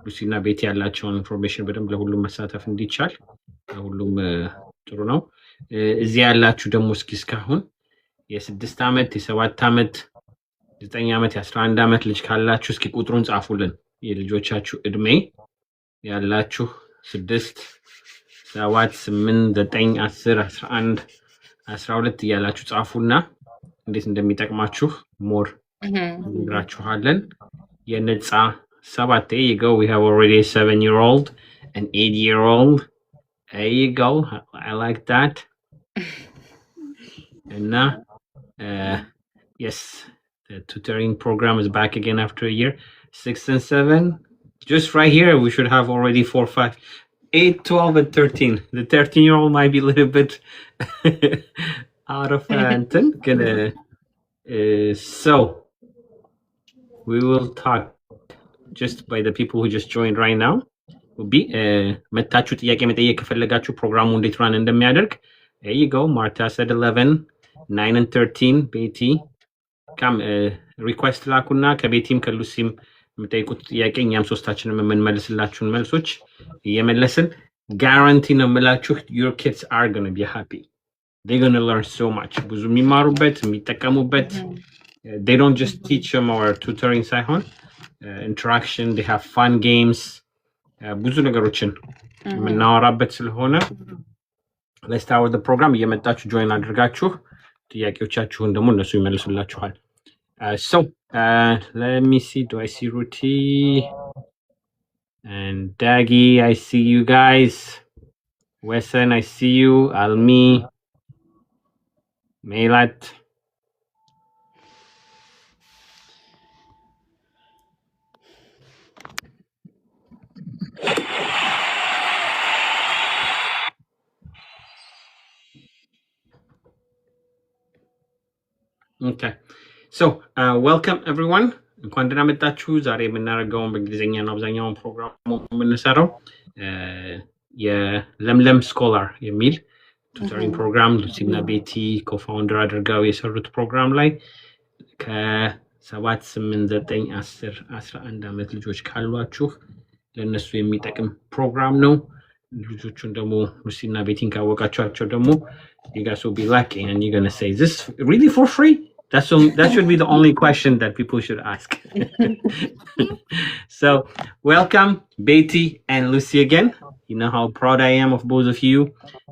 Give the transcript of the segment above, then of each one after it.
ሉሲና ቤቲ ያላቸውን ኢንፎርሜሽን በደንብ ለሁሉም መሳተፍ እንዲቻል ለሁሉም ጥሩ ነው። እዚህ ያላችሁ ደግሞ እስኪ እስካሁን የ6 ዓመት የ7 ዓመት 9 ዓመት የ11 ዓመት ልጅ ካላችሁ እስኪ ቁጥሩን ጻፉልን። የልጆቻችሁ እድሜ ያላችሁ 6 7 8 9 10 11 12 እያላችሁ ጻፉና እንዴት እንደሚጠቅማችሁ ሞር እንግራችኋለን። የነጻ 7 there you go, we have already a 7-year-old, an 8-year-old. There you go, I like that. And yes, the tutoring program is back again after a year. 6 and 7, just right here we should have already 4, 5, 8, 12 and 13. The 13-year-old might be a little bit out of so we will talk just by the people who just joined right now. will be መታችሁ ጥያቄ መጠየቅ ከፈለጋችሁ ፕሮግራሙ እንዴት ራን እንደሚያደርግ. there you go, Martha said 11, 9 and 13. ቤቲ come ሪኩዌስት ላኩና ከቤቲም ከሉሲም የምጠይቁት ጥያቄ እኛም ሶስታችንም የምንመልስላችሁን መልሶች እየመለስን ጋራንቲ ነው የምላችሁ your kids are going to be happy. They're going to learn so much. ብዙ የሚማሩበት የሚጠቀሙበት. They don't just teach them or tutoring ሳይሆን interaction, they have fun games. ብዙ ነገሮችን የምናወራበት ስለሆነ let's start with the program. እየመጣችሁ join አድርጋችሁ ጥያቄዎቻችሁን ደግሞ እነሱ ይመልሱላችኋል. So let me see, do I see Ruti and Daggy? I see you guys. Wesson, I see you. Almi, Meilat. Okay, so welcome everyone. እንኳን ደህና መጣችሁ። ዛሬ የምናደርገውን በእንግሊዝኛ ነው አብዛኛውን ፕሮግራሙ የምንሰራው የለምለም ስኮላር የሚል ቱተሪንግ ፕሮግራም ሉሲና ቤቲ ኮፋውንደር አድርገው የሰሩት ፕሮግራም ላይ ከ7 8 9 10 11 ዓመት ልጆች ካሏችሁ ለነሱ የሚጠቅም ፕሮግራም ነው። ልጆቹን ደግሞ ሉሲና ቤቲን ካወቃችኋቸው ደግሞ you guys will be lucky and you're going to say, is this really for free? That should be the only question that people should ask. So welcome Betty and Lucy again. You know how proud I am of both of you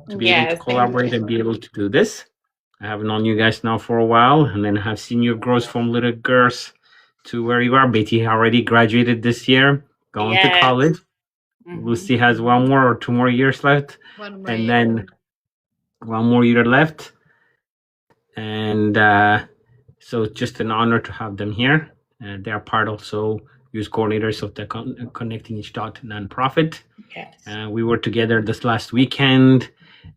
to be able to collaborate and be able to do this. I have known you guys now for a while, and then I have seen your growth from little girls to where you are. Betty already graduated this year, going to college. Lucy has 1 more or 2 more years left, and then 1 more year left. And so it's just an honor to have them here. They are part also youth coordinators of the Connecting Each Dot nonprofit. Yes. We were together this last weekend,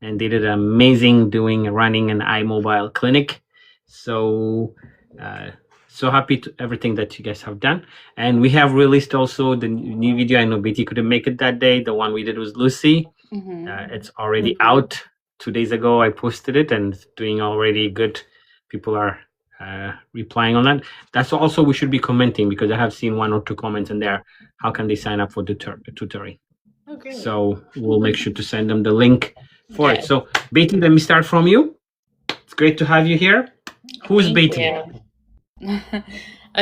and they did amazing running an iMobile clinic. So happy to everything that you guys have done. And we have released also the new video. I know Betty couldn't make it that day. The one we did was Lucy. It's already out. 2 days ago I posted it and it's doing already good. People are replying on that. That's also we should be commenting, because I have seen 1 or 2 comments in there. How can they sign up for the tutoring? Okay. So we'll make sure to send them the link for it. So Betty, let me start from you. It's great to have you here. Who's Betty?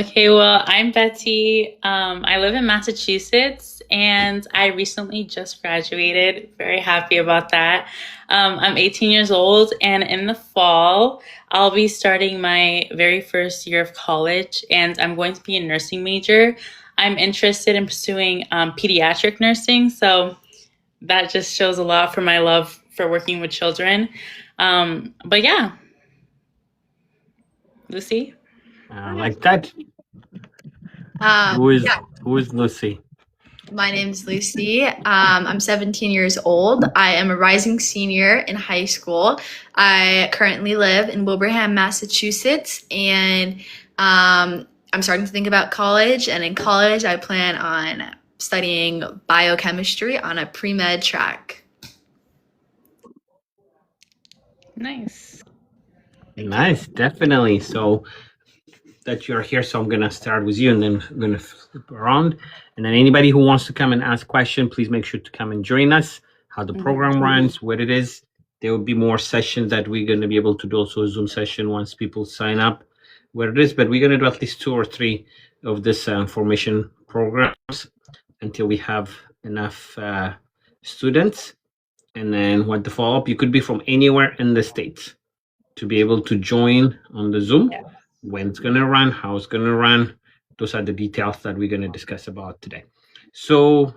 Okay, well, I'm Betty. I live in Massachusetts, and I recently just graduated. Very happy about that. I'm 18 years old, and in the fall, I'll be starting my very first year of college, and I'm going to be a nursing major. I'm interested in pursuing pediatric nursing, so that just shows a lot for my love for working with children. But yeah, Lucy? Like that. Who is Lucy? My name is Lucy. I'm 17 years old. I am a rising senior in high school. I currently live in Wilbraham, Massachusetts, and I'm starting to think about college. And in college, I plan on studying biochemistry on a pre-med track. Nice. Nice, definitely. So that you're here, so I'm gonna start with you, and then I'm gonna flip around. And then anybody who wants to come and ask question, please make sure to come and join us. How the program runs, what it is. There will be more sessions that we're gonna be able to do, also a Zoom session once people sign up, where it is. But we're gonna do at least 2 or 3 of this formation programs until we have enough students. And then what the follow-up, you could be from anywhere in the States to be able to join on the Zoom. Yeah. When it's gonna run, how it's gonna run. Those are the details that we're gonna discuss about today. So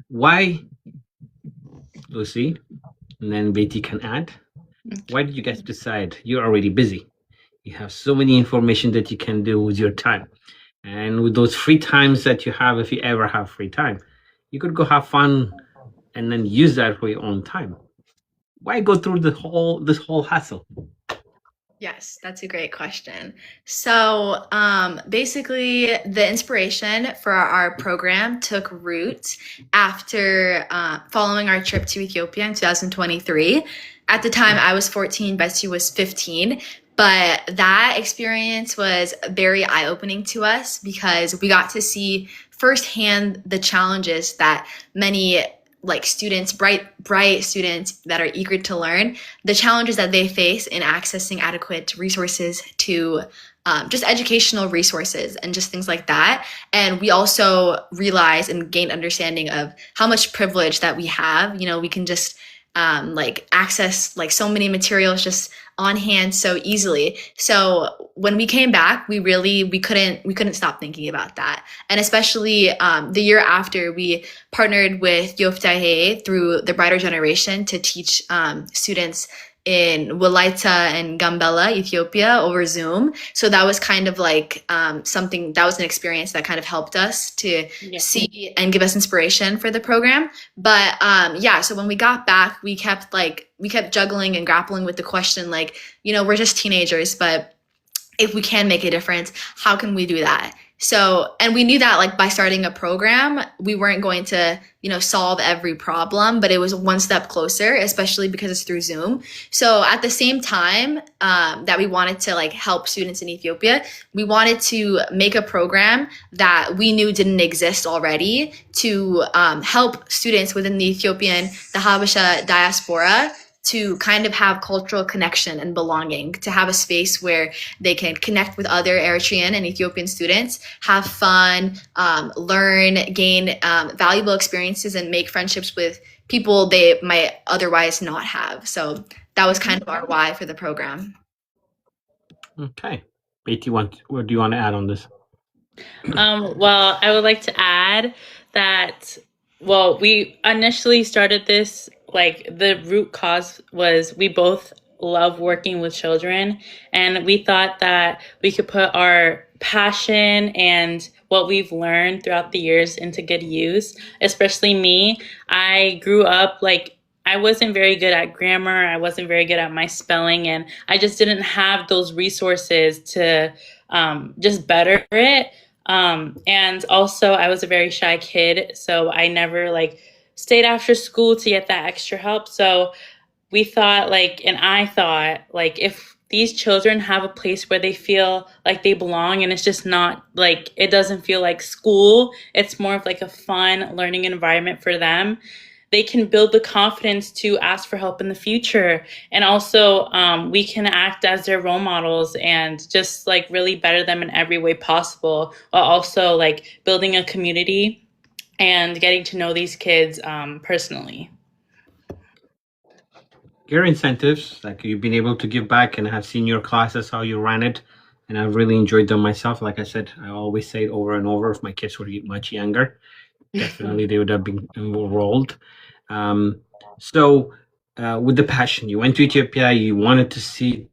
why, Lucy, and then Betty can add, why did you guys decide? You're already busy. You have so many information that you can do with your time. And with those free times that you have, if you ever have free time, you could go have fun and then use that for your own time. Why go through this whole hassle? Yes, that's a great question. So basically, the inspiration for our program took root after following our trip to Ethiopia in 2023. At the time, I was 14, Betsy was 15. But that experience was very eye-opening to us because we got to see firsthand the challenges that many students, bright students that are eager to learn, the challenges that they face in accessing adequate resources to just educational resources and just things like that. And we also realized and gained understanding of how much privilege that we have. You know, we can just access so many materials just on hand so easily. So when we came back, we couldn't stop thinking about that. And especially the year after, we partnered with Yoftahe through the Brighter Generation to teach students in Walaita and Gambela, Ethiopia, over Zoom. So that was kind of something that was an experience that kind of helped us to see and give us inspiration for the program. But so when we got back, we kept juggling and grappling with the question, we're just teenagers, but if we can make a difference, how can we do that? So, and we knew that by starting a program, we weren't going to, solve every problem, but it was one step closer, especially because it's through Zoom. So at the same time that we wanted to help students in Ethiopia, we wanted to make a program that we knew didn't exist already to help students within the Habesha diaspora to kind of have cultural connection and belonging, to have a space where they can connect with other Eritrean and Ethiopian students, have fun, learn, gain valuable experiences, and make friendships with people they might otherwise not have. So that was kind of our why for the program. Okay. Betty, what do you want to add on this? Well, I would like to add that, we initially started this, the root cause was we both love working with children, and we thought that we could put our passion and what we've learned throughout the years into good use. Especially me, I grew up I wasn't very good at grammar, I wasn't very good at my spelling, and I just didn't have those resources to just better it. And also I was a very shy kid, so I never stayed after school to get that extra help. So we thought and I thought if these children have a place where they feel like they belong, and it's just not it doesn't feel like school, it's more of a fun learning environment for them, they can build the confidence to ask for help in the future. And also we can act as their role models and just really better them in every way possible, while also building a community and getting to know these kids personally. Your incentives, you've been able to give back, and have seen your classes, how you ran it, and I've really enjoyed them myself. Like I said, I always say it over and over, if my kids were much younger, definitely they would have been enrolled. So with the passion, you went to Ethiopia, you wanted to see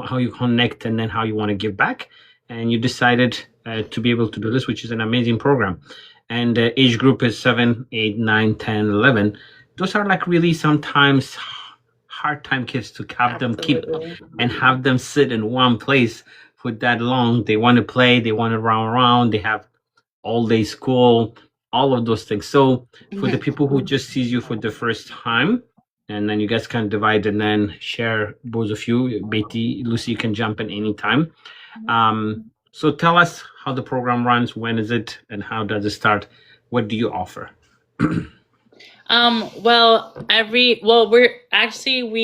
how you connect, and then how you want to give back, and you decided to be able to do this, which is an amazing program. And the age group is 7, 8, 9, 10, 11. Those are really sometimes hard time kids to have them keep and have them sit in one place for that long. They want to play, they want to run around, they have all day school, all of those things. So for the people who just sees you for the first time, and then you guys can divide and then share, both of you. Betty, Lucy, you can jump in anytime. So tell us how the program runs, when is it, and how does it start? What do you offer? We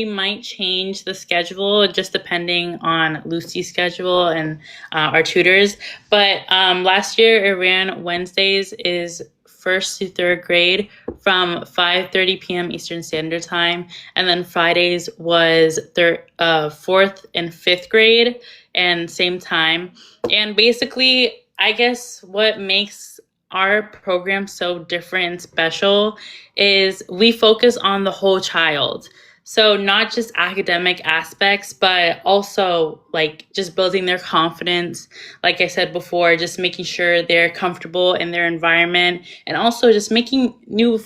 might change the schedule just depending on Lucy's schedule and our tutors. But last year it ran Wednesdays is 1st to 3rd grade from 5:30 p.m. Eastern Standard Time, and then Fridays was 4th and 5th grade and same time. And basically, I guess what makes our program so different and special is we focus on the whole child. So not just academic aspects, but also like just building their confidence. Like I said before, just making sure they're comfortable in their environment, and also just meeting new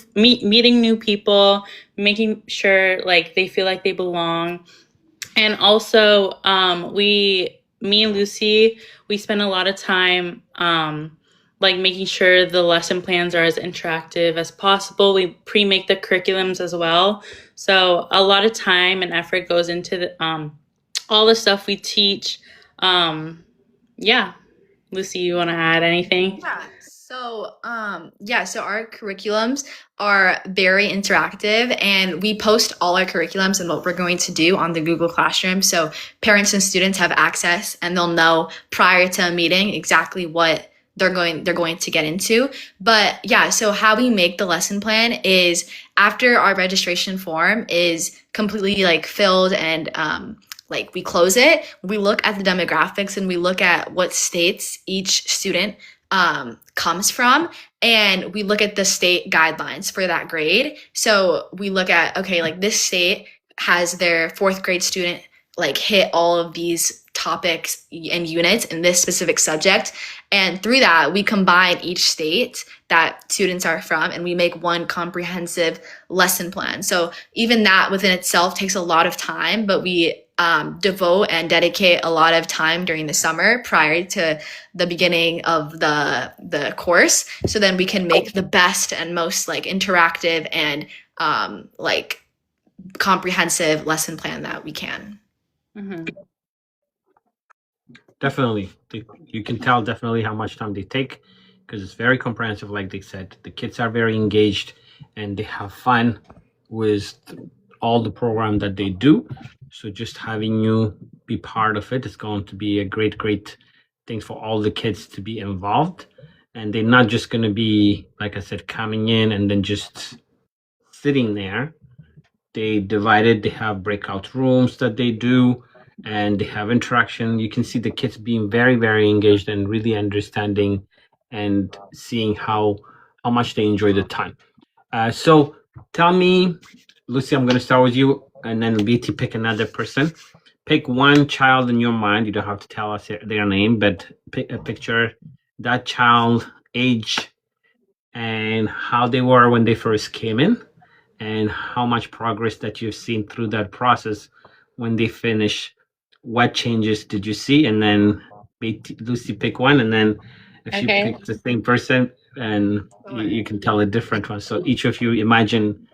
people, making sure like they feel like they belong. And also, me and Lucy, we spend a lot of time like making sure the lesson plans are as interactive as possible. We pre-make the curriculums as well. So a lot of time and effort goes into all the stuff we teach. Yeah. Lucy, you want to add anything? Yeah. So our curriculums are very interactive, and we post all our curriculums and what we're going to do on the Google Classroom. So parents and students have access, and they'll know prior to a meeting exactly what they're going to get into. But yeah, so how we make the lesson plan is after our registration form is completely like filled and like we close it, we look at the demographics and we look at what states each student comes from, and we look at the state guidelines for that grade. So we look at, okay, like this state has their 4th grade student like hit all of these topics and units in this specific subject, and through that we combine each state that students are from and we make one comprehensive lesson plan. So even that within itself takes a lot of time, but we devote and dedicate a lot of time during the summer prior to the beginning of the course, so then we can make the best and most like interactive and like comprehensive lesson plan that we can. Mm-hmm. Definitely. You can tell definitely how much time they take, because it's very comprehensive. Like they said, the kids are very engaged and they have fun with all the program that they do. So just having you be part of it is going to be a great thing for all the kids to be involved. And they're not just going to be, like I said, coming in and then just sitting there. They divided, they have breakout rooms that they do, and they have interaction. You can see the kids being very, very engaged and really understanding and seeing how much they enjoy the time. So tell me, Lucy, I'm going to start with you, and then Betty, pick another person. Pick one child in your mind. You don't have to tell us their name, but pick a picture, that child, age, and how they were when they first came in, and how much progress that you've seen through that process when they finish. What changes did you see? And then Lucy, pick one, and then if she picks the same person, and you can tell a different one. So each of you imagine,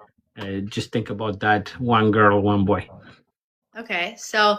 just think about that one girl, one boy. Okay, so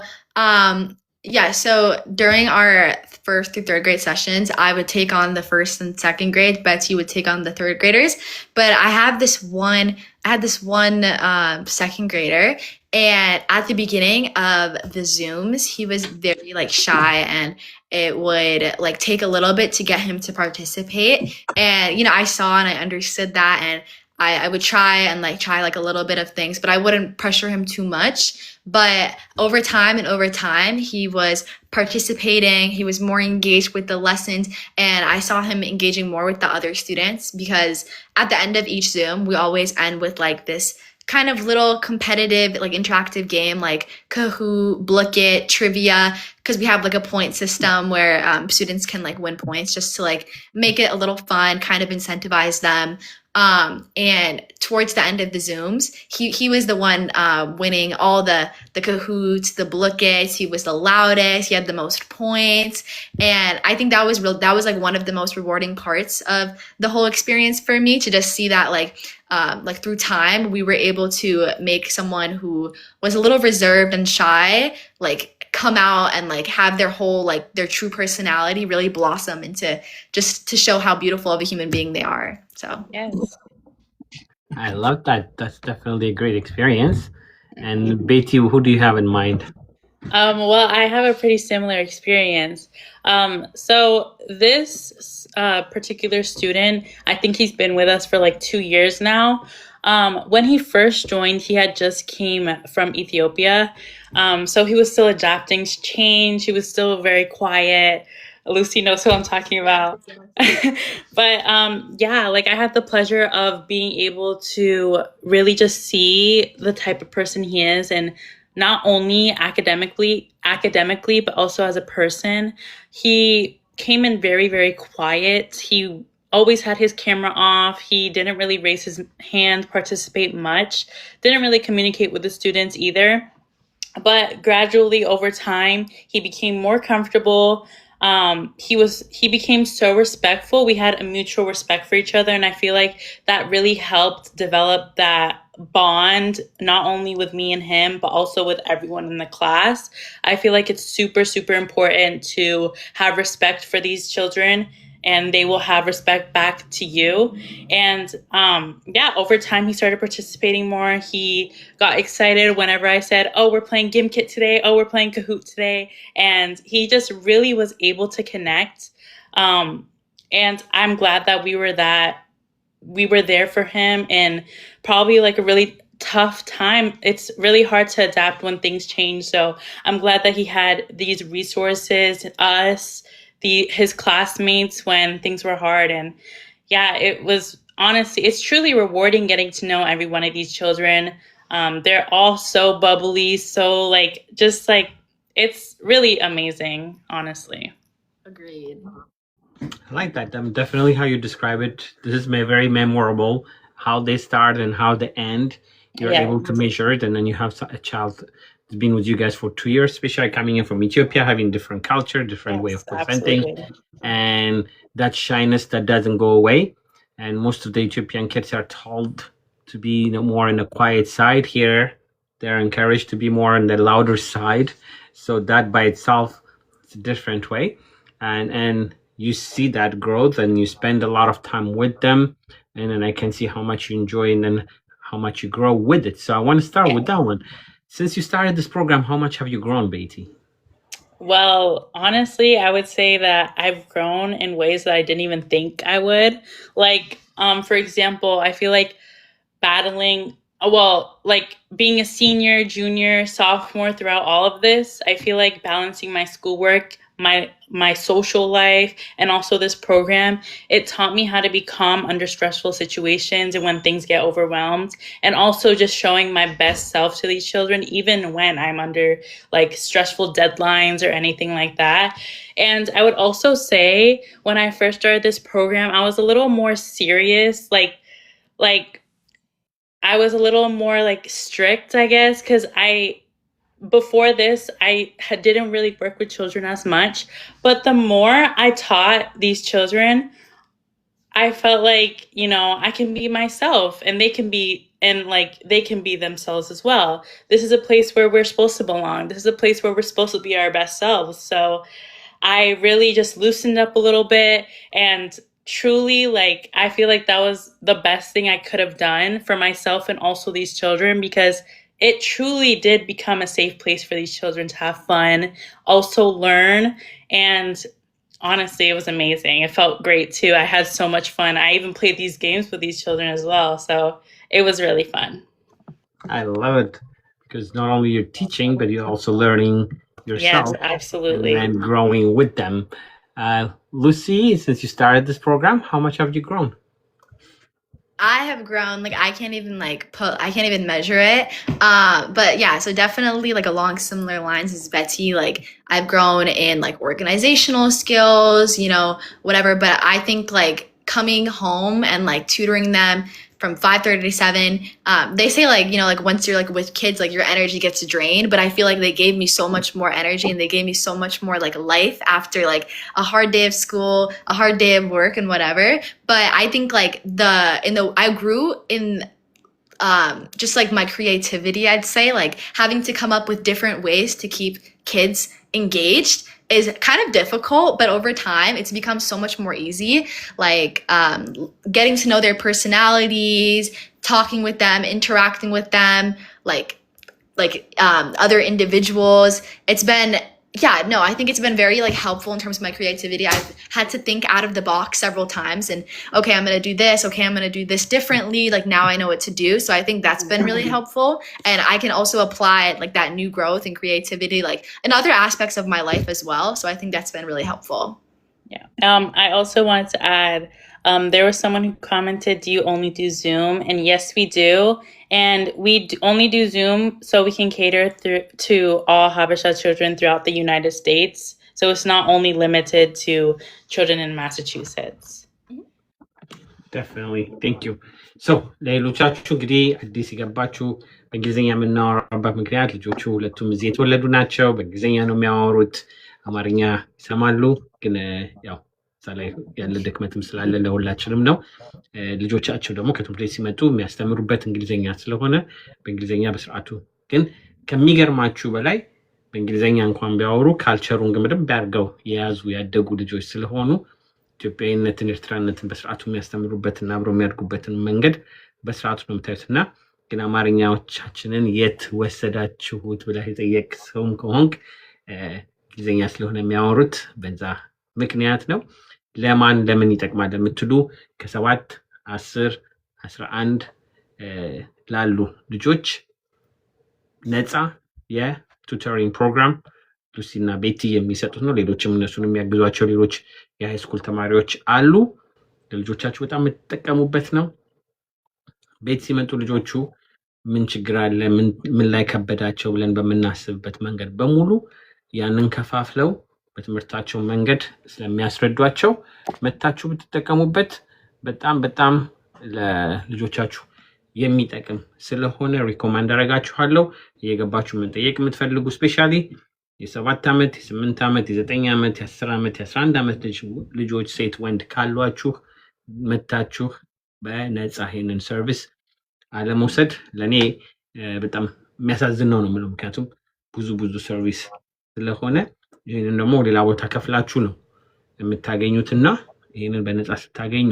so during our 1st through 3rd grade sessions, I would take on the 1st and 2nd grade. Betsy would take on the 3rd graders. But I had this one 2nd grader, and at the beginning of the Zooms, he was very like shy, and it would like take a little bit to get him to participate. And I saw and I understood that, and I would try like a little bit of things, but I wouldn't pressure him too much. But over time, he was participating. He was more engaged with the lessons, and I saw him engaging more with the other students, because at the end of each Zoom, we always end with like this kind of little competitive, like interactive game, like Kahoot, Book It, trivia, because we have like a point system where students can like win points just to like make it a little fun, kind of incentivize them. And towards the end of the Zooms, he was the one winning all the Kahoots, the Blookets. He was the loudest. He had the most points, and I think that was real. That was like one of the most rewarding parts of the whole experience for me, to just see that like through time we were able to make someone who was a little reserved and shy like come out and like have their whole like their true personality really blossom into, just to show how beautiful of a human being they are. So Yes. I love that. That's definitely a great experience. And Betty, who do you have in mind? Well, I have a pretty similar experience. So this particular student, I think he's been with us for like 2 years now. When he first joined, he had just came from Ethiopia. So he was still adapting to change. He was still very quiet. Lucy knows who I'm talking about. But yeah, like I had the pleasure of being able to really just see the type of person he is, and not only academically, but also as a person. He came in very, very quiet. He always had his camera off. He didn't really raise his hand, participate much, didn't really communicate with the students either. But gradually over time, he became more comfortable. He became so respectful. We had a mutual respect for each other, and I feel like that really helped develop that bond, not only with me and him, but also with everyone in the class. I feel like it's super, super important to have respect for these children, and they will have respect back to you. And yeah, over time, he started participating more. He got excited whenever I said, oh, we're playing Gimkit today. Oh, we're playing Kahoot today. And he just really was able to connect. And I'm glad that we were there for him in probably like a really tough time. It's really hard to adapt when things change. So I'm glad that he had these resources, us, his classmates, when things were hard. And yeah, it was honestly, it's truly rewarding getting to know every one of these children. They're all so bubbly, so like, just like, it's really amazing, honestly. agreed. I like that. Definitely how you describe it. This is very memorable. How they start and how they end. You're Yeah. able to measure it, and then you have a child that's been with you guys for 2 years, especially coming in from Ethiopia, having different culture, different way of Yes, presenting, absolutely. and that shyness that doesn't go away. And most of the Ethiopian kids are told to be more on the quiet side. Here, they're encouraged to be more on the louder side. So that by itself, it's a different way. And you see that growth, and you spend a lot of time with them, and then I can see how much you enjoy, and then how much you grow with it. So I want to start with that one. Since you started this program, how much have you grown, Betty? Well, honestly, I would say that I've grown in ways that I didn't even think I would. Like, for example, I feel like battling, well, like being a senior, junior, sophomore throughout all of this, I feel like balancing my schoolwork, my social life, and also this program, it taught me how to be calm under stressful situations and when things get overwhelmed, and also just showing my best self to these children, even when I'm under like stressful deadlines or anything like that. And I would also say when I first started this program, I was a little more serious, like I was a little more like strict, I guess, because before this, didn't really work with children as much. But the more I taught these children, I felt like, I can be myself, and they can be themselves as well. This is a place where we're supposed to belong. This is a place where we're supposed to be our best selves. So I really just loosened up a little bit, and truly, like, I feel like that was the best thing I could have done for myself and also these children, because it truly did become a safe place for these children to have fun, also learn. And honestly, it was amazing. It felt great too. I had so much fun. I even played these games with these children as well. So it was really fun. I love it, because not only you're teaching, but you're also learning yourself. Yes, absolutely. And growing with them. Lucy, since you started this program, how much have you grown? I have grown, like I can't even measure it. But yeah, so definitely like along similar lines as Betty, like I've grown in like organizational skills, whatever. But I think like coming home and like tutoring them from 5:30 to 7, they say like, like once you're like with kids, like your energy gets drained. But I feel like they gave me so much more energy and they gave me so much more like life after like a hard day of school, a hard day of work and whatever. But I think like I grew in just like my creativity, I'd say, like having to come up with different ways to keep kids engaged is kind of difficult, but over time it's become so much more easy. Like getting to know their personalities, talking with them, interacting with them, like other individuals. I think it's been very like helpful in terms of my creativity. I've had to think out of the box several times and okay, I'm going to do this. Okay, I'm going to do this differently. Like now I know what to do. So I think that's been really helpful. And I can also apply like that new growth and creativity like in other aspects of my life as well. So I think that's been really helpful. Yeah. I also wanted to add, there was someone who commented, do you only do Zoom? And yes, we do. And we only do Zoom so we can cater to all Habesha children throughout the United States. So it's not only limited to children in Massachusetts. Definitely. Thank you. So ለሌሎቻችሁ እንግዲህ አዲስ የገባችሁ በእንግሊዝኛ የምናወራበት ምክንያት ልጆቹ ሁለቱም እዚህ የተወለዱ ናቸው። በእንግሊዝኛ ነው የሚያወሩት፣ አማርኛ ይሰማሉ። ግን ያው እዛ ላይ ያለ ድክመትም ስላለ ለሁላችንም ነው። ልጆቻቸው ደግሞ ከትምህርት ቤት ሲመጡ የሚያስተምሩበት እንግሊዝኛ ስለሆነ በእንግሊዝኛ በስርዓቱ ግን ከሚገርማችሁ በላይ በእንግሊዝኛ እንኳን ቢያወሩ ካልቸሩን በደንብ አድርገው የያዙ ያደጉ ልጆች ስለሆኑ ኢትዮጵያዊነትን ኤርትራነትን በስርዓቱ የሚያስተምሩበትና አብረው የሚያድጉበትን መንገድ በስርዓቱ ነው የምታዩትና ግን አማርኛዎቻችንን የት ወሰዳችሁት ብለህ የጠየቅ ሰውም ከሆንክ እንግሊዝኛ ስለሆነ የሚያወሩት በዛ ምክንያት ነው። ለምን ይጠቅማል ለምትሉ ከ7 10 11 ላሉ ልጆች ነፃ የቱተሪንግ ፕሮግራም ሉሲና ቤቲ የሚሰጡት ነው። ሌሎችም እነሱን የሚያግዟቸው ሌሎች የሃይ ስኩል ተማሪዎች አሉ። ለልጆቻችሁ በጣም የምትጠቀሙበት ነው። ቤት ሲመጡ ልጆቹ ምን ችግር አለ፣ ምን ላይ ከበዳቸው ብለን በምናስብበት መንገድ በሙሉ ያንን ከፋፍለው በትምህርታቸው መንገድ ስለሚያስረዷቸው መታችሁ ብትጠቀሙበት በጣም ለልጆቻችሁ የሚጠቅም ስለሆነ ሪኮማንድ አደርጋችኋለሁ። እየገባችሁ መጠየቅ የምትፈልጉ ስፔሻሊ የ7 ዓመት የ8 ዓመት የ9 ዓመት የ10 ዓመት የ11 ዓመት ልጆች ሴት ወንድ ካሏችሁ መታችሁ በነፃ ይሄንን ሰርቪስ አለመውሰድ ለኔ በጣም የሚያሳዝን ነው የምለው። ምክንያቱም ብዙ ሰርቪስ ስለሆነ ይሄንን ደግሞ ሌላ ቦታ ከፍላችሁ ነው የምታገኙትና ይሄንን በነፃ ስታገኙ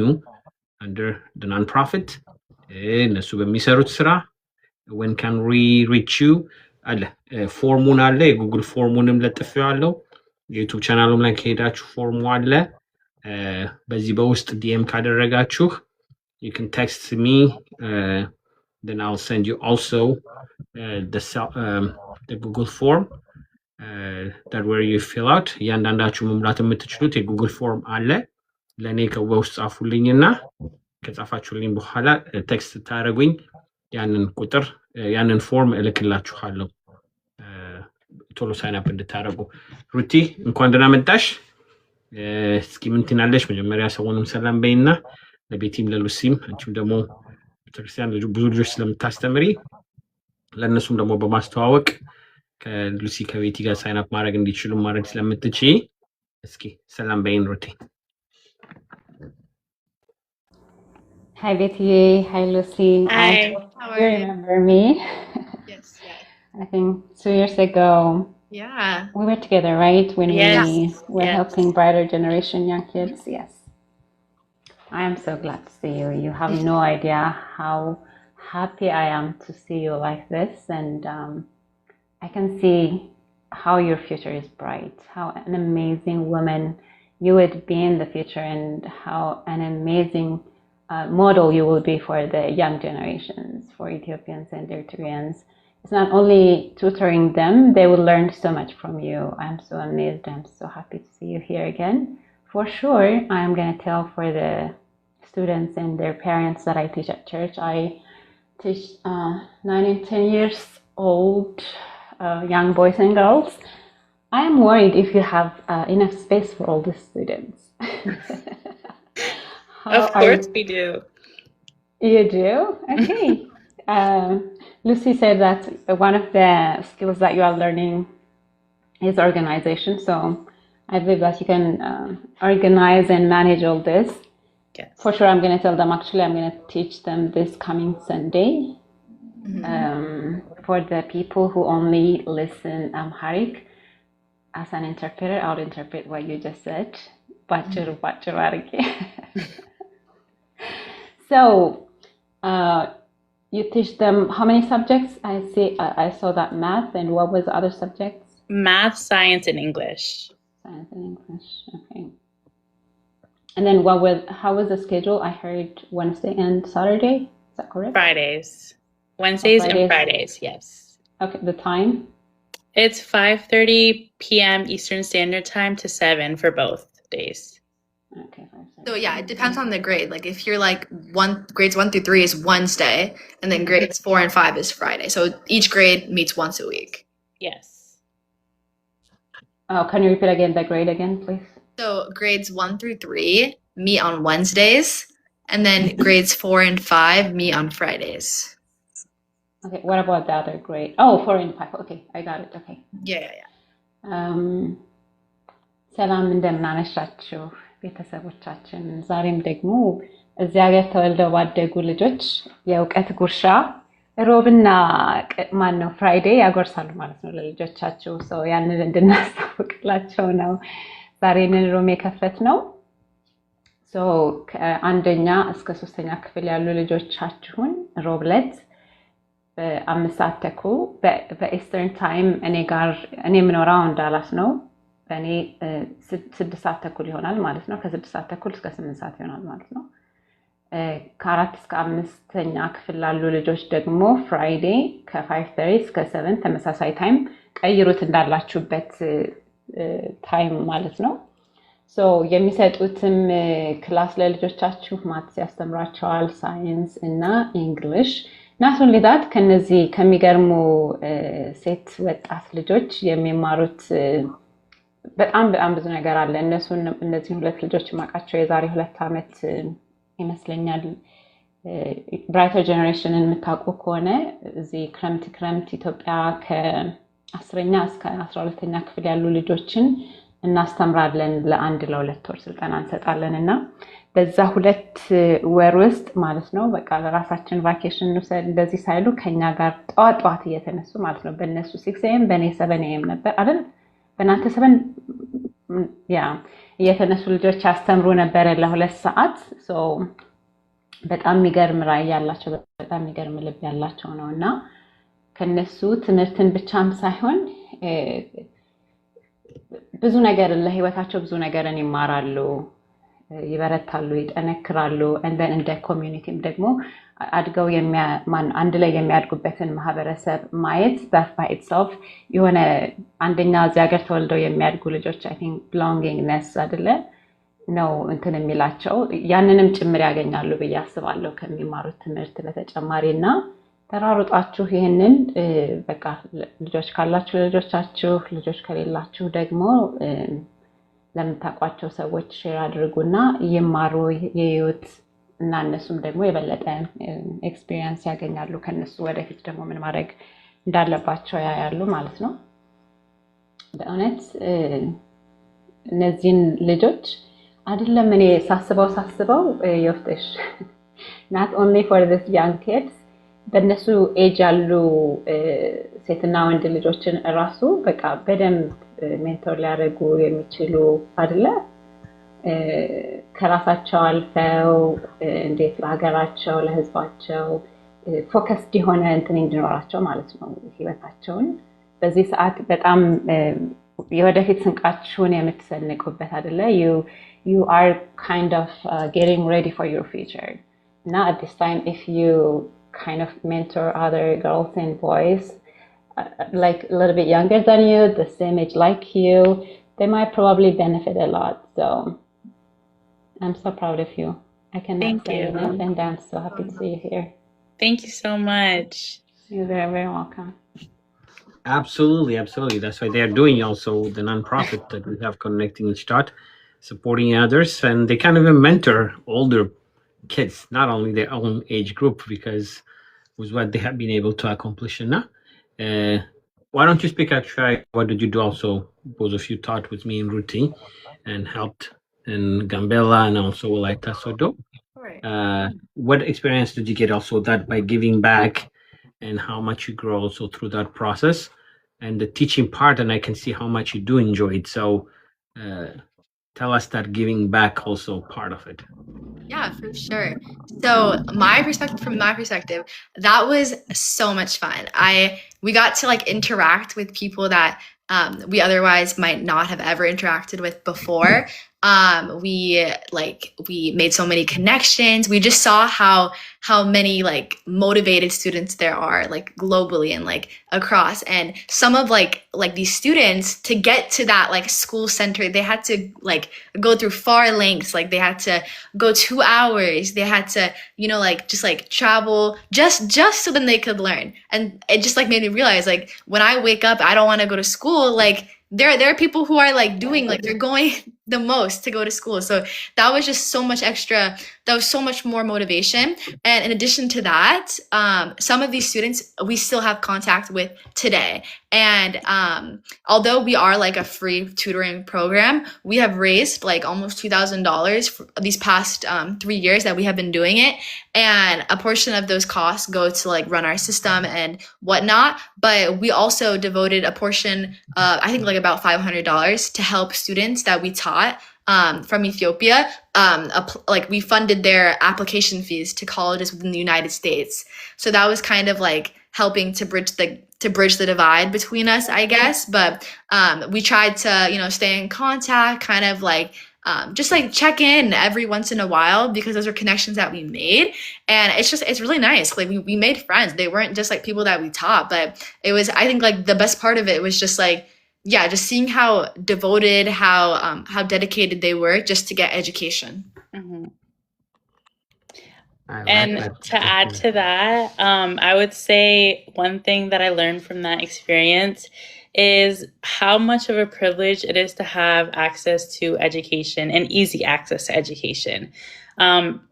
under the non-profit እነሱ በሚሰሩት ስራ when can we reach you አለ ፎርሙን አለ የጉግል ፎርሙንም ለጥፌዋለሁ። የዩቲዩብ ቻናሉም ላይ ከሄዳችሁ ፎርሙ አለ። በዚህ በውስጥ ዲኤም ካደረጋችሁ you can text me then I'll send you also the Google form that where you fill out እያንዳንዳችሁ መሙላት የምትችሉት የጉግል ፎርም አለ። ለእኔ ከውስጥ ጻፉልኝና ከጻፋችሁልኝ በኋላ ቴክስት ታደርጉኝ ያንን ፎርም እልክላችኋለሁ ቶሎ ሳይን አፕ እንድታደርጉ። ሩቲ እንኳን ደህና መጣሽ። እስኪ ምን ትናለሽ? መጀመሪያ ሰውንም ሰላም በይና ለቤቲም ለሉሲም አንቺም ደግሞ ቤተክርስቲያን ብዙ ልጆች ስለምታስተምሪ ለእነሱም ደግሞ በማስተዋወቅ ከሉሲ ከቤቲ ጋር ሳይን አፕ ማድረግ እንዲችሉ ማድረግ ስለምትችይ እስኪ ሰላም በይን ሩቲ። Hi Betty, hi Lucy. Hi. How You are you? remember me? Yes. I think 2 years ago Yeah. we were together, right? When Yes. we were Yes. helping brighter generation young kids. Yes. I am so glad to see you. You have no idea how happy I am to see you like this, and I can see how your future is bright, how an amazing woman you would be in the future, and how an amazing model you will be for the young generations, for Ethiopians and Eritreans. It's not only tutoring them, they will learn so much from you. I'm so amazed. I'm so happy to see you here again. For sure, I'm going to tell for the students and their parents that I teach at church. I teach 9 and 10 years old young boys and girls. I am worried if you have enough space for all the students. Of course we do. You do? Okay. Lucy said that one of the skills that you are learning is organization. So I believe that you can organize and manage all this. Yes. For sure, I'm going to tell them, actually, I'm going to teach them this coming Sunday. For the people who only listen Amharic, as an interpreter, I'll interpret what you just said. Bachur arge. So, you teach them how many subjects? I saw that math, and what was the other subjects? Math, science, and English. Science and English. Okay. And then how was the schedule? I heard Wednesday and Saturday. Is that correct? Fridays. Wednesdays and Fridays, yes. Okay, the time? It's 5:30 p.m. Eastern Standard Time to 7 for both days. Okay, 5:30. So yeah, it depends on the grade. Like if you're like grades 1 through 3 is Wednesday, and then grades 4 and 5 is Friday. So each grade meets once a week. Yes. Oh, can you repeat again the grade again, please? So grades 1 through 3 meet on Wednesdays, and then grades 4 and 5 meet on Fridays. Okay, what about the other grade? Oh, 4 and 5. Okay, I got it. Okay. Yeah. ሰላም እንደምን አመሻችሁ ቤተሰቦቻችን። ዛሬም ደግሞ እዚህ ሀገር ተወልደው ባደጉ ልጆች የእውቀት ጉርሻ ሮብና ፍራይዴ ያጎርሳሉ ማለት ነው ለልጆቻቸው። ሰው ያንን እንድናስታውቅላቸው ነው ዛሬንን ሮም የከፈት ነው። ሶ ከአንደኛ እስከ 3ኛ ክፍል ያሉ ልጆቻችሁን ሮብለት በ5 ሰዓት ተኩል በኢስተርን ታይም እኔ የምኖረው ዳላስ ነው። በእኔ 6 ሰዓት ተኩል ይሆናል ማለት ነው። ከ6 ሰዓት ተኩል እስከ 8 ሰዓት ይሆናል ማለት ነው። ከ4 እስከ 5ኛ ክፍል ላሉ ልጆች ደግሞ ፍራይዴ ከ5:30 እስከ 7 ተመሳሳይ ታይም ቀይሩት እንዳላችሁበት ታይም ማለት ነው። ሶ የሚሰጡትም ክላስ ለልጆቻችሁ ማትስ ያስተምራቸዋል፣ ሳይንስ እና እንግሊሽ። not only that ከነዚህ ከሚገርሙ ሴት ወጣት ልጆች የሚማሩት በጣም ብዙ ነገር አለ። እነዚህ ሁለት ልጆች ማቃቸው የዛሬ 2 ዓመት ይመስለኛል ብራይተር ጀነሬሽንን የምታውቁ ከሆነ እዚህ ክረምት ኢትዮጵያ ከ10ኛ እስከ 12ኛ ክፍል ያሉ ልጆችን እናስተምራለን። ለ1-2 ወር ስልጠና እንሰጣለንና በዛ 2 ወር ውስጥ ማለት ነው በቃ ለራሳችን ቫኬሽን እንውሰድ እንደዚህ ሳይሉ ከኛ ጋር ጧት እየተነሱ ማለት ነው በእነሱ 6 AM በእኔ 7 AM ነበር አይደል? በእናንተ 7 እየተነሱ ልጆች ያስተምሩ ነበር ለ2 ሰዓት። ሶ በጣም የሚገርም ራዕይ ያላቸው በጣም የሚገርም ልብ ያላቸው ነውና ከነሱ ትምህርትን ብቻም ሳይሆን ብዙ ነገር ለህይወታቸው ብዙ ነገርን ይማራሉ፣ ይበረታሉ፣ ይጠነክራሉ። እንደ ኮሚዩኒቲም ደግሞ አድገው አንድ ላይ የሚያድጉበትን ማህበረሰብ ማየት that by itself የሆነ አንደኛ እዚህ ሀገር ተወልደው የሚያድጉ ልጆች I think belongingness አይደለ ነው እንትን የሚላቸው ያንንም ጭምር ያገኛሉ ብዬ አስባለሁ ከሚማሩት ትምህርት በተጨማሪና ተራሩጣችሁ ይሄንን በቃ ልጆች ካላችሁ ልጆቻችሁ ልጆች ከሌላችሁ ደግሞ ለምታቋቸው ሰዎች ሼር አድርጉና ይማሩ የዩት እና እነሱም ደግሞ የበለጠ ኤክስፒሪየንስ ያገኛሉ ከነሱ ወደፊት ደግሞ ምን ማድረግ እንዳለባቸው ያያሉ ማለት ነው። በእውነት እነዚህን ልጆች አይደለም እኔ ሳስበው ይወፍተሽ not only for this young kids በእነሱ ኤጅ ያሉ ሴትና ወንድ ልጆችን ራሱ በቃ በደንብ ሜንቶር ሊያደርጉ የሚችሉ አይደለ ከራሳቸው አልፈው እንዴት ለሀገራቸው ለህዝባቸው ፎከስድ የሆነ እንትን እንዲኖራቸው ማለት ነው ህይወታቸውን በዚህ ሰዓት በጣም የወደፊት ስንቃችሁን የምትሰንቁበት አይደለ you are kind of getting ready for your future. Now at this time if you kind of mentor other girls and boys like a little bit younger than you, the same age like you, they might probably benefit a lot. So I'm so proud of you. I cannot Thank say you. enough, and I'm so happy to see you here. Thank you so much. You're very, very welcome. Absolutely, absolutely. That's why they're doing also the nonprofit that we have, Connecting Each Dot, supporting others, and they kind of mentor older kids, not only their own age group, because with what they have been able to accomplish. And now, why don't you speak actually? What did you do also? Both of you taught with me in Ruti and helped in Gambella and also like Tasodo. What experience did you get also that by giving back and how much you grow also through that process and the teaching part? And I can see how much you do enjoy it. So tell us that giving back also part of it. Yeah, for sure. So from my perspective, that was so much fun. We got to like interact with people that we otherwise might not have ever interacted with before. We made so many connections. We just saw how many like motivated students there are like globally and like across. And some of like these students, to get to that like school center, they had to like go through far lengths. Like they had to go 2 hours. They had to, like just like travel just so then they could learn. And it just like made me realize like when I wake up, I don't want to go to school. Like there are people who are like doing like they're going the most to go to school. So that was just so much extra. That was so much more motivation. And in addition to that, some of these students we still have contact with today. And although we are like a free tutoring program, we have raised like almost $2,000 for these past 3 years that we have been doing it. And a portion of those costs go to like run our system and whatnot. But we also devoted a portion, I think like about $500 to help students that we taught from Ethiopia. Like we funded their application fees to colleges within the United States. So that was kind of like helping to bridge the divide between us, I guess. But we tried to, stay in contact, kind of like just like check in every once in a while, because those are connections that we made. And it's really nice. Like we made friends. They weren't just like people that we taught, but it was, I think like the best part of it was just like, yeah, just seeing how devoted, how dedicated they were just to get education. Mhm. I like And that. to add to that, I would say one thing that I learned from that experience is how much of a privilege it is to have access to education and easy access to education.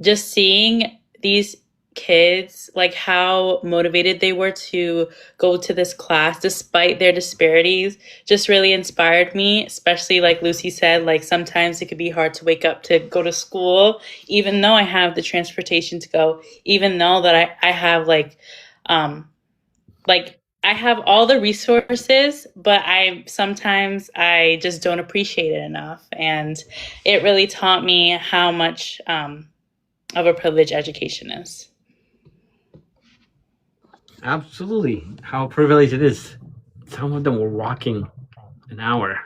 Just seeing these kids, like how motivated they were to go to this class despite their disparities, just really inspired me, especially like Lucy said, like sometimes it could be hard to wake up to go to school, even though I have the transportation to go, even though that I have like I have all the resources, but sometimes I just don't appreciate it enough. And it really taught me how much of a privilege education is. Absolutely. How privileged it is. Some of them were walking an hour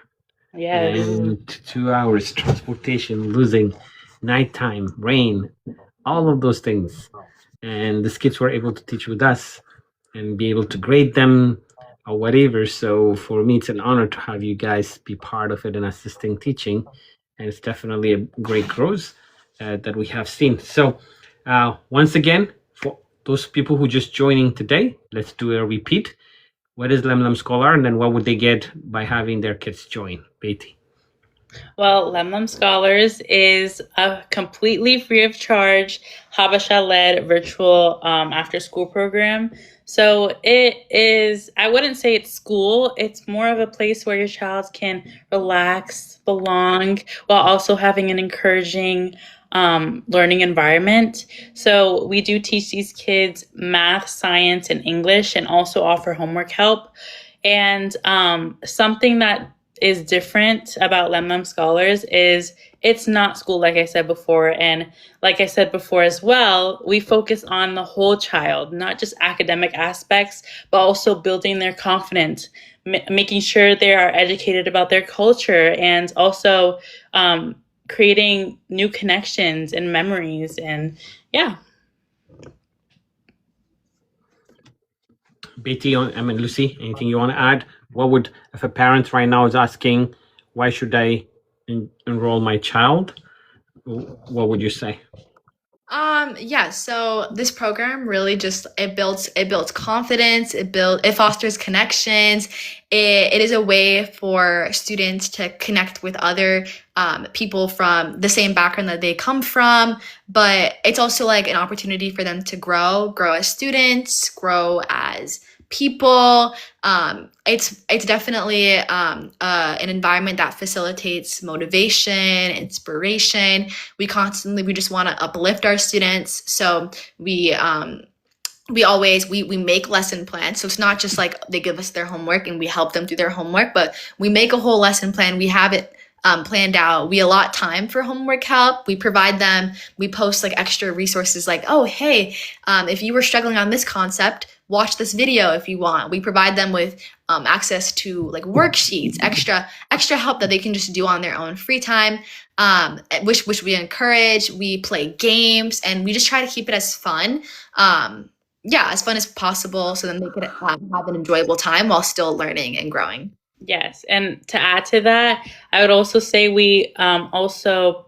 Yes. and 2 hours transportation, losing nighttime, rain, all of those things. And these kids were able to teach with us and be able to grade them or whatever. So for me, it's an honor to have you guys be part of it and assisting teaching. And it's definitely a great growth that we have seen. So once again, for those people who just joining today, let's do a repeat. What is Lemlem Scholar, and then what would they get by having their kids join? Beatty. Well, Lemlem Scholars is a completely free of charge Habesha-led virtual after-school program. So it is, I wouldn't say it's school. It's more of a place where your child can relax, belong, while also having an encouraging learning environment. So we do teach these kids math, science, and English, and also offer homework help. And something that is different about Lemlem Scholars is it's not school, like I said before. And like I said before as well, we focus on the whole child, not just academic aspects, but also building their confidence, making sure they are educated about their culture, and also creating new connections and memories. And yeah. Beatty, Lucy, anything you want to add? What would, if a parent right now is asking, why should I enroll my child? What would you say? Yeah, so this program really just it builds confidence, it fosters connections. It is a way for students to connect with other people from the same background that they come from, but it's also like an opportunity for them to grow as students, grow as people. It's definitely an environment that facilitates motivation, inspiration. We just want to uplift our students, so we make lesson plans. So it's not just like they give us their homework and we help them do their homework, but we make a whole lesson plan. We have it planned out. We allot time for homework help. We provide them. We post like extra resources like, oh, hey, if you were struggling on this concept, watch this video if you want. We provide them with access to like worksheets, extra help that they can just do on their own free time, which we encourage. We play games, and we just try to keep it as fun. As fun as possible, so then they could have an enjoyable time while still learning and growing. Yes, and to add to that, I would also say we also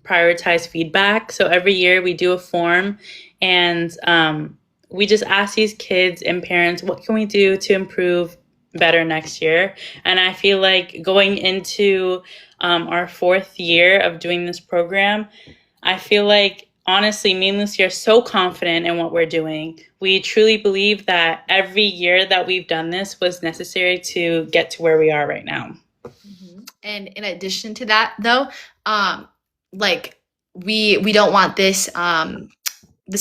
prioritize feedback. So every year we do a form, and we just ask these kids and parents, what can we do to improve better next year? And I feel like going into our 4th year of doing this program, I feel like, honestly, me and Lucy are so confident in what we're doing. We truly believe that every year that we've done this was necessary to get to where we are right now. And in addition to that, though, like we don't want this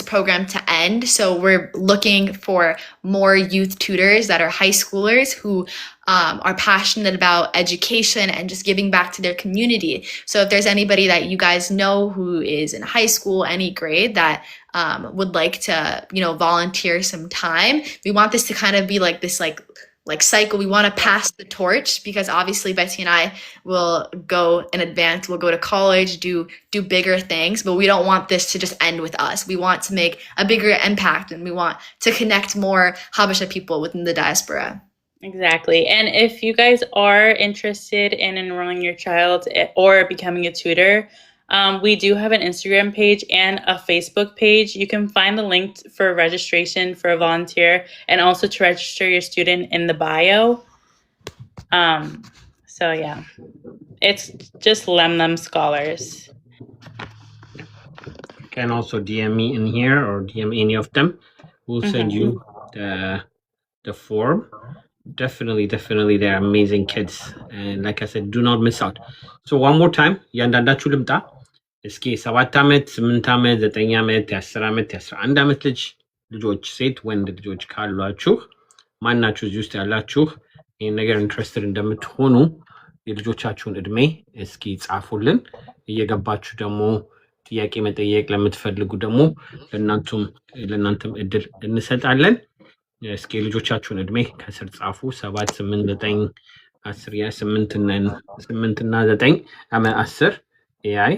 program to end. So we're looking for more youth tutors that are high schoolers who are passionate about education and just giving back to their community. So if there's anybody that you guys know who is in high school, any grade, that would like to, volunteer some time, we want this to kind of be like this like cycle. We want to pass the torch, because obviously Betsy and I will go in advance. We'll go to college, do bigger things, but we don't want this to just end with us. We want to make a bigger impact, and we want to connect more Habesha people within the diaspora. Exactly. And if you guys are interested in enrolling your child or becoming a tutor, we do have an Instagram page and a Facebook page. You can find the link for registration for a volunteer and also to register your student in the bio. So yeah, it's just Lemlem Scholars. You can also DM me in here or DM any of them. We'll send you the form. Definitely, they're amazing kids. And like I said, do not miss out. So one more time, ያንዳንዳችሁ ልምጣ እስኪ 7 ዓመት 8 ዓመት 9 ዓመት 10 ዓመት 11 ዓመት ልጆች ሴት ወንድ ልጆች ካሏችሁ ማናችሁ እዚህ ውስጥ ያላችሁ ይሄን ነገር ኢንትረስትድ እንደምትሆኑ የልጆቻችሁን እድሜ እስኪ ጻፉልን። እየገባችሁ ደግሞ ጥያቄ መጠየቅ ለምትፈልጉ ደግሞ ለእናንተም እድል እንሰጣለን። እስኪ ልጆቻችሁን እድሜ ከስር ጻፉ። 7 8 9 10 8 እና 9 10 AI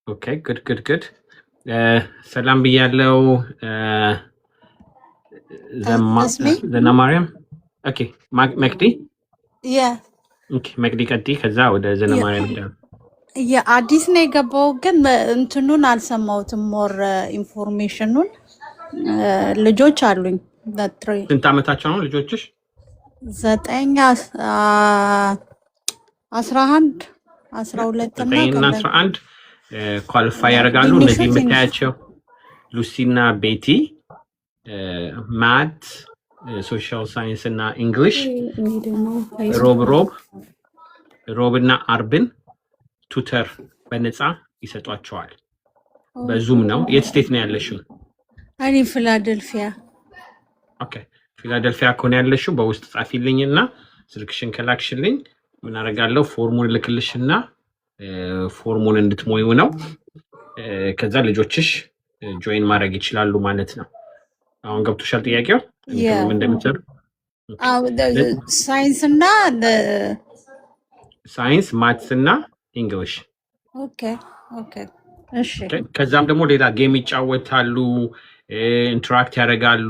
Okay, good. Salam biyalo Zena Mariam. Okay, Magdi? Yeah. Okay, Magdi kati kaza ወደ Zena Mariam da. Yeah, አዲስ ነው የገባው ግን እንትኑን አልሰማሁትም። ሞር ኢንፎርሜሽኑን ልጆች አሉኝ። ስንት ዓመታቸው ነው ልጆችሽ? 9 11 12 እና 11 ኳሊፋይ ያደርጋሉ። እነዚህ የምታያቸው ሉሲና ቤቲ ማት፣ ሶሻል ሳይንስ እና እንግሊሽ፣ ሮብና አርብን ቱተር በነፃ ይሰጧቸዋል። በዙም ነው። የት ስቴት ነው ያለሽው? እኔ ፊላደልፊያ። ኦኬ፣ ፊላደልፊያ ከሆነ ያለሽው በውስጥ ጻፊልኝና ስልክሽን ከላክሽልኝ ምን አደርጋለሁ ፎርሙን ልክልሽና ፎርሙን እንድትሞዩ ነው። ከዛ ልጆችሽ ጆይን ማድረግ ይችላሉ ማለት ነው። አሁን ገብቶሻል ጥያቄው? እንደምትሰሩ ሳይንስ ማትስ እና እንግሊሽ። ኦኬ እሺ። ከዛም ደግሞ ሌላ ጌም ይጫወታሉ፣ ኢንተራክት ያደርጋሉ፣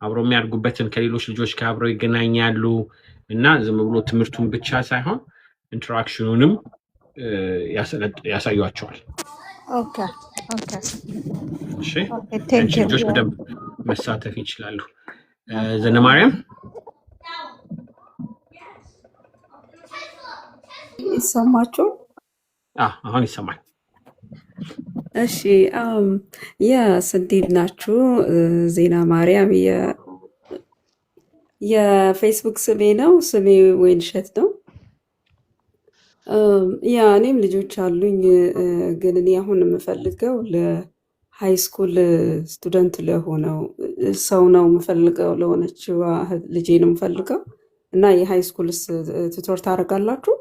አብረው የሚያድጉበትን ከሌሎች ልጆች ጋር አብረው ይገናኛሉ እና ዝም ብሎ ትምህርቱን ብቻ ሳይሆን ኢንተራክሽኑንም ያሳዩዋቸዋል። ኦኬ ኦኬ እሺ ኦኬ ቴንክ አንቺ ዩ ልጆች በደንብ መሳተፍ ይችላሉ። ዘነ ማርያም ይሰማችሁ? አሁን ይሰማል። እሺ እንዴት ናችሁ? ዜና ማርያም የፌስቡክ ስሜ ነው። ስሜ ወይንሸት ነው። እኔም ልጆች አሉኝ፣ ግን እኔ አሁን የምፈልገው ለሃይ ስኩል ስቱደንት ለሆነው ሰው ነው የምፈልገው፣ ለሆነችው ልጄ ነው የምፈልገው እና የሃይ ስኩልስ ቱቶር ታደርጋላችሁ?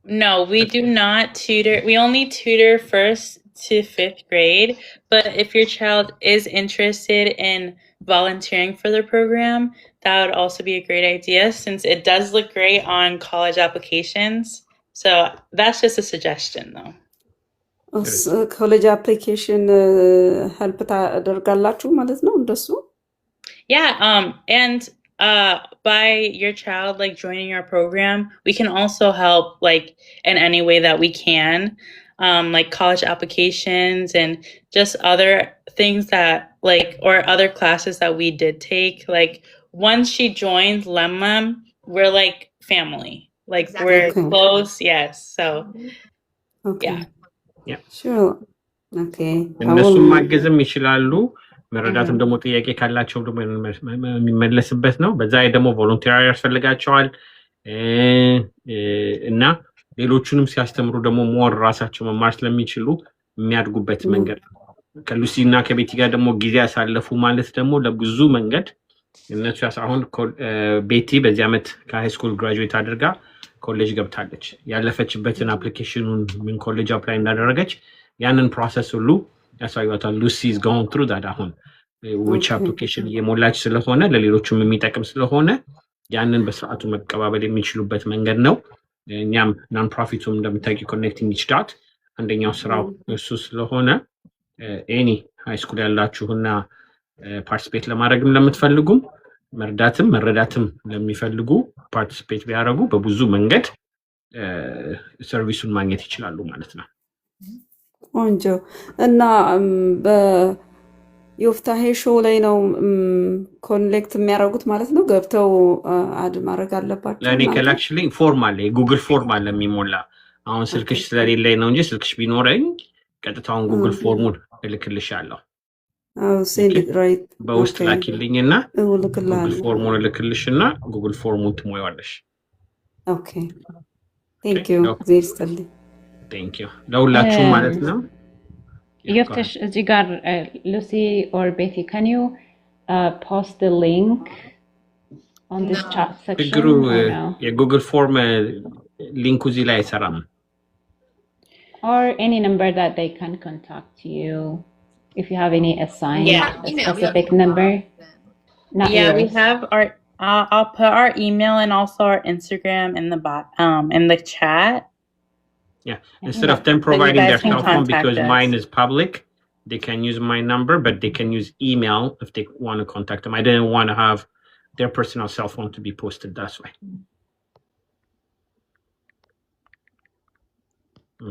No, we do not tutor. We only tutor 1st to 5th grade. But if your child is interested in volunteering for the program, that would also be a great idea since it does look great on college applications. So that's just a suggestion though. ኮሌጅ አፕሊኬሽን ሄልፕ ታደርጋላችሁ ማለት ነው እንደሱ? Yeah, and by your child like joining our program, we can also help like in any way that we can, like college applications and just other things that like or other classes that we did take. Like once she joined Lemlem, we're like family, like we're close. Yes, so yeah, sure, okay. እነሱም ማገዝም ይችላሉ። መረዳትም ደግሞ ጥያቄ ካላቸው ደግሞ የሚመለስበት ነው። በዛ ላይ ደግሞ ቮለንቲር ያስፈልጋቸዋል እና ሌሎቹንም ሲያስተምሩ ደግሞ ሞር ራሳቸው መማር ስለሚችሉ የሚያድጉበት መንገድ ነው። ከሉሲ እና ከቤቲ ጋር ደግሞ ጊዜ ያሳለፉ ማለት ደግሞ ለብዙ መንገድ እነሱ አሁን ቤቲ በዚህ ዓመት ከሃይ ስኩል ግራጁዌት አድርጋ ኮሌጅ ገብታለች። ያለፈችበትን አፕሊኬሽኑን ምን ኮሌጅ አፕላይ እንዳደረገች ያንን ፕሮሰስ ሁሉ ያሳዩታል። ሉሲ is going through that አሁን which application እየሞላች ስለሆነ ለሌሎቹም የሚጠቅም ስለሆነ ያንን በሰዓቱ መቀባበል የሚችሉበት መንገድ ነው። እኛም ናን ፕሮፊቱም እንደምታውቂ ኮኔክቲንግ ኢች ዳት አንደኛው ስራው እሱ ስለሆነ ኤኒ ሃይ ስኩል ያላችሁና ፓርቲሲፔት ለማድረግም ለምትፈልጉም መርዳትም መረዳትም ለሚፈልጉ ፓርቲሲፔት ቢያደርጉ በብዙ መንገድ ሰርቪሱን ማግኘት ይችላሉ ማለት ነው። ቆንጆ እና በዮፍታሄ ሾው ላይ ነው ኮኔክት የሚያደርጉት ማለት ነው። ገብተው አድ ማድረግ አለባቸው። ለእኔ ከላክሽልኝ ፎርም አለ፣ የጉግል ፎርም አለ የሚሞላ። አሁን ስልክሽ ስለሌለኝ ነው እንጂ ስልክሽ ቢኖረኝ ቀጥታውን ጉግል ፎርሙን እልክልሻለሁ። በውስጥ ላኪልኝና ጉግል ፎርሙን እልክልሽና ጉግል ፎርሙን ትሞያለሽ። ኦኬ ቴንክ ዩ ዜር ይስጥልኝ። Thank you. ለሁላችሁም ማለት ነው። Yoftesh እዚህ ጋር Lucy or Betty, can you post the link on this chat section? ችግሩ የጉግል ፎርም ሊንኩ እዚህ ላይ አይሰራም። Or any number that they can contact you if you have any assigned specific number. Not yeah, yours. we have our I'll put our email and also our Instagram in the chat. Yeah, instead of them providing their cell phone because mine is public, they can use my number, but they can use email if they want to contact them. I didn't want to have their personal cell phone to be posted that way.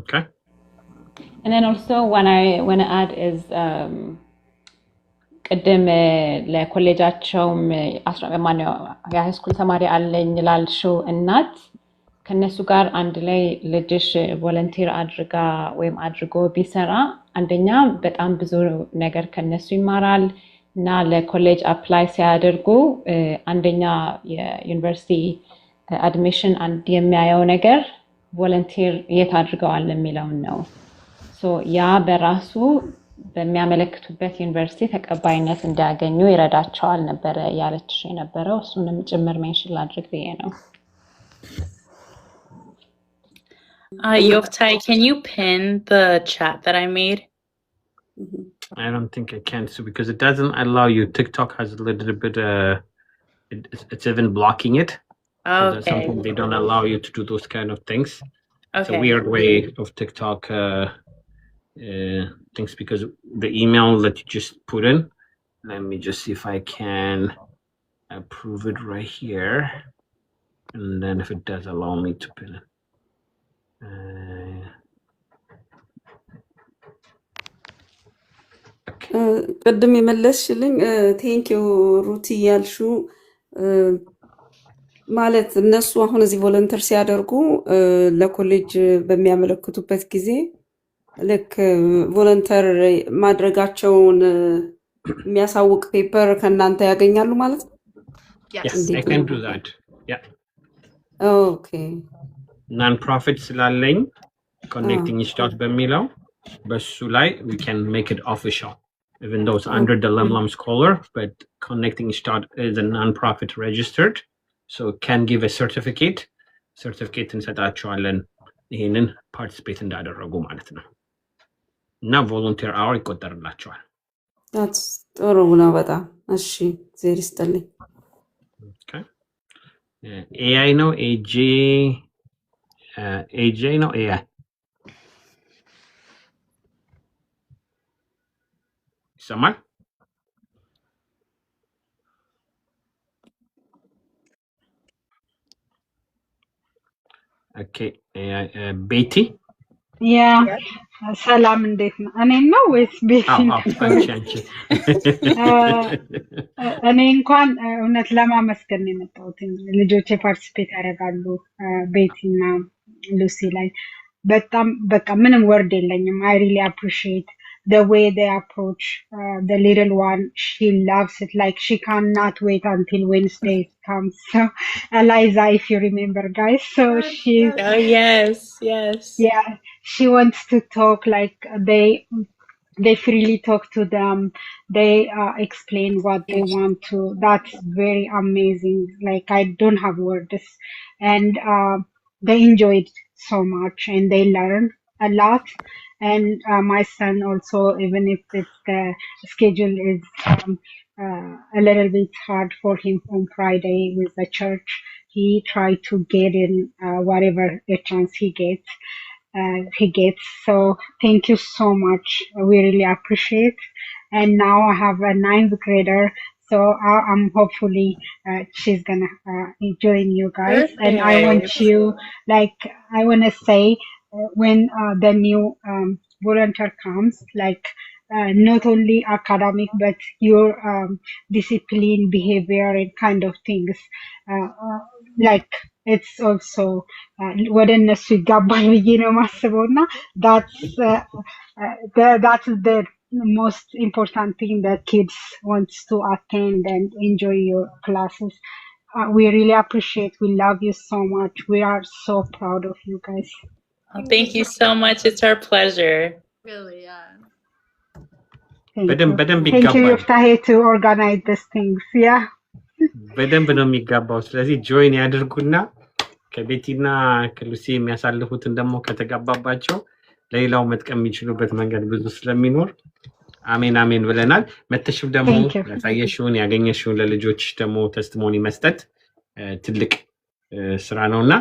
Okay. And then also when I add is ቅድም ለኮሌጃቸውም ማነው የሃይ ስኩል ተማሪ አለኝ ላልሽው እናት ከነሱ ጋር አንድ ላይ ልጅሽ ቮለንቲር አድርጋ ወይም አድርጎ ቢሰራ አንደኛ በጣም ብዙ ነገር ከነሱ ይማራል እና ለኮሌጅ አፕላይ ሲያደርጉ አንደኛ የዩኒቨርሲቲ አድሚሽን አንድ የሚያየው ነገር ቮለንቲር የት አድርገዋል የሚለውን ነው። ሶ ያ በራሱ በሚያመለክቱበት ዩኒቨርሲቲ ተቀባይነት እንዲያገኙ ይረዳቸዋል ነበረ ያለችሽ የነበረው። እሱንም ጭምር ሜንሽን ላድርግ ብዬ ነው። Yoftai, can you pin the chat that I made? I don't think I can, so because it doesn't allow you. TikTok has a little bit, it's even blocking it. So that's something they don't allow you to do those kind of things. Okay. It's a weird way of TikTok things because the email that you just put in, let me just see if I can approve it right here. And then if it does allow me to pin it. ቅድም የመለስሽልኝ ቴንኪው ሩቲ ያልሽው ማለት እነሱ አሁን እዚህ ቮለንተር ሲያደርጉ ለኮሌጅ በሚያመለክቱበት ጊዜ ልክ ቮለንተር ማድረጋቸውን የሚያሳውቅ ፔፐር ከእናንተ ያገኛሉ ማለት ነው? Yes, Yes. I can do that. Yeah. ኦኬ Non-profit ስላለኝ connecting each dot በሚለው በሱ ላይ we can make it official. Even though it's under the Lemlam Scholar, but connecting each dot is a non-profit registered, so it can give a certificate. Certificate እንሰጣቸዋለን ይሄንን participate እንዳደረጉ ማለት ነው። እና volunteer hour ይቆጠርላቸዋል። that's ጥሩ ነው በጣም እሺ ዜር ይስጥልኝ Okay. AI ነው AJ ነው AI ይሰማል? Okay. ቤቲ ያ ሰላም እንዴት ነው? እኔን ነው ወይስ ቤቲን? አንቺ እኔ እንኳን እውነት ለማመስገን ነው የመጣሁት። ልጆቼ ፓርቲሲፔት ያደርጋሉ ቤቲና ሉሲ ላይ በጣም በቃ ምንም ወርድ የለኝም። I really appreciate the way they approach the little one. She loves it, like she cannot wait until Wednesday comes. So Eliza, if you remember guys, so she's Oh, yes, yes. yeah, she wants to talk, like they freely talk to them. They explain what they want to. That's very amazing. Like I don't have words, and they enjoy it so much, and they learn a lot. And my son also, even if the schedule is a little bit hard for him on Friday with the church, he tried to get in whatever the chance he gets. So thank you so much. We really appreciate. And now I have a 9th grader, so I'm hopefully she's gonna join you guys. And I want you, like I want to say when the new volunteer comes, like not only academic but your discipline, behavior, and kind of things, like it's also ወደ እነሱ ይጋባል ብዬ ነው የማስበው እና that's the most important thing that kids wants to attend and enjoy your classes. We really appreciate, we love you so much, we are so proud of you guys. Oh, thank you so much. It's our pleasure. Really, yeah. Thank you ይጋባል። Yoftahe to organize these things. Yeah. በደንብ ነው የሚጋባው። ስለዚህ ጆይን ያድርጉና ከቤቲና ከሉሲ የሚያሳልፉትን ደግሞ ከተጋባባቸው ለሌላው መጥቀም የሚችሉበት መንገድ ብዙ ስለሚኖር አሜን አሜን ብለናል። መተሽው ደግሞ Thank you. ያሳየሽውን ያገኘሽውን ለልጆች ደግሞ ቴስቲሞኒ መስጠት ትልቅ ስራ ነውና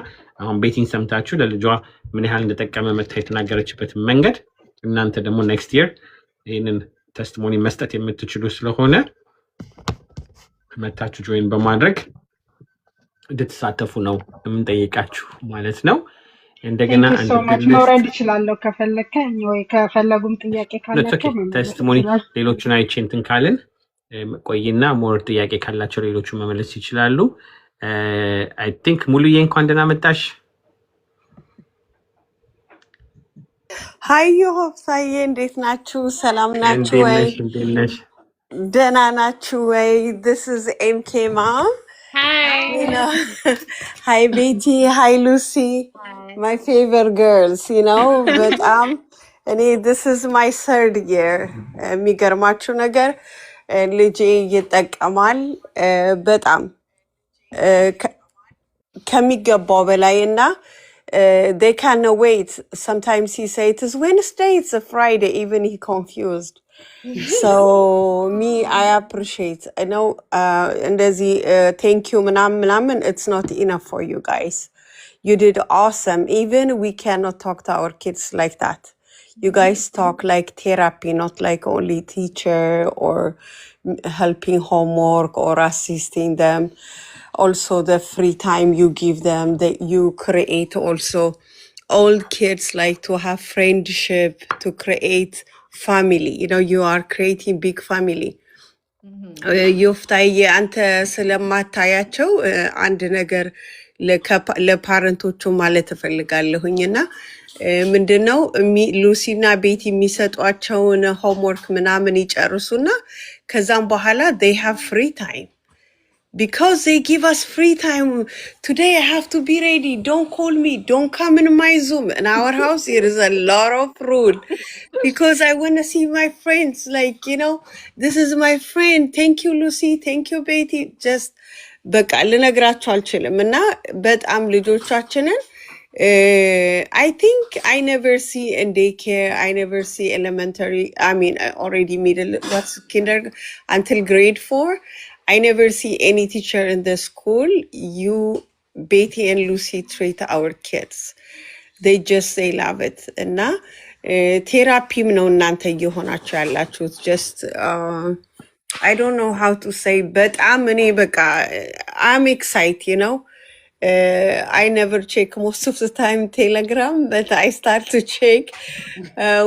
አሁን ቤቲን ሰምታችሁ ለልጇ ምን ያህል እንደተጠቀመ መታ የተናገረችበት መንገድ እናንተ ደግሞ ኔክስት ይር ይሄንን ቴስቲሞኒ መስጠት የምትችሉ ስለሆነ መታችሁ ጆይን በማድረግ እንድትሳተፉ ነው የምንጠይቃችሁ ማለት ነው። እንደገና Thank you so much. መውረድ እችላለሁ ከፈለከኝ ወይ ከፈለጉም ጥያቄ ካላቸው መመለስ ቴስቲሞኒ ይችላል። ሌሎቹን አይቼ እንትን ካልን ቆይና ሞር ጥያቄ ካላቸው ሌሎቹ መመለስ ይችላሉ። አይ ቲንክ ሙሉዬ እንኳን ደህና መጣሽ። ሀይ ሆፍሳዬ እንዴት ናችሁ? ሰላም ናችሁ ወይ? እንዴት ነሽ? ደህና ናችሁ ወይ? This is MK Mom. Hi. You know, hi Betty, hi Lucy, my favorite girls, you know, but this is my 3rd year. የሚገርማችሁ ነገር ልጄ ይጠቀማል በጣም ከሚገባው በላይ እና they cannot wait. Sometimes he say it is Wednesday, it's a Friday, even he confused. So me, I appreciate. I know, and thank you, mnamen. It's not enough for you guys. You did awesome. Even we cannot talk to our kids like that. You guys talk like therapy, not like only teacher or helping homework or assisting them. Also, the free time you give them, that you create also. All kids like to have friendship, to create family. You know, you are creating big family. ዮፍታዬ አንተ ስለማታያቸው አንድ ነገር ለፓረንቶቹ ማለት እፈልጋለሁኝና ምንድነው ሉሲና ቤቲ የሚሰጧቸውን ሆምወርክ ምናምን ይጨርሱና ከዛም በኋላ they have free time because they give us free time. Today I have to be ready. Don't call me. Don't come in my Zoom. In our house, there is a lot of rule because I want to see my friends. Like, you know, this is my friend. Thank you, Lucy. Thank you, Betty. Just, በቃ ልነግራችሁ አልችልም እና በጣም ልጆቻችንን I think I never see in daycare, I never see elementary, I mean, already middle, what's until grade 4. I never see any teacher in the school. You, Betty and Lucy treat our kids. They just, they love it. እና ቴራፒም ነው እናንተ እየሆናችሁ ያላችሁት. Just, I don't know how to say, but I'm excited, you know. I never check most of the time Telegram, but I start to check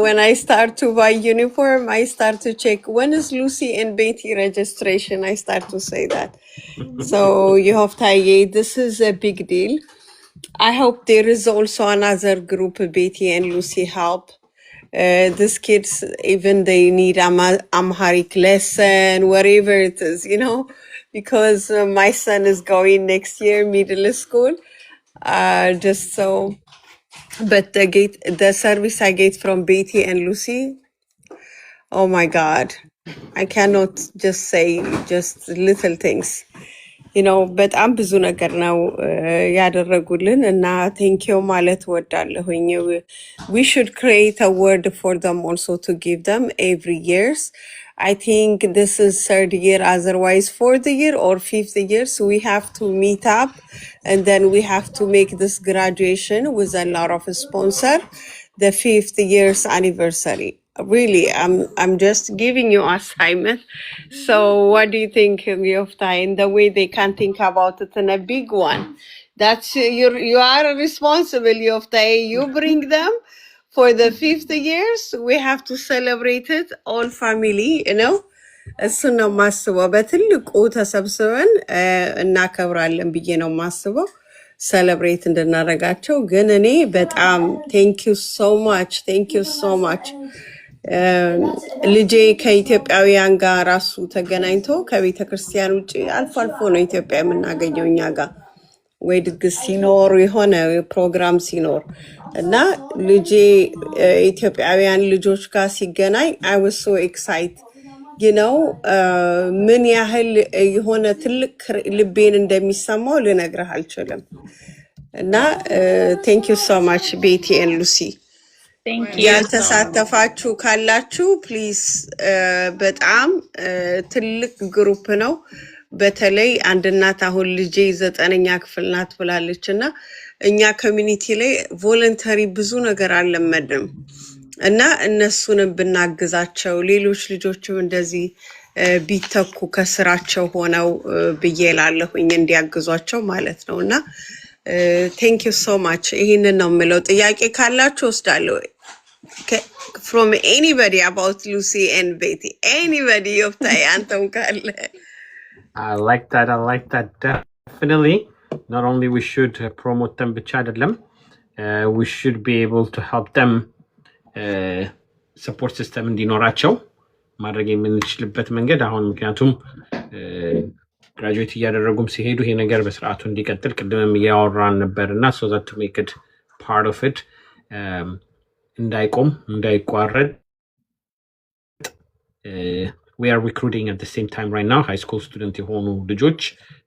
when I start to buy uniform. I start to check when is Lucy and Betty registration. I start to say that. So you have to, this is a big deal. I hope there is also another group, Betty and Lucy help. These kids, even they need Amharic lesson, whatever it is, you know. Because my son is going next year middle school, just so. But the service I get from Betty and Lucy, oh my God, I cannot just say just little things, you know. But I'm ብዙ ነገር ነው ያደረጉልን እና thank you ማለት ወዳለሁኝ. We should create a word for them also to give them every years. I think this is 3rd year, otherwise 4th year or 5th year. So we have to meet up and then we have to make this graduation with a lot of sponsor, the 5th year's anniversary. Really, I'm just giving you assignment. So what do you think, Yofta, in the way they can think about it in a big one? That's, you are responsible, Yofta. You bring them. For the 5th years, we have to celebrate it all family, you know. እሱን ነው ማስበው በትልቁ ተሰብስበን እናከብራለን ብዬ ነው ማስበው celebrate እንድናረጋቸው ግን እኔ በጣም thank you so much ልጄ ከኢትዮጵያውያን ጋር ራሱ ተገናኝቶ ከቤተ ክርስቲያን ውጪ አልፎ አልፎ ነው ኢትዮጵያ የምናገኘው እኛ ጋር ወይ ድግስ ሲኖር የሆነ ፕሮግራም ሲኖር እና ልጄ ኢትዮጵያውያን ልጆች ጋር ሲገናኝ I was so excited, you know. ምን ያህል የሆነ ትልቅ ልቤን እንደሚሰማው ልነግርህ አልችልም እና thank you so much Betty and Lucy. Thank you. ያልተሳተፋችሁ ካላችሁ ፕሊዝ በጣም ትልቅ ግሩፕ ነው በተለይ አንድ እናት አሁን ልጄ 9ኛ ክፍል ናት ብላለችና እኛ ኮሚኒቲ ላይ ቮለንተሪ ብዙ ነገር አልለመድም እና እነሱን ብናግዛቸው ሌሎች ልጆችም እንደዚህ ቢተኩ ከስራቸው ሆነው ብዬላለሁኝ እንዲያግዟቸው ማለት ነውና thank you so much. ይሄንን ነው የምለው ጥያቄ ካላችሁ ወስዳለሁ from anybody about Lucy and Betty, anybody of አንተም ካለ I like that definitely. Not only we should promote them ብቻ አይደለም we should be able to help them support system እንዲኖራቸው ማድረግ የምንችልበት መንገድ አሁን ምክንያቱም graduate እያደረጉም ሲሄዱ ይሄ ነገር በስርዓቱ እንዲቀጥል ቅድምም እያወራን ነበርና so that to make it part of it እንዳይቋረጥ we are recruiting at the same time right now high school student የሆኑ ልጆች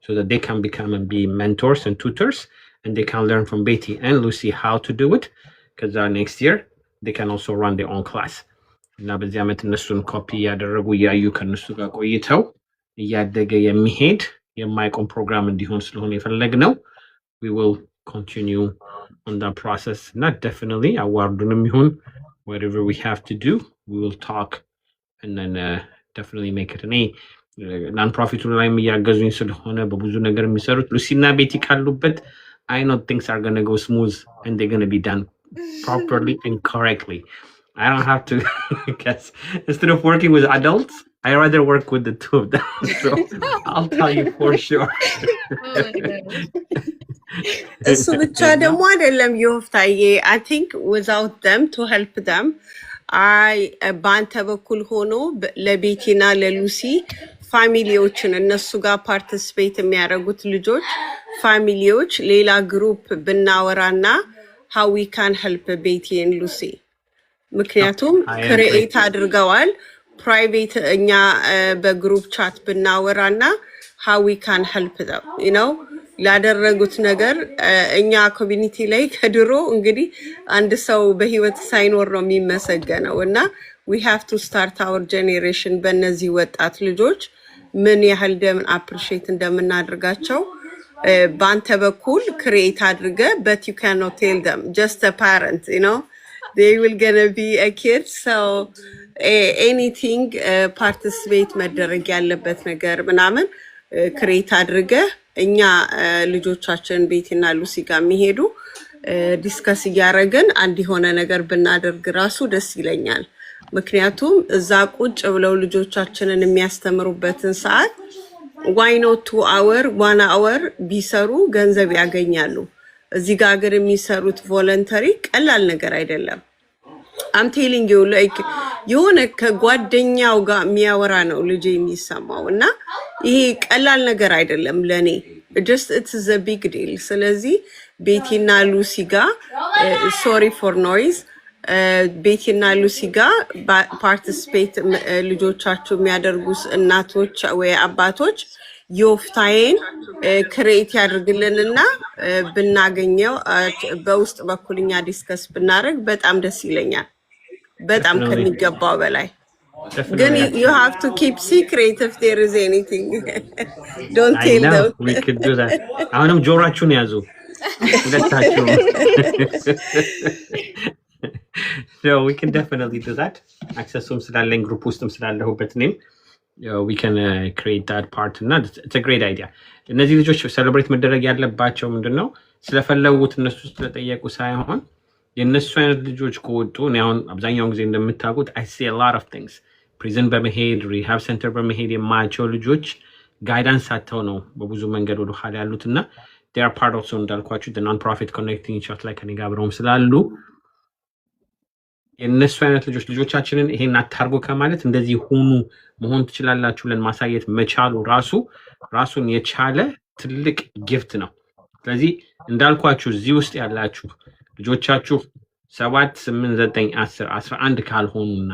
so that they can become and be mentors and tutors and they can learn from Betty and Lucy how to do it because next year they can also run their own class እና በዚህ ዓመት እነሱን ኮፒ ያደረጉ ያዩ ከነሱ ጋር ቆይተው እያደገ የሚሄድ የማይቆም ፕሮግራም እንዲሆን ስለሆነ የፈለግነው we will continue on that process not definitely awardንም ይሁን whatever we have to do we will talk and then definitely make it any non-profit ላይ የሚያገዙኝ ስለሆነ በብዙ ነገር የሚሰሩት ሉሲና ቤቲ ካሉበት I know things are going to go smooth and they're going to be done properly and correctly I don't have to guess. Instead of working with adults, I rather work with the two of them. So I'll tell you for sure. Oh my gosh. እሱ ብቻ ደግሞ አይደለም ዮፍታዬ I think without them to help them በአንተ በኩል ሆኖ ለቤቲና ለሉሲ ፋሚሊዎችን እነሱ ጋር ፓርቲስፔት የሚያደርጉት ልጆች ፋሚሊዎች ሌላ ግሩፕ ብናወራና how we can help Betty and Lucy ምክንያቱም ክሬኤት አድርገዋል ፕራይቬት እኛ በግሩፕ ቻት ብናወራና how we can help them you know ላደረጉት ነገር እኛ ኮሚኒቲ ላይ ከድሮ እንግዲህ አንድ ሰው በህይወት ሳይኖር ነው የሚመሰገነው እና we have to start our generation በእነዚህ ወጣት ልጆች ምን ያህል ደምን አፕሪሺየት እንደምናደርጋቸው በአንተ በኩል ክሬኤት አድርገ but you cannot tell them just a parent you know they will gonna be a kid so anything participate መደረግ ያለበት ነገር ምናምን ክሬኤት አድርገ እኛ ልጆቻችን ቤቲና ሉሲ ጋር የሚሄዱ ዲስከስ እያደረግን አንድ የሆነ ነገር ብናደርግ ራሱ ደስ ይለኛል ምክንያቱም እዛ ቁጭ ብለው ልጆቻችንን የሚያስተምሩበትን ሰዓት why not 2 hour 1 hour ቢሰሩ ገንዘብ ያገኛሉ እዚህ ጋር ግን የሚሰሩት ቮለንተሪ ቀላል ነገር አይደለም I'm telling you like የሆነ ከጓደኛው ጋር የሚያወራ ነው ልጅ የሚሰማው እና ይሄ ቀላል ነገር አይደለም ለኔ just it's a big deal ስለዚህ ቤቲና ሉሲ ጋር sorry for noise ቤቲና ሉሲ ጋር ፓርቲሲፔት ልጆቻችሁ የሚያደርጉስ እናቶች ወይ አባቶች ዮፍታዬን ክሬት ያድርግልንና ብናገኘው በውስጥ በኩልኛ ዲስከስ ብናደርግ በጣም ደስ ይለኛል በጣም ከሚገባው በላይ ግን you have to keep secret if there is anything don't tell them we could do that አሁንም ጆሮአችሁን ያዙ ሁለታችሁ so we can definitely do that accessum ስላለኝ ግሩፕ ውስጥም ስላለሁበት ነኝ we can create that part እና it's a great idea እነዚህ ልጆች ሴሌብሬት መደረግ ያለባቸው ምንድነው ስለፈለጉት እነሱ ስለጠየቁ ሳይሆን የነሱ አይነት ልጆች ከወጡ ነው አብዛኛው ጊዜ እንደምታውቁት I see a lot of things prison በመሄድ rehab center በመሄድ የማያቸው ልጆች ጋይዳንስ አጥተው ነው በብዙ መንገድ ወደ ኋላ ያሉትና they are part of so እንዳልኳችሁ the non-profit connecting each other like አብረውም ስላሉ የነሱ አይነት ልጆቻችንን ይሄን አታርጎ ከማለት እንደዚህ ሆኑ መሆን ትችላላችሁ ብለን ማሳየት መቻሉ ራሱን የቻለ ትልቅ ጊፍት ነው ስለዚህ እንዳልኳችሁ እዚህ ውስጥ ያላችሁ ልጆቻችሁ 7 8 9 10 11 ካልሆኑና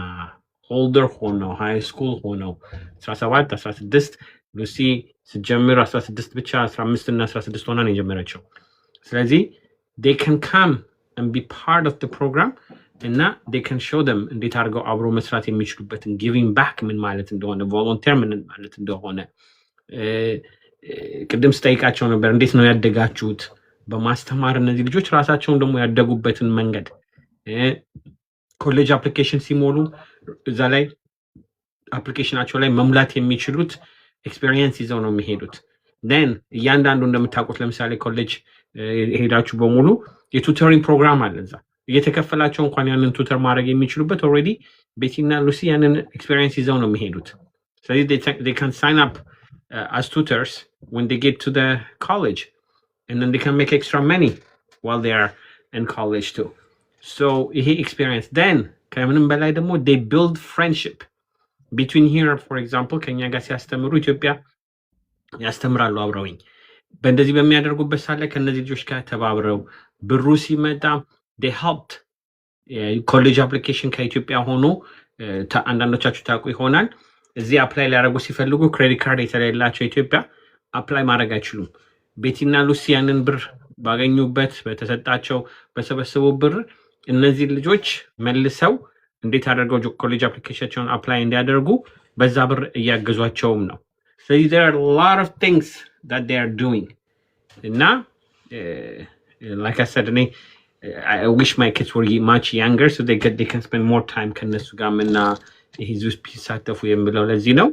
ሆልደር ሆነው ሃይ ስኩል ሆነው 17 16 ሉሲ ሲጀምር 16 ብቻ 15 እና 16 ሆና ነው የጀመረችው ስለዚህ they can come and be part of the program እና they can show them እንዴት አድርገው አብሮ መስራት የሚችሉበትን giving back ምን ማለት እንደሆነ volunteer ምን ማለት እንደሆነ ቅድም ስጠይቃቸው ነበር እንዴት ነው ያደጋችሁት በማስተማር እነዚህ ልጆች ራሳቸውን ደግሞ ያደጉበትን መንገድ ኮሌጅ አፕሊኬሽን ሲሞሉ እዛ ላይ አፕሊኬሽናቸው ላይ መሙላት የሚችሉት ኤክስፒሪየንስ ይዘው ነው የሚሄዱት then እያንዳንዱ እንደምታውቁት ለምሳሌ ኮሌጅ ሄዳችሁ በሙሉ የቱተሪንግ ፕሮግራም አለ እዛ እየተከፈላቸው እንኳን ያንን ቱተር ማድረግ የሚችሉበት already ቤቲና ሉሲ ያንን ኤክስፒሪየንስ ይዘው ነው የሚሄዱት ስለዚህ they can sign up as tutors when they get to the college and then they can make extra money while they are in college too so ይሄ experience then ከምንም በላይ ደግሞ they build friendship between here for example ከኛ ጋር ሲያስተምሩ ኢትዮጵያ ያስተምራሉ አብረውኝ በእንደዚህ በሚያደርጉበት ሳለ ከነዚህ ልጆች ጋር ተባብረው ብሩ ሲመጣ they helped college application ከኢትዮጵያ ሆኖ አንዳንዶቻችሁ ታውቁ ይሆናል እዚህ አፕላይ ሊያደርጉ ሲፈልጉ ክሬዲት ካርድ የተለያላቸው ኢትዮጵያ አፕላይ ማድረግ አይችሉም ቤቲና ሉሲ ያንን ብር ባገኙበት በተሰጣቸው በሰበሰቡ ብር እነዚህ ልጆች መልሰው እንዴት አድርገው ኮሌጅ አፕሊኬሽናቸውን አፕላይ እንዲያደርጉ በዛ ብር እያገዟቸውም ነው ስለዚህ there are a lot of things that they are doing እና like I said I wish my kids were much younger so they can spend more time ከነሱ ጋር እና ይሄ ውስጥ ቢሳተፉ የምለው ለዚህ ነው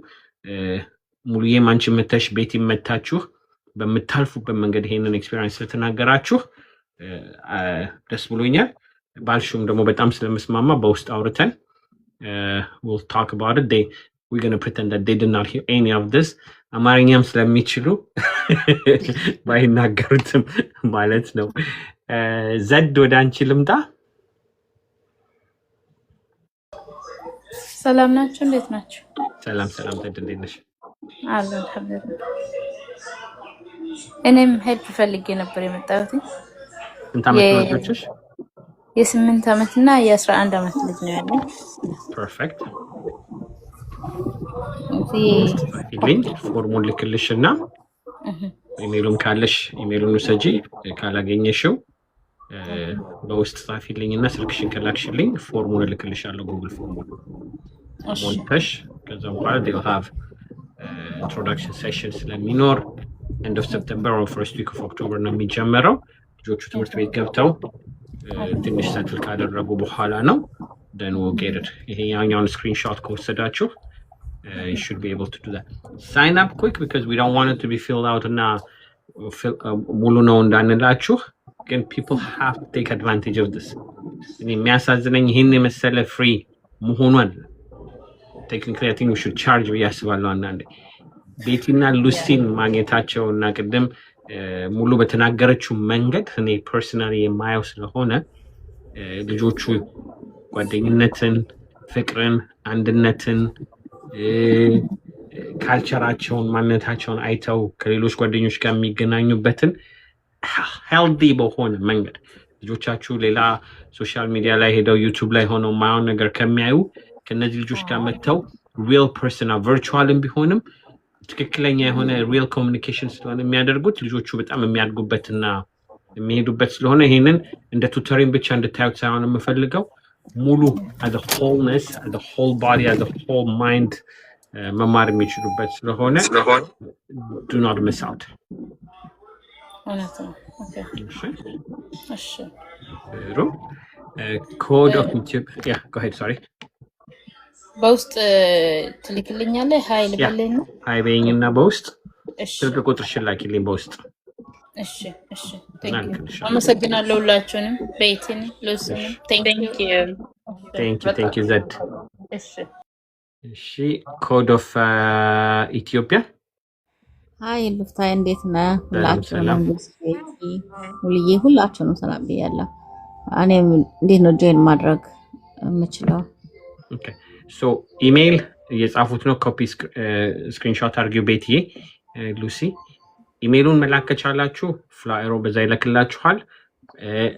ሙሉዬ ማንቺ መተሽ ቤት ይመታችሁ በመታልፉበት መንገድ ይሄንን ኤክስፒሪየንስ ስለተናገራችሁ ደስ ብሎኛል ባልሽውም ደግሞ በጣም ስለምስማማ በውስጥ አውርተን we'll talk about it. We're going to pretend that they did not hear any of this. አማርኛም ስለሚችሉ ባይናገሩትም ማለት ነው። ዘድ ወደ አንቺ ልምጣ። ሰላም ናችሁ? እንዴት ናችሁ? ሰላም ሰላም። ዘድ እንዴት ነሽ? አለ አልሐምዱሊላህ። እኔም ሄልፕ ፈልጌ ነበር የመጣሁት። ስንት ዓመት ነው ልጆችሽ? የ8 ዓመት እና የ11 ዓመት ልጅ ነው ያለኝ። ፐርፌክት። እዚህ ፎርሙን ልክልሽና ኢሜይሉም ካለሽ ኢሜይሉን ውሰጂ፣ ካላገኘሽው በውስጥ ጻፊልኝና ስልክሽን ከላክሽልኝ ፎርሙን እልክልሻለሁ። ጉግል ፎርሙን ሞልተሽ ከዛ በኋላ they will have introduction session ስለሚኖር end of September or first week of October ነው የሚጀምረው። ልጆቹ ትምህርት ቤት ገብተው ትንሽ ሰትል ካደረጉ በኋላ ነው then we'll get it። ይሄኛውን ስክሪንሾት ከወሰዳችሁ you should be able to do that. Sign up quick because we don't want it to be filled out እና ሙሉ ነው እንዳንላችሁ፣ ግን people have to take advantage of this። እኔ የሚያሳዝነኝ ይህን የመሰለ ፍሪ መሆኗን technically I think we should charge ብዬ አስባለሁ። አንዳንዴ ቤቲና ሉሲን ማግኘታቸው እና ቅድም ሙሉ በተናገረችው መንገድ እኔ ፐርሰናሊ የማየው ስለሆነ ልጆቹ ጓደኝነትን፣ ፍቅርን፣ አንድነትን፣ ካልቸራቸውን፣ ማንነታቸውን አይተው ከሌሎች ጓደኞች ጋር የሚገናኙበትን ሄልዲ በሆነ መንገድ ልጆቻችሁ ሌላ ሶሻል ሚዲያ ላይ ሄደው ዩቲዩብ ላይ ሆነው ማየውን ነገር ከሚያዩ ከነዚህ ልጆች ጋር መጥተው ሪል ፐርሰና ቨርቹዋልም ቢሆንም ትክክለኛ የሆነ ሪል ኮሚኒኬሽን ስለሆነ የሚያደርጉት ልጆቹ በጣም የሚያድጉበትና የሚሄዱበት ስለሆነ ይሄንን እንደ ቱተሪንግ ብቻ እንድታዩት ሳይሆን የምፈልገው ሙሉ as a wholeness, as a whole body, as a whole mind መማር የሚችሉበት ስለሆነ do not miss out። እውነት ነው። ኦኬ እሺ code of Ethiopia. Yeah, go ahead, sorry. በውስጥ ትልክልኛለህ? ሀይ ልበልህ ነው? ሀይ በይኝና በውስጥ እሺ ስልክ ቁጥርሽን ላኪልኝ በውስጥ። እሺ እሺ። አመሰግናለሁ ሁላችሁንም፣ ቤቲን፣ ሉሲንም። Thank you. Thank you ዘድ። እሺ እሺ ኮድ ኦፍ ኢትዮጵያ። ሀይ ልፍታይ፣ እንዴት ነህ? ሁላችሁንም ሰላም። ቤቲ፣ ሙልዬ፣ ሁላችሁንም ሰላም ብያለሁ። እኔም እንዴት ነው ጆይን ማድረግ የምችለው? ኦኬ ሶ ኢሜይል እየጻፉት ነው። ኮፒ ስክሪንሾት አድርጊው ቤትዬ። ሉሲ ኢሜይሉን መላክ ከቻላችሁ ፍላየሮ በዛ ይለክላችኋል።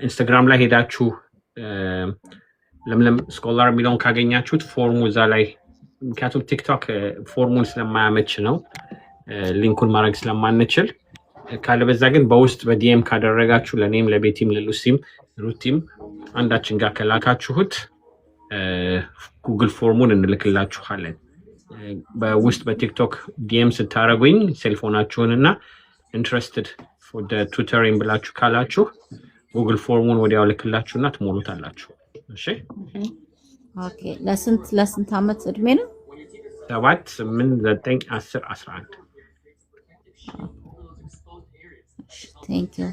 ኢንስታግራም ላይ ሄዳችሁ ለምለም ስኮላር የሚለውን ካገኛችሁት ፎርሙ እዛ ላይ፣ ምክንያቱም ቲክቶክ ፎርሙን ስለማያመች ነው ሊንኩን ማድረግ ስለማንችል፣ ካለበዛ ግን በውስጥ በዲኤም ካደረጋችሁ ለእኔም ለቤቲም ለሉሲም ሩቲም አንዳችን ጋር ከላካችሁት ጉግል ፎርሙን እንልክላችኋለን። በውስጥ በቲክቶክ ዲኤም ስታደረጉኝ ሴልፎናችሁን እና ኢንትረስትድ ፎር ቱተሪንግ ብላችሁ ካላችሁ ጉግል ፎርሙን ወዲያው ልክላችሁና ትሞሉታላችሁ። እሺ ኦኬ። ለስንት ዓመት እድሜ ነው? 7 8 9 10 11 ቴንክ ዩ።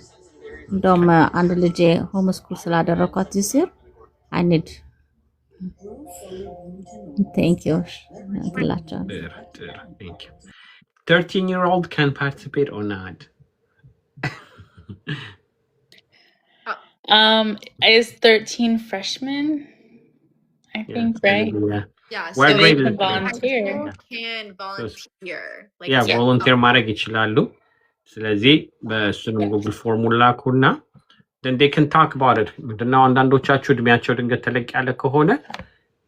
እንደውም አንድ ልጄ ሆም ስኩል ስላደረኳት ዚር አይ ኒድ ቴንክ ዩ ትላቸው። 13-year-old can participate or not? Is 13 freshmen? I think, right? Yeah. Yeah, What so grade they is can it? volunteer. can volunteer. Like Yeah, volunteer ማድረግ ይችላሉ። ስለዚህ በእሱንም ጉግል ፎርሙላ ላኩና then they can talk about it። ምንድነው አንዳንዶቻችሁ እድሜያቸው ድንገት ተለቅ ያለ ከሆነ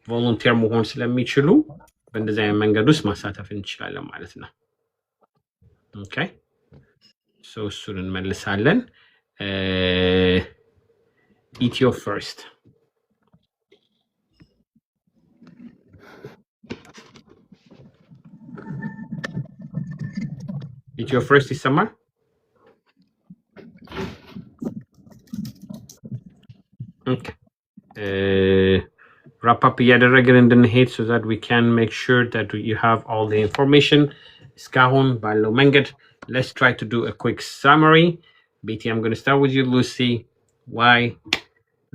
ቮለንቲር መሆን ስለሚችሉ በእንደዚህ አይነት መንገድ ውስጥ ማሳተፍ እንችላለን ማለት ነው። ኦኬ ሶ እሱን እንመልሳለን። ኢትዮ ፈርስት ኢትዮ ፈርስት ይሰማል? ኦኬ wrap up እያደረግን እንድንሄድ so that we can make sure that you have all the information እስካሁን ባለው መንገድ. Let's try to do a quick summary. Betty, I'm going to start with you. Lucy, why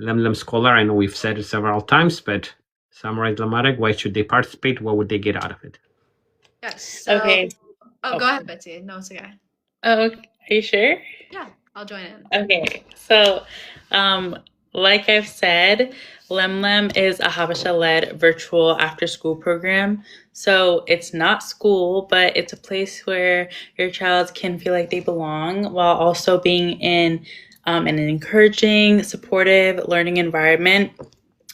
Lemlem Scholar, I know we've said it several times, but summarize Lamarek, why should they participate? What would they get out of it? Yes. So, Okay. oh, go ahead, Betsy. No, it's okay. Oh, are you sure? Yeah, I'll join in. Okay, so like I've said, Lemlem is a Habesha-led virtual after-school program. So it's not school, but it's a place where your child can feel like they belong while also being in an encouraging, supportive learning environment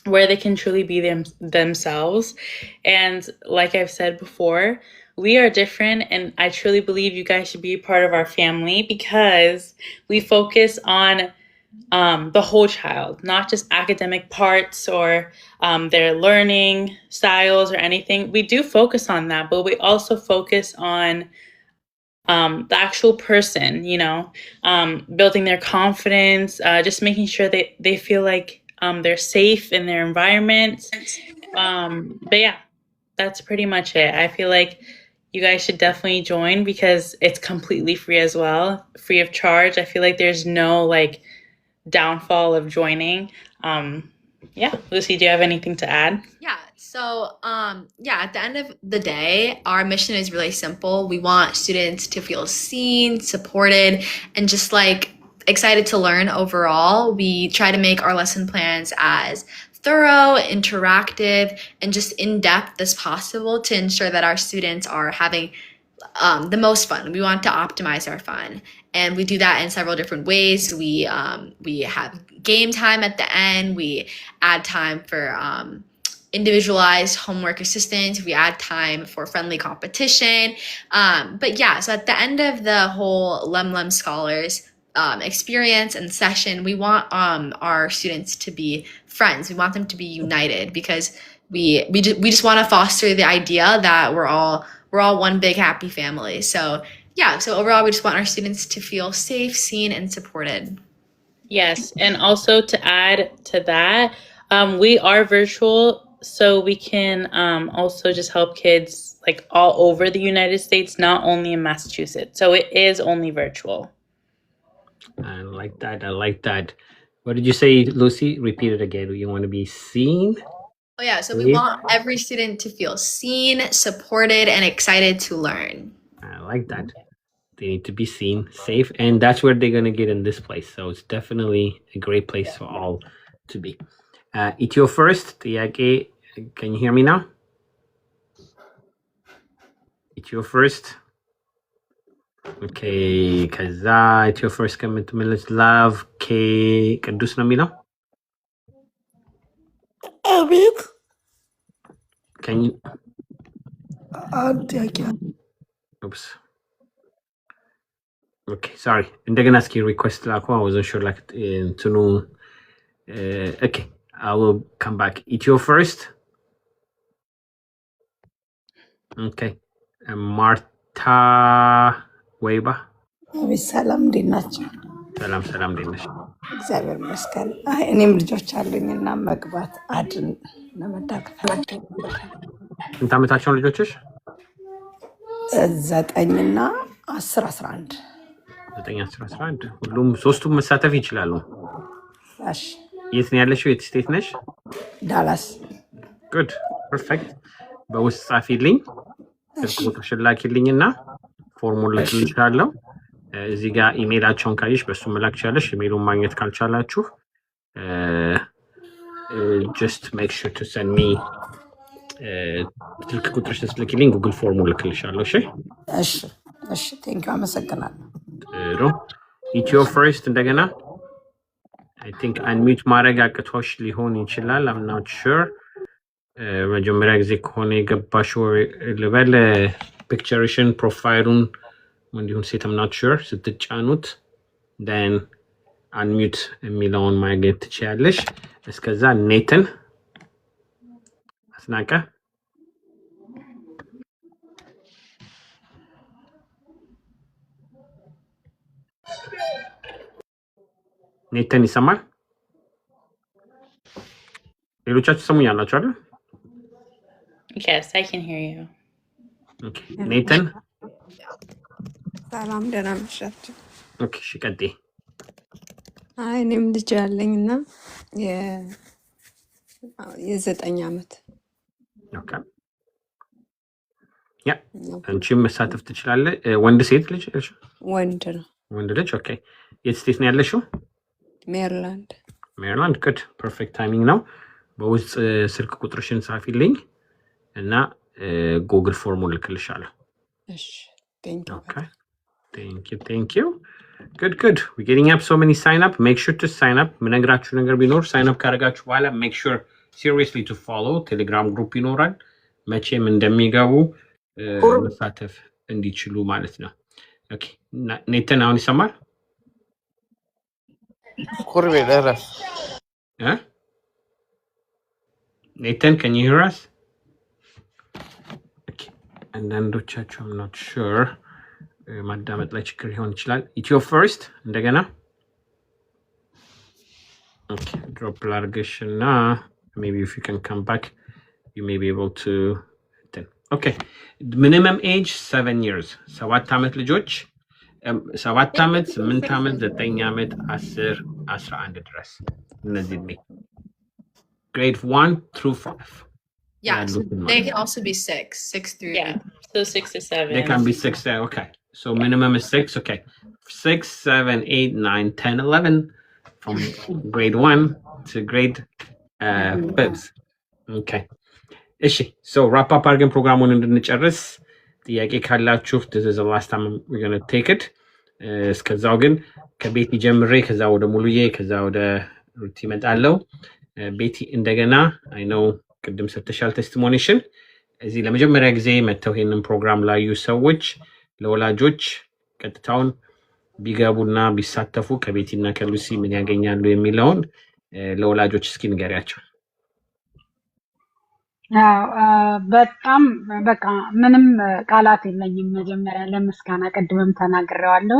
where they can truly be themselves. And like I've said before, we are different, and I truly believe you guys should be a part of our family because we focus on the whole child, not just academic parts or their learning styles or anything. We do focus on that, but we also focus on the actual person, building their confidence, just making sure they feel like they're safe in their environment. But yeah, that's pretty much it. I feel like you guys should definitely join because it's completely free as well, free of charge. I feel like there's no downfall of joining. Yeah, Lucy, do you have anything to add? Yeah. So, at the end of the day, our mission is really simple. We want students to feel seen, supported, and just excited to learn overall. We try to make our lesson plans as thorough, interactive, and just in-depth as possible to ensure that our students are having the most fun. We want to optimize our fun, and we do that in several different ways. We have game time at the end. We add time for individualized homework assistance. We add time for friendly competition. But yeah, so at the end of the whole Lemlem Scholars experience and session, we want our students to be friends. We want them to be united because we just want to foster the idea that we're all one big happy family. So yeah, so overall we just want our students to feel safe, seen, and supported. Yes, and also to add to that, we are virtual, so we can also just help kids all over the United States, not only in Massachusetts. So it is only virtual. I like that. What did you say, Lucy? Repeat it again. You want to be seen? Oh yeah, so we want every student to feel seen, supported, and excited to learn. I like that. They need to be seen, safe, and that's where they're going to get in this place. So it's definitely a great place for all to be. Itio first, ጥያቄ, can you hear me now? Itio first. Okay, ከዛ ኢትዮ ፈርስት ከምትመለስ ላቭ ቅዱስ ነው የሚለው። አቤት። Oops. Okay, sorry. እንደገና እስኪ ሪኩዌስት ላኩ. I wasn't sure እንትኑ okay, I will come back. Itio first. Okay. Marta ወይባ አቤት። ሰላም እንዴት ናቸው? ሰላም እንዴት ነሽ? እግዚአብሔር ይመስገን። እኔም ልጆች አሉኝና መግባት አድን ለመዳቀፍ ስንት ዓመታቸው ልጆችሽ? 9 እና 10 11 9 10 11 ሁሉም ሶስቱም መሳተፍ ይችላሉ። እሺ። የት ነው ያለሽው? የት ስቴት ነሽ? ዳላስ። ጉድ ፐርፌክት። በውስጥ ጻፊልኝ፣ ስልክ ቁጥርሽን ላኪልኝና ፎርሙን ልክልሻለሁ። እዚህ ጋር ኢሜይላቸውን ካየሽ በሱ መላክ ትችላለሽ። ኢሜይሉን ማግኘት ካልቻላችሁ just make sure to send me ስልክ ቁጥርሽ ስትልኪልኝ ጉግል ፎርሙን ልክልሻለሁ። እሺ ቴንኪው፣ አመሰግናለሁ። ጥሩ። ኢትዮ ፈርስት እንደገና I think unmute ማድረግ አቅቶሽ ሊሆን ይችላል። I'm not sure። መጀመሪያ ጊዜ ከሆነ የገባሽው ልበል ፒክቸርሽን ፕሮፋይሉን እንዲሁም ሴት I'm not sure ስትጫኑት then unmute የሚለውን ማግኘት ትችያለሽ። እስከዛ ኔተን አስናቀ ኔተን ይሰማል? ሌሎቻችሁ ሰሙኛላችሁ አይደል? Yes, I can hear you. Okay. ኔተን ሰላም፣ ደህና ነሻችሁ? ኦኬ፣ እሺ ቀጥይ። እኔም ልጅ አለኝና የ9 ዓመት ኦኬ ያ አንቺም መሳተፍ ትችላለህ። ወንድ ሴት ልጅ እሺ ወንድ ነው። ወንድ ልጅ ኦኬ። የት ስቴት ነው ያለሽው? ሜሪላንድ። ሜሪላንድ ጉድ ፐርፌክት ታይሚንግ ነው። በውስጥ ስልክ ቁጥርሽን ጻፊልኝ እና ጉግል ፎርሙን ልክልሻለሁ። እሺ ቴንክ ዩ Okay. Thank you. Good. We're getting up so many sign up. Make sure to sign up. ምነግራችሁ ነገር ቢኖር sign up ካደረጋችሁ በኋላ make sure seriously to follow ቴሌግራም ግሩፕ ይኖራል። መቼም እንደሚገቡ መሳተፍ እንዲችሉ ማለት ነው። ኦኬ ኔተን አሁን ይሰማል? ቁርቤ ደረስ ኔተን can you hear us? አንዳንዶቻችሁ I'm not sure ማዳመጥ ላይ ችግር ሊሆን ይችላል። ኢትዮ ፈርስት እንደገና ኦኬ ድሮፕ ላርግሽ እና maybe if you can come back you may be able to okay minimum age 7 years 7 ዓመት ልጆች 7 ዓመት 8 ዓመት 9 ዓመት 10 11 ድረስ እነዚህ grade 1 through 5 Yeah, so they can also be 6 through 8. So 6 to 7. They can be 6 okay. So minimum is 6, okay. 6, 7, 8, 9, 10, 11 from grade 1 to grade 5. Okay. እሺ so wrap up አድርገን ፕሮግራሙን እንድንጨርስ ጥያቄ ካላችሁ this is the last time we're going to take it. እስከዛው ግን ከቤቲ ጀምሬ ከዛ ወደ ሙሉዬ ከዛ ወደ ሩቲ መጣለው። ቤቲ እንደገና I know ቅድም ሰጥተሻል ቴስቲሞኒሽን እዚህ ለመጀመሪያ ጊዜ መተው ይሄንን ፕሮግራም ላዩ ሰዎች ለወላጆች ቀጥታውን ቢገቡና ቢሳተፉ ከቤቲና ከሉሲ ምን ያገኛሉ የሚለውን ለወላጆች እስኪ ንገሪያቸው። በጣም በቃ ምንም ቃላት የለኝም። መጀመሪያ ለምስጋና ቅድምም ተናግሬዋለሁ።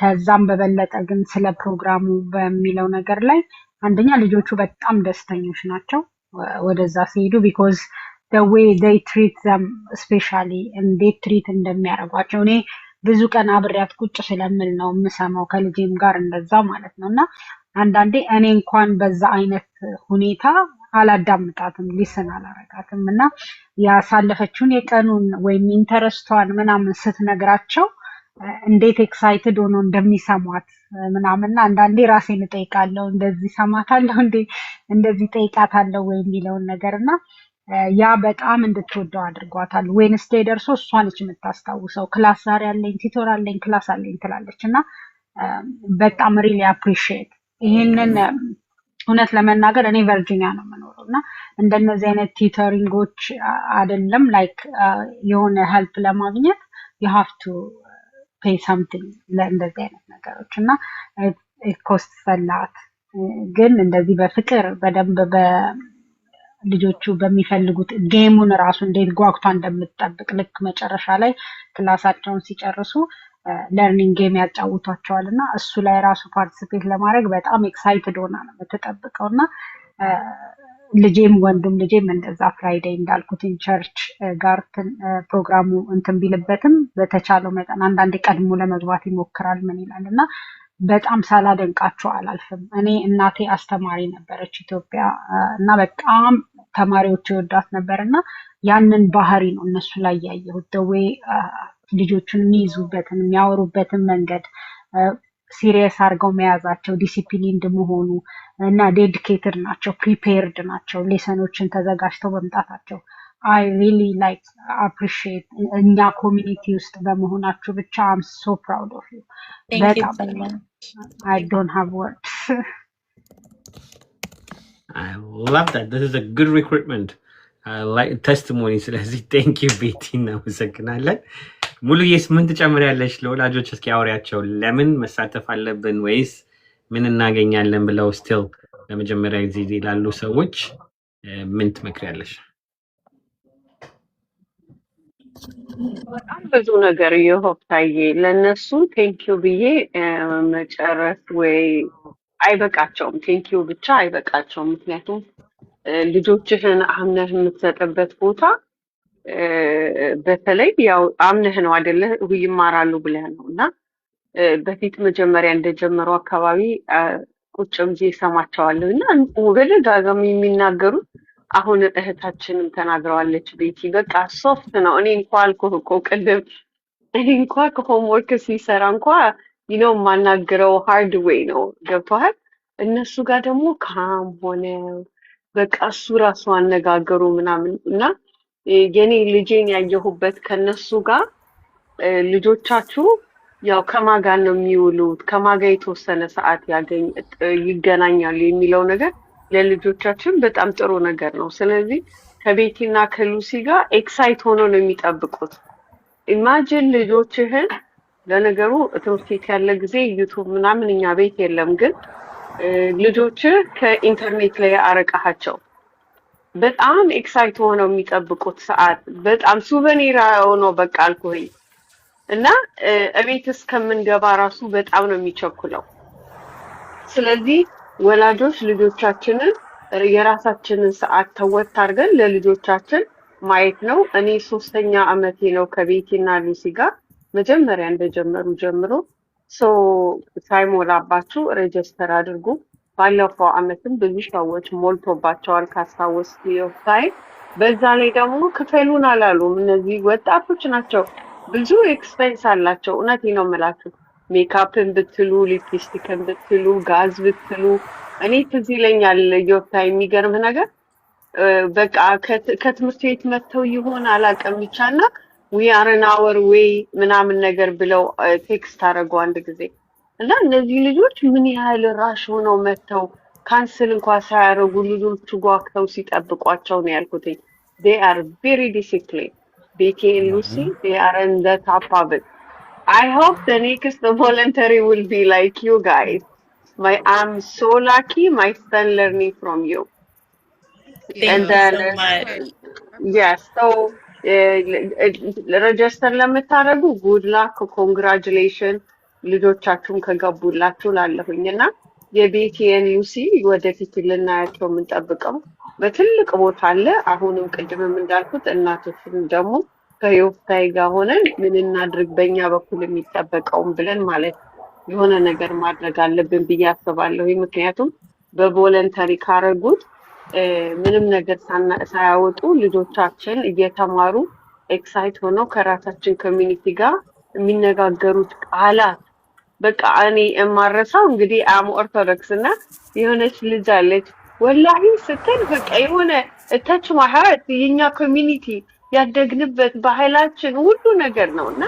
ከዛም በበለጠ ግን ስለ ፕሮግራሙ በሚለው ነገር ላይ አንደኛ ልጆቹ በጣም ደስተኞች ናቸው ወደዛ ሲሄዱ because the way they treat them especially እንዴት ትሪት እንደሚያደርጓቸው እኔ ብዙ ቀን አብሬያት ቁጭ ስለምል ነው የምሰማው ከልጄም ጋር እንደዛ ማለት ነውና አንዳንዴ እኔ እንኳን በዛ አይነት ሁኔታ አላዳምጣትም ሊስን አላረጋትም እና ያሳለፈችውን የቀኑን ወይም ኢንተረስቷን ምናምን ስትነግራቸው እንዴት ኤክሳይትድ ሆኖ እንደሚሰሟት ምናምን አንዳንዴ ራሴን እጠይቃለሁ እንደዚህ ሰማታለሁ እንደዚህ ጠይቃታለሁ ወይ የሚለውን ነገርና ያ በጣም እንድትወደው አድርጓታል። ዌንስዴይ ደርሶ እሷ ነች የምታስታውሰው ክላስ ዛሬ አለኝ ቲቶር አለኝ ክላስ አለኝ ትላለች እና በጣም ሪሊ አፕሪሺየት ይሄንን እውነት ለመናገር እኔ ቨርጂኒያ ነው የምኖረው እና እንደነዚህ አይነት ቲተሪንጎች አይደለም ላይክ የሆነ ሄልፕ ለማግኘት you have to pay something ለእንደዚህ አይነት ነገሮች እና ኮስት ፈላት ግን እንደዚህ በፍቅር በደንብ በልጆቹ በሚፈልጉት ጌሙን ራሱ እንዴት ጓጉቷ እንደምትጠብቅ ልክ መጨረሻ ላይ ክላሳቸውን ሲጨርሱ ለርኒንግ ጌም ያጫውቷቸዋል እና እሱ ላይ ራሱ ፓርቲሲፔት ለማድረግ በጣም ኤክሳይትድ ሆና ነው የምትጠብቀውና ልጄም ወንዱም ልጄም እንደዛ ፍራይዴይ እንዳልኩት ቸርች ጋር ፕሮግራሙ እንትን ቢልበትም በተቻለው መጠን አንዳንዴ ቀድሞ ለመግባት ይሞክራል ምን ይላልና በጣም ሳላደንቃቸው አላልፍም። እኔ እናቴ አስተማሪ ነበረች ኢትዮጵያ እና በጣም ተማሪዎች ይወዳት ነበርና ያንን ባህሪ ነው እነሱ ላይ ያየሁት ደዌ ልጆቹን የሚይዙበትን የሚያወሩበትን መንገድ ሲሪየስ አድርገው መያዛቸው ዲሲፕሊንድ መሆኑ እና ዴዲኬትድ ናቸው ፕሪፔርድ ናቸው ሌሰኖችን ተዘጋጅተው መምጣታቸው I really like appreciate እኛ ኮሚኒቲ ውስጥ በመሆናችሁ ብቻ I'm so proud of you. Thank you so much. I don't have words. I love that. This is a good recruitment. I like testimony. ስለዚህ thank you ቤቲ እናመሰግናለን። ሙሉዬስ ምን ትጨምሪያለሽ? ለወላጆች እስኪ አውሪያቸው ለምን መሳተፍ አለብን ወይስ ምን እናገኛለን ብለው still ለመጀመሪያ ጊዜ ላሉ ሰዎች ምን ትመክሪያለሽ? በጣም ብዙ ነገር ይሆታዬ ለነሱ ቴንኪዩ ብዬ መጨረስ ወይ አይበቃቸውም። ቴንኪዩ ብቻ አይበቃቸውም። ምክንያቱም ልጆችህን አምነህ የምትሰጥበት ቦታ በተለይ ያው አምነህ ነው አይደለ ይማራሉ ብለህ ነው እና በፊት መጀመሪያ እንደጀመሩ አካባቢ ቁጭ ብዬ እሰማቸዋለሁ እና በደጋጋሚ የሚናገሩት አሁን እህታችንም ተናግረዋለች ቤቲ በቃ ሶፍት ነው። እኔ እንኳ አልኩህ እኮ ቅድም እኔ እንኳ ከሆምወርክ ሲሰራ እንኳ ይነው የማናግረው ሃርድ ዌይ ነው ገብቶሃል። እነሱ ጋር ደግሞ ካም ሆነ በቃ እሱ ራሱ አነጋገሩ ምናምን እና የኔ ልጄን ያየሁበት ከነሱ ጋር ልጆቻችሁ ያው ከማጋ ነው የሚውሉት ከማጋ የተወሰነ ሰዓት ይገናኛሉ የሚለው ነገር ለልጆቻችን በጣም ጥሩ ነገር ነው። ስለዚህ ከቤቲና ከሉሲ ጋር ኤክሳይት ሆኖ ነው የሚጠብቁት። ኢማጂን ልጆችህን ለነገሩ ትምህርት ቤት ያለ ጊዜ ዩቲዩብ ምናምን እኛ ቤት የለም፣ ግን ልጆችህ ከኢንተርኔት ላይ አረቃቸው በጣም ኤክሳይት ሆነው የሚጠብቁት ሰዓት በጣም ሱቨኒር ሆኖ በቃ አልኩኝ እና እቤት እስከምንገባ ራሱ በጣም ነው የሚቸኩለው። ስለዚህ ወላጆች ልጆቻችንን የራሳችንን ሰዓት ተወት አድርገን ለልጆቻችን ማየት ነው። እኔ 3ኛ ዓመቴ ነው ከቤቲና ሉሲ ጋር መጀመሪያ እንደጀመሩ ጀምሮ ሳይሞላባችሁ ሬጅስተር አድርጉ። ባለፈው ዓመትም ብዙ ሰዎች ሞልቶባቸዋል ካስታወስኩ ይወጣይ። በዛ ላይ ደግሞ ክፈሉን አላሉም። እነዚህ ወጣቶች ናቸው፣ ብዙ ኤክስፔንስ አላቸው። እውነቴን ነው የምላችሁ ሜካፕን ብትሉ ሊፕስቲክን ብትሉ ጋዝ ብትሉ እኔ ትዝ ይለኛል ይወጣይ የሚገርም ነገር በቃ ከትምህርት ቤት መጥተው ይሆን አላውቅም ብቻና we are an hour way ምናምን ነገር ብለው ቴክስት አደረጉ አንድ ጊዜ እና እነዚህ ልጆች ምን ያህል ራሽ ሆነው መጥተው ካንስል እንኳን ሳያረጉ ልጆቹ ጓክተው ሲጠብቋቸው ነው ያልኩት። they are very disciplined. Becky and Lucy, they are in the top of it. I hope the next voluntary will be like you guys. I'm so lucky my son learning from you. Thank you so much. Yes, so register ለምታረጉ good luck, congratulations. ልጆቻችሁን ከገቡላችሁ ላለሁኝና የቤቲን ሉሲ ወደፊት ልናያቸው የምንጠብቀው በትልቅ ቦታ አለ። አሁንም ቅድምም እንዳልኩት እናቶችን ደግሞ ከዮፍታይ ጋር ሆነን ምን እናድርግ በእኛ በኩል የሚጠበቀውን ብለን ማለት የሆነ ነገር ማድረግ አለብን ብዬ አስባለሁ። ምክንያቱም በቮለንተሪ ካረጉት ምንም ነገር ሳያወጡ ልጆቻችን እየተማሩ ኤክሳይት ሆነው ከራሳችን ኮሚኒቲ ጋር የሚነጋገሩት ቃላት በቃ እኔ የማረሳው እንግዲህ አም ኦርቶዶክስ እና የሆነች ልጅ አለች ወላሂ ስትል በቃ የሆነ እታች ማህራት የኛ ኮሚኒቲ ያደግንበት ባህላችን ሁሉ ነገር ነውና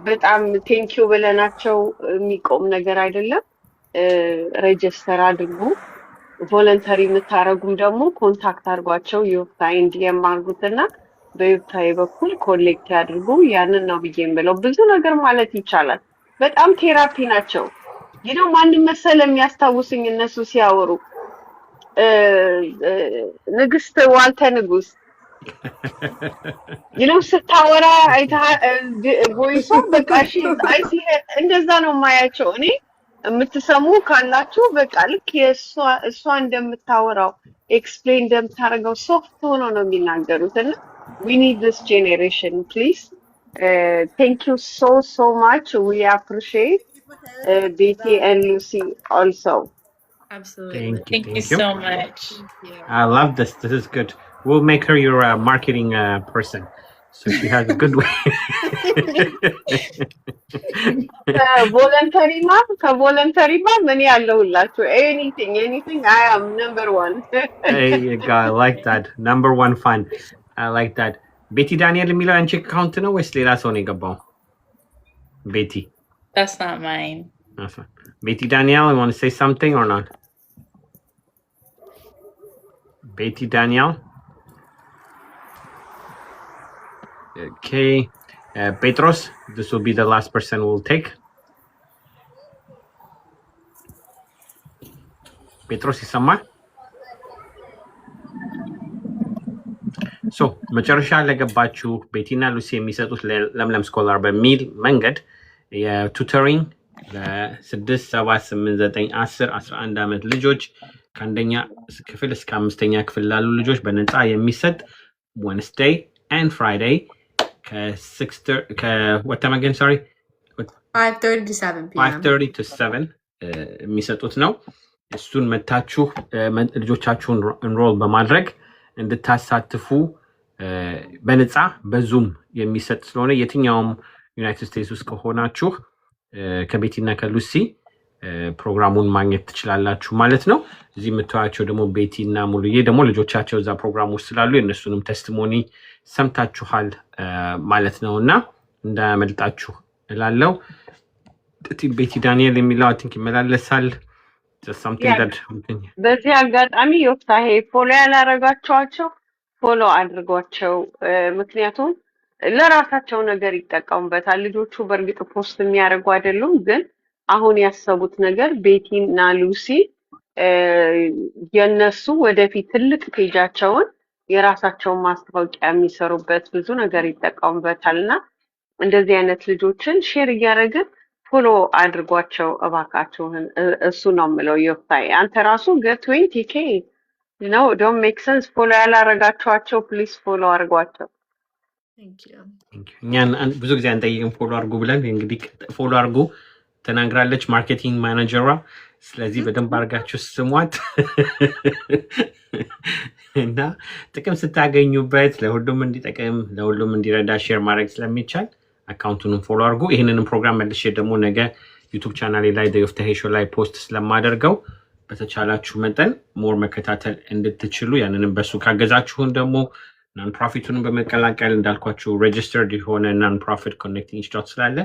በጣም ቴንኪው ብለናቸው የሚቆም ነገር አይደለም። ሬጅስተር አድርጉ። ቮለንተሪ የምታረጉም ደግሞ ኮንታክት አድርጓቸው ዮፍታይ እንዲያማርጉትና በዮፍታይ በኩል ኮሌክት ያድርጉ። ያንን ነው ብዬ የምለው። ብዙ ነገር ማለት ይቻላል። በጣም ቴራፒ ናቸው። ይሄው ማንም መሰለ የሚያስታውስኝ እነሱ ሲያወሩ ንግስት ዋልተ ንጉስ ይለው ስታወራ ቮይሷ በቃ አይሲ እንደዛ ነው ማያቸው። እኔ የምትሰሙ ካላችሁ በቃ ልክ እሷ እንደምታወራው ኤክስፕሌን እንደምታረገው ሶፍት ሆኖ ነው የሚናገሩት እና we need this generation please. Thank you so much. We appreciate Becky and Lucy also. Absolutely. Thank you so much. I love this. This is good. We'll make her your marketing person, so she has a good way. voluntary ma many allowlachu anything I am number 1. Hey you go. I like that. Number 1 fun. I like that. Betty Daniel የሚለው አንቺ አካውንት ነው ወይስ ሌላ ሰው ነው የገባው? Betty. That's not mine. That's fine. Betty Daniel, you want to say something or not? Betty Daniel. Okay. Petros, this will be the last person we'll take. Petros ይሰማል? ሶ መጨረሻ ለገባችሁ ቤቲና ሉሲ የሚሰጡት ለምለም ስኮላር በሚል መንገድ የቱተሪንግ ለ6 7 8 9 10 11 ዓመት ልጆች ከአንደኛ ክፍል እስከ 5ኛ ክፍል ላሉ ልጆች በነፃ የሚሰጥ Wednesday and Friday ከ6 what time again sorry 5:30 to 7 p.m. 5:30 to 7 የሚሰጡት ነው። እሱን መታችሁ ልጆቻችሁን እንሮል በማድረግ እንድታሳትፉ በነፃ በዙም የሚሰጥ ስለሆነ የትኛውም ዩናይትድ ስቴትስ ውስጥ ከሆናችሁ ከቤቲና ከሉሲ ፕሮግራሙን ማግኘት ትችላላችሁ ማለት ነው። እዚህ የምታዩቸው ደግሞ ቤቲና ሙሉዬ ደግሞ ልጆቻቸው እዛ ፕሮግራም ውስጥ ስላሉ የእነሱንም ቴስቲሞኒ ሰምታችኋል ማለት ነው እና እንዳያመልጣችሁ እላለሁ። ቤቲ ዳንኤል የሚለው አይ ቲንክ ይመላለሳል። በዚህ አጋጣሚ ዮፍታሄ ፎሎ ያላረጋቸዋቸው ፎሎ አድርጓቸው። ምክንያቱም ለራሳቸው ነገር ይጠቀሙበታል። ልጆቹ በእርግጥ ፖስት የሚያደርጉ አይደሉም፣ ግን አሁን ያሰቡት ነገር ቤቲና ሉሲ የነሱ ወደፊት ትልቅ ፔጃቸውን የራሳቸውን ማስታወቂያ የሚሰሩበት ብዙ ነገር ይጠቀሙበታል እና እንደዚህ አይነት ልጆችን ሼር እያደረግን ፎሎ አድርጓቸው እባካችሁን። እሱ ነው የምለው ዮፍታሄ። አንተ ራሱ ገ20K ነው ዶንት ሜክ ሰንስ። ፎሎ ያላረጋችኋቸው ፕሊዝ ፎሎ አድርጓቸው። እኛን ብዙ ጊዜ አንጠይቅም ፎሎ አድርጉ ብለን፣ እንግዲህ ፎሎ አድርጉ ተናግራለች ማርኬቲንግ ማኔጀሯ። ስለዚህ በደንብ አድርጋችሁ ስሟት እና ጥቅም ስታገኙበት ለሁሉም እንዲጠቅም ለሁሉም እንዲረዳ ሼር ማድረግ ስለሚቻል አካውንቱንም ፎሎ አድርጉ። ይህንንም ፕሮግራም መልሼ ደግሞ ነገ ዩቱብ ቻናሌ ላይ ዮፍታሄ ሾው ላይ ፖስት ስለማደርገው በተቻላችሁ መጠን ሞር መከታተል እንድትችሉ ያንንም በሱ ካገዛችሁን ደግሞ ናን ፕሮፊቱንም በመቀላቀል እንዳልኳችሁ ሬጅስተርድ የሆነ ናን ፕሮፊት ኮኔክቲንግ ኢንስቲትዩት ስላለ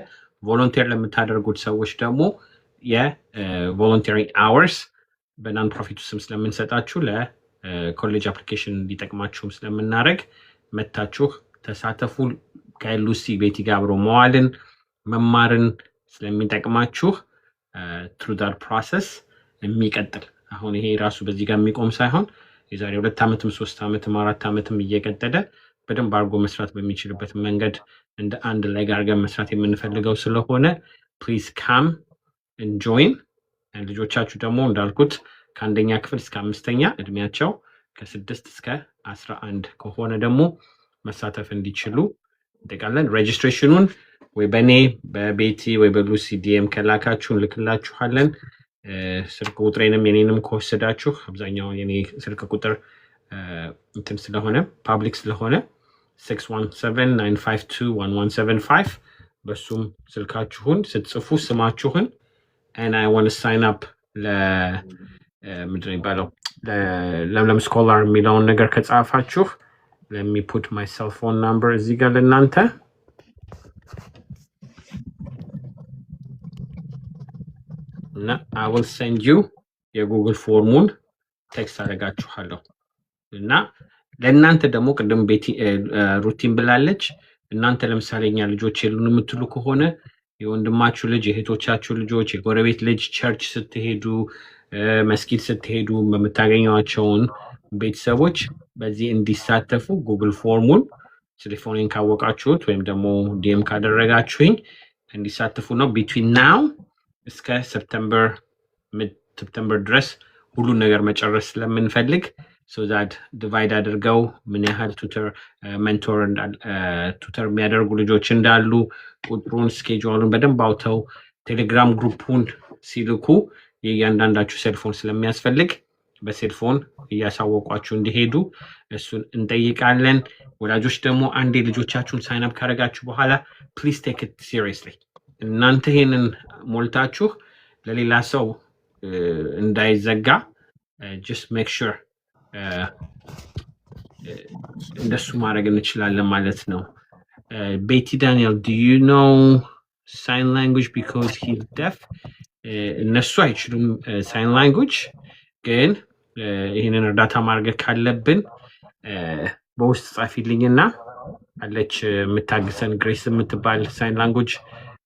ቮለንቲር ለምታደርጉት ሰዎች ደግሞ የቮለንቲሪንግ አወርስ በናን ፕሮፊቱ ስም ስለምንሰጣችሁ ለኮሌጅ አፕሊኬሽን እንዲጠቅማችሁም ስለምናደርግ መታችሁ ተሳተፉ። ከሉሲ ቤቲ ጋር አብሮ መዋልን መማርን ስለሚጠቅማችሁ ትሩ ዳት ፕሮሰስ የሚቀጥል አሁን ይሄ ራሱ በዚህ ጋር የሚቆም ሳይሆን የዛሬ 2 ዓመትም 3 ዓመትም 4 ዓመትም እየቀጠለ በደንብ አድርጎ መስራት በሚችልበት መንገድ እንደ አንድ ላይ አድርገን መስራት የምንፈልገው ስለሆነ ፕሊዝ ካም ጆይን። ልጆቻችሁ ደግሞ እንዳልኩት ከአንደኛ ክፍል እስከ 5ኛ እድሜያቸው ከ6 እስከ 11 ከሆነ ደግሞ መሳተፍ እንዲችሉ እንጠቃለን። ሬጅስትሬሽኑን ወይ በኔ በቤቲ ወይ በሉሲ ዲኤም ከላካችሁን ልክላችኋለን። ስልክ ቁጥሬንም የኔንም ከወሰዳችሁ አብዛኛው የኔ ስልክ ቁጥር እንትን ስለሆነ ፓብሊክ ስለሆነ 617-952-1175 በሱም ስልካችሁን ስትጽፉ ስማችሁን and I want to sign up ምንድን ይባለው ለምለም ስኮላር የሚለውን ነገር ከጻፋችሁ let me put my cell phone number እዚህ ጋር ለእናንተ እና I will send you የጉግል ፎርሙን ቴክስት አደርጋችኋለሁ እና ለእናንተ ደግሞ ቅድም ቤቲ ሩቲን ብላለች። እናንተ ለምሳሌ እኛ ልጆች የሉን የምትሉ ከሆነ የወንድማችሁ ልጅ የእህቶቻችሁ ልጆች የጎረቤት ልጅ ቸርች ስትሄዱ መስጊድ ስትሄዱ በምታገኟቸውን ቤተሰቦች በዚህ እንዲሳተፉ ጉግል ፎርሙን ቴሌፎኔን ካወቃችሁት ወይም ደግሞ ዲኤም ካደረጋችሁኝ እንዲሳተፉ ነው። ቢትዊን ናው እስከ ሰፕተምበር ድረስ ሁሉን ነገር መጨረስ ስለምንፈልግ so that divide አድርገው ምን ያህል ቱተር ሜንቶር ቱተር የሚያደርጉ ልጆች እንዳሉ ቁጥሩን ስኬጁሉን በደንብ አውተው ቴሌግራም ግሩፑን ሲልኩ የእያንዳንዳችሁ ሴልፎን ስለሚያስፈልግ በሴልፎን እያሳወቋችሁ እንዲሄዱ እሱን እንጠይቃለን። ወላጆች ደግሞ አንዴ ልጆቻችሁን ሳይን አፕ ካደረጋችሁ በኋላ ፕሊዝ ቴክ ኢት ሲሪየስሊ። እናንተ ይሄንን ሞልታችሁ ለሌላ ሰው እንዳይዘጋ just make sure እንደሱ ማድረግ እንችላለን ማለት ነው። ቤቲ ዳንኤል do you know sign language because he's deaf? እነሱ አይችሉም ሳይን ላንጉጅ፣ ግን ይህንን እርዳታ ማድረግ ካለብን በውስጥ ጻፊልኝና አለች የምታግሰን ግሬስ የምትባል ሳይን ላንጉጅ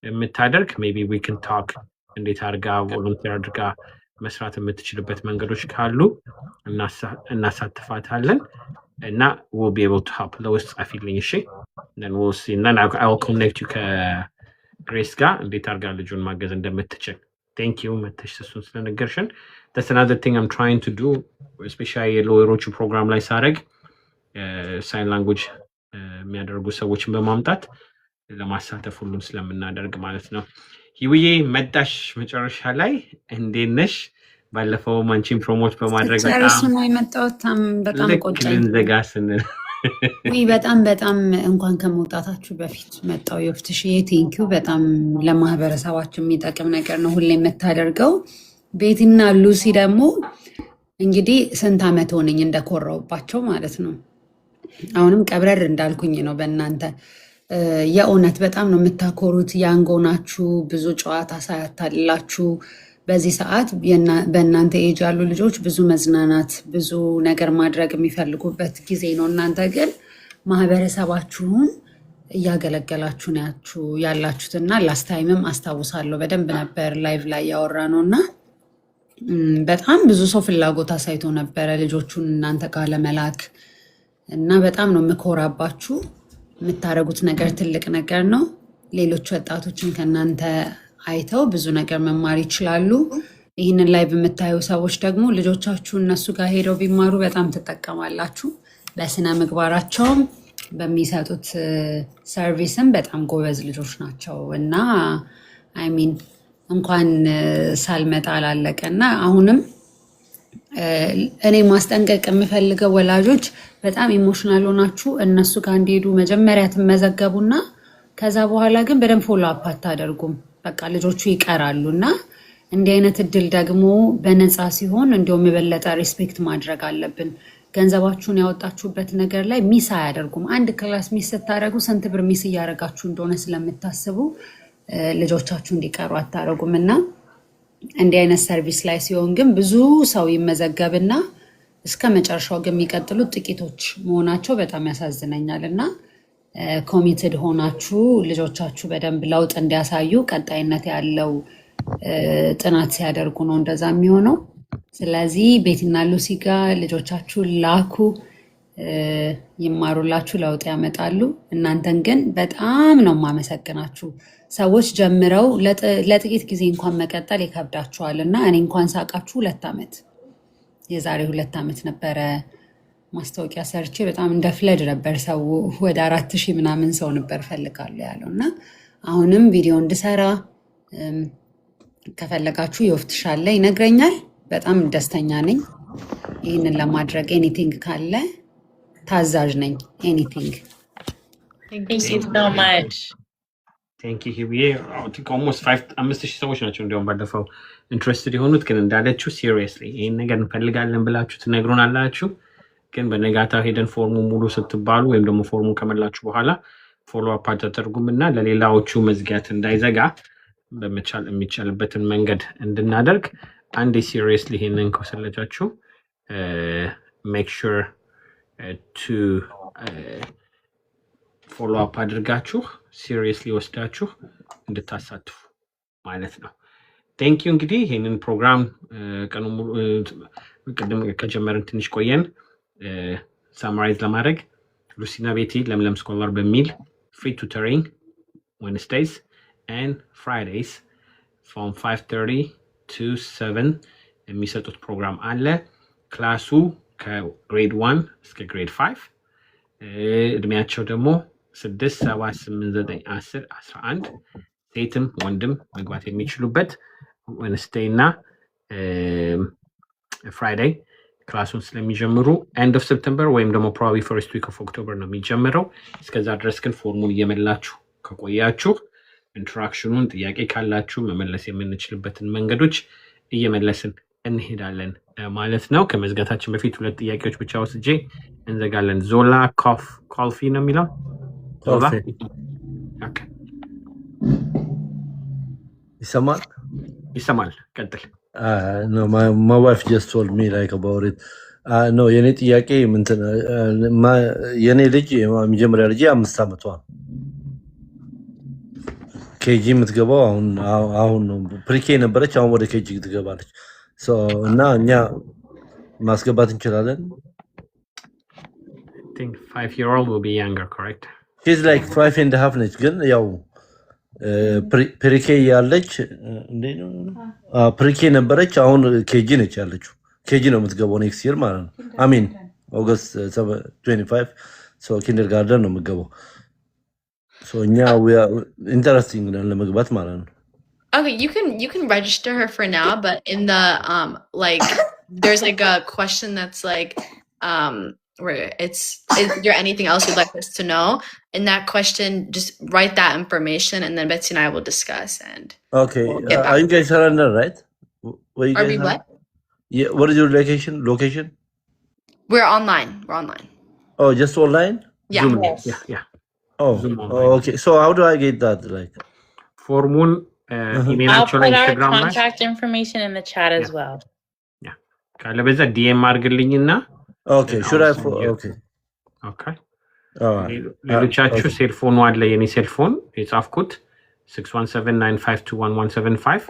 የምታደርግ ሜቢ ዊ ካን ታክ እንዴት አድርጋ ቮለንቲር አድርጋ መስራት የምትችልበት መንገዶች ካሉ እናሳትፋታለን እና we'll be able to help። ለውስጥ ጻፊልኝ እሺ። then we'll see and then I'll connect you ከግሬስ ጋር እንዴት አድርጋ ልጁን ማገዝ እንደምትችል። thank you መተሽ እሱን ስለነገርሽን። that's another thing I'm trying to do especially የሎየሮቹ ፕሮግራም ላይ ሳረግ ሳይን ላንጉጅ የሚያደርጉ ሰዎችን በማምጣት ለማሳተፍ ሁሉም ስለምናደርግ ማለት ነው። ሂውዬ መጣሽ መጨረሻ ላይ እንዴት ነሽ? ባለፈው አንቺን ፕሮሞት በማድረግ ጨርሱ በጣም ነው የመጣሁት። በጣም ልክ ቆጨኝ። ልንዘጋ ስንል ውይ በጣም እንኳን ከመውጣታችሁ በፊት መጣው የፍትሽዬ ቴንኪው። በጣም ለማህበረሰባችን የሚጠቅም ነገር ነው ሁሌ የምታደርገው። ቤቲና ሉሲ ደግሞ እንግዲህ ስንት ዓመት ሆነኝ እንደኮራውባቸው ማለት ነው። አሁንም ቀብረር እንዳልኩኝ ነው በእናንተ የእውነት በጣም ነው የምታኮሩት። ያንጎ ናችሁ፣ ብዙ ጨዋታ ሳያታልላችሁ በዚህ ሰዓት በእናንተ ኤጅ ያሉ ልጆች ብዙ መዝናናት ብዙ ነገር ማድረግ የሚፈልጉበት ጊዜ ነው። እናንተ ግን ማህበረሰባችሁን እያገለገላችሁ ናችሁ ያላችሁትና ላስት ታይምም አስታውሳለሁ በደንብ ነበር ላይቭ ላይ ያወራ ነው እና በጣም ብዙ ሰው ፍላጎት አሳይቶ ነበረ ልጆቹን እናንተ ጋር ለመላክ እና በጣም ነው የምኮራባችሁ። የምታደርጉት ነገር ትልቅ ነገር ነው። ሌሎች ወጣቶችን ከእናንተ አይተው ብዙ ነገር መማር ይችላሉ። ይህንን ላይ በምታዩ ሰዎች ደግሞ ልጆቻችሁ እነሱ ጋር ሄደው ቢማሩ በጣም ትጠቀማላችሁ። በስነ ምግባራቸውም በሚሰጡት ሰርቪስም በጣም ጎበዝ ልጆች ናቸው እና አይሚን እንኳን ሳልመጣ አላለቀ እና አሁንም እኔ ማስጠንቀቅ የምፈልገው ወላጆች በጣም ኢሞሽናል ሆናችሁ እነሱ ጋር እንዲሄዱ መጀመሪያ ትመዘገቡና ከዛ በኋላ ግን በደንብ ፎሎ አፕ አታደርጉም። በቃ ልጆቹ ይቀራሉ እና እንዲህ አይነት እድል ደግሞ በነፃ ሲሆን እንዲሁም የበለጠ ሪስፔክት ማድረግ አለብን። ገንዘባችሁን ያወጣችሁበት ነገር ላይ ሚስ አያደርጉም። አንድ ክላስ ሚስ ስታደርጉ ስንት ብር ሚስ እያደረጋችሁ እንደሆነ ስለምታስቡ ልጆቻችሁ እንዲቀሩ አታደርጉም እና እንዲህ አይነት ሰርቪስ ላይ ሲሆን ግን ብዙ ሰው ይመዘገብና እስከ መጨረሻው ግን የሚቀጥሉት ጥቂቶች መሆናቸው በጣም ያሳዝነኛል እና ኮሚትድ ሆናችሁ ልጆቻችሁ በደንብ ለውጥ እንዲያሳዩ ቀጣይነት ያለው ጥናት ሲያደርጉ ነው እንደዛ የሚሆነው። ስለዚህ ቤቲና ሉሲ ጋር ልጆቻችሁ ላኩ፣ ይማሩላችሁ፣ ለውጥ ያመጣሉ። እናንተን ግን በጣም ነው የማመሰግናችሁ። ሰዎች ጀምረው ለጥቂት ጊዜ እንኳን መቀጠል ይከብዳችኋል እና እኔ እንኳን ሳውቃችሁ የዛሬ 2 ዓመት ነበረ ማስታወቂያ ሰርቼ በጣም እንደ ፍለድ ነበር። ሰው ወደ 4000 ምናምን ሰው ነበር ፈልጋለሁ ያለው እና አሁንም ቪዲዮ እንድሰራ ከፈለጋችሁ የወፍትሻለ ይነግረኛል። በጣም ደስተኛ ነኝ ይህንን ለማድረግ። ኤኒቲንግ ካለ ታዛዥ ነኝ። ኤኒቲንግ። Thank you so much. ቴንክ ዩ ሂውዬ። ኦልሞስት 5000 ሰዎች ናቸው እንዲያውም ባለፈው ኢንትረስትድ የሆኑት። ግን እንዳለችው ሲሪየስሊ ይህን ነገር እንፈልጋለን ብላችሁ ትነግሩን አላችሁ። ግን በነጋታው ሄደን ፎርሙ ሙሉ ስትባሉ ወይም ደግሞ ፎርሙ ከመላችሁ በኋላ ፎሎ አፕ አታደርጉም እና ለሌላዎቹ መዝጊያት እንዳይዘጋ የሚቻልበትን መንገድ እንድናደርግ አንዴ ሲሪየስሊ ይሄንን ከወሰለቻችሁ ሜክ ሹር ቱ ፎሎ አፕ አድርጋችሁ ሲሪየስሊ ወስዳችሁ እንድታሳትፉ ማለት ነው። ቴንክ ዩ። እንግዲህ ይህንን ፕሮግራም ቀኑ ሙሉ ቅድም ከጀመርን ትንሽ ቆየን። ሳማራይዝ ለማድረግ ሉሲና ቤቲ ለምለም ስኮላር በሚል ፍሪ ቱተሪንግ ዌንስዴይስ ኤንድ ፍራይዴይስ ፍሮም 5:30 to 7 የሚሰጡት ፕሮግራም አለ። ክላሱ ከግሬድ 1 እስከ ግሬድ 5 እድሜያቸው ደግሞ 6 7 8 9 10 11 ሴትም ወንድም መግባት የሚችሉበት ዌንስዴይ እና ፍራይዴይ ክላሱን ስለሚጀምሩ ኤንድ ኦፍ ሰፕተምበር ወይም ደግሞ ፕሮባብሊ ፈርስት ዊክ ኦፍ ኦክቶበር ነው የሚጀምረው። እስከዛ ድረስ ግን ፎርሙን እየመላችሁ ከቆያችሁ ኢንትራክሽኑን ጥያቄ ካላችሁ መመለስ የምንችልበትን መንገዶች እየመለስን እንሄዳለን ማለት ነው። ከመዝጋታችን በፊት 2 ጥያቄዎች ብቻ ወስጄ እንዘጋለን። ዞላ ኮልፊ ነው የሚለው ዞላ ይሰማል። ቀጥል። No, my wife just told me like about it. No, የኔ ጥያቄ ምንትን የኔ ልጅ የመጀመሪያ ልጅ 5 ዓመቷ ኬጂ የምትገባው አሁን ነው። ፕሪኬ ነበረች፣ አሁን ወደ ኬጂ ትገባለች። እና እኛ ማስገባት እንችላለን። I think 5-year-old will be younger, correct? She's like 5.5 ነች፣ ግን ያው ፕሪኬ ያለች ፕሪኬ ነበረች፣ አሁን ኬጂ ነች ያለችው። ኬጂ ነው የምትገባው ኔክስት ይር ማለት ነው። አሚን ኦገስት 25 ኪንደር ጋርደን ነው የምትገባው። እኛ ኢንተረስቲንግ ነን ለመግባት ማለት ነው። Okay, you can register her for now, but in the like there's like a question that's like where is there anything else you'd like us to know? In that question, just write that information and then Betsy and I will discuss and Okay. we'll get Are back. you guys are under, right? Where you Are guys we are? what? Yeah. What is your location? We're online. We're online. Oh, just online? Yeah. Zoom. Yes. Yeah. Oh, Zoom online. okay. So how do I get that? Like, ፎርሙን I'll ኢሜይላቸው ላይ put our ኢንስታግራም ላይ contact information in the chat as well. ካለ በዛ ዲኤም አድርግልኝና okay. Should I? Okay. ኦኬ ሌሎቻችሁ Okay. ሴልፎኑ አለ የኔ ሴልፎን የጻፍኩት 617-952-1175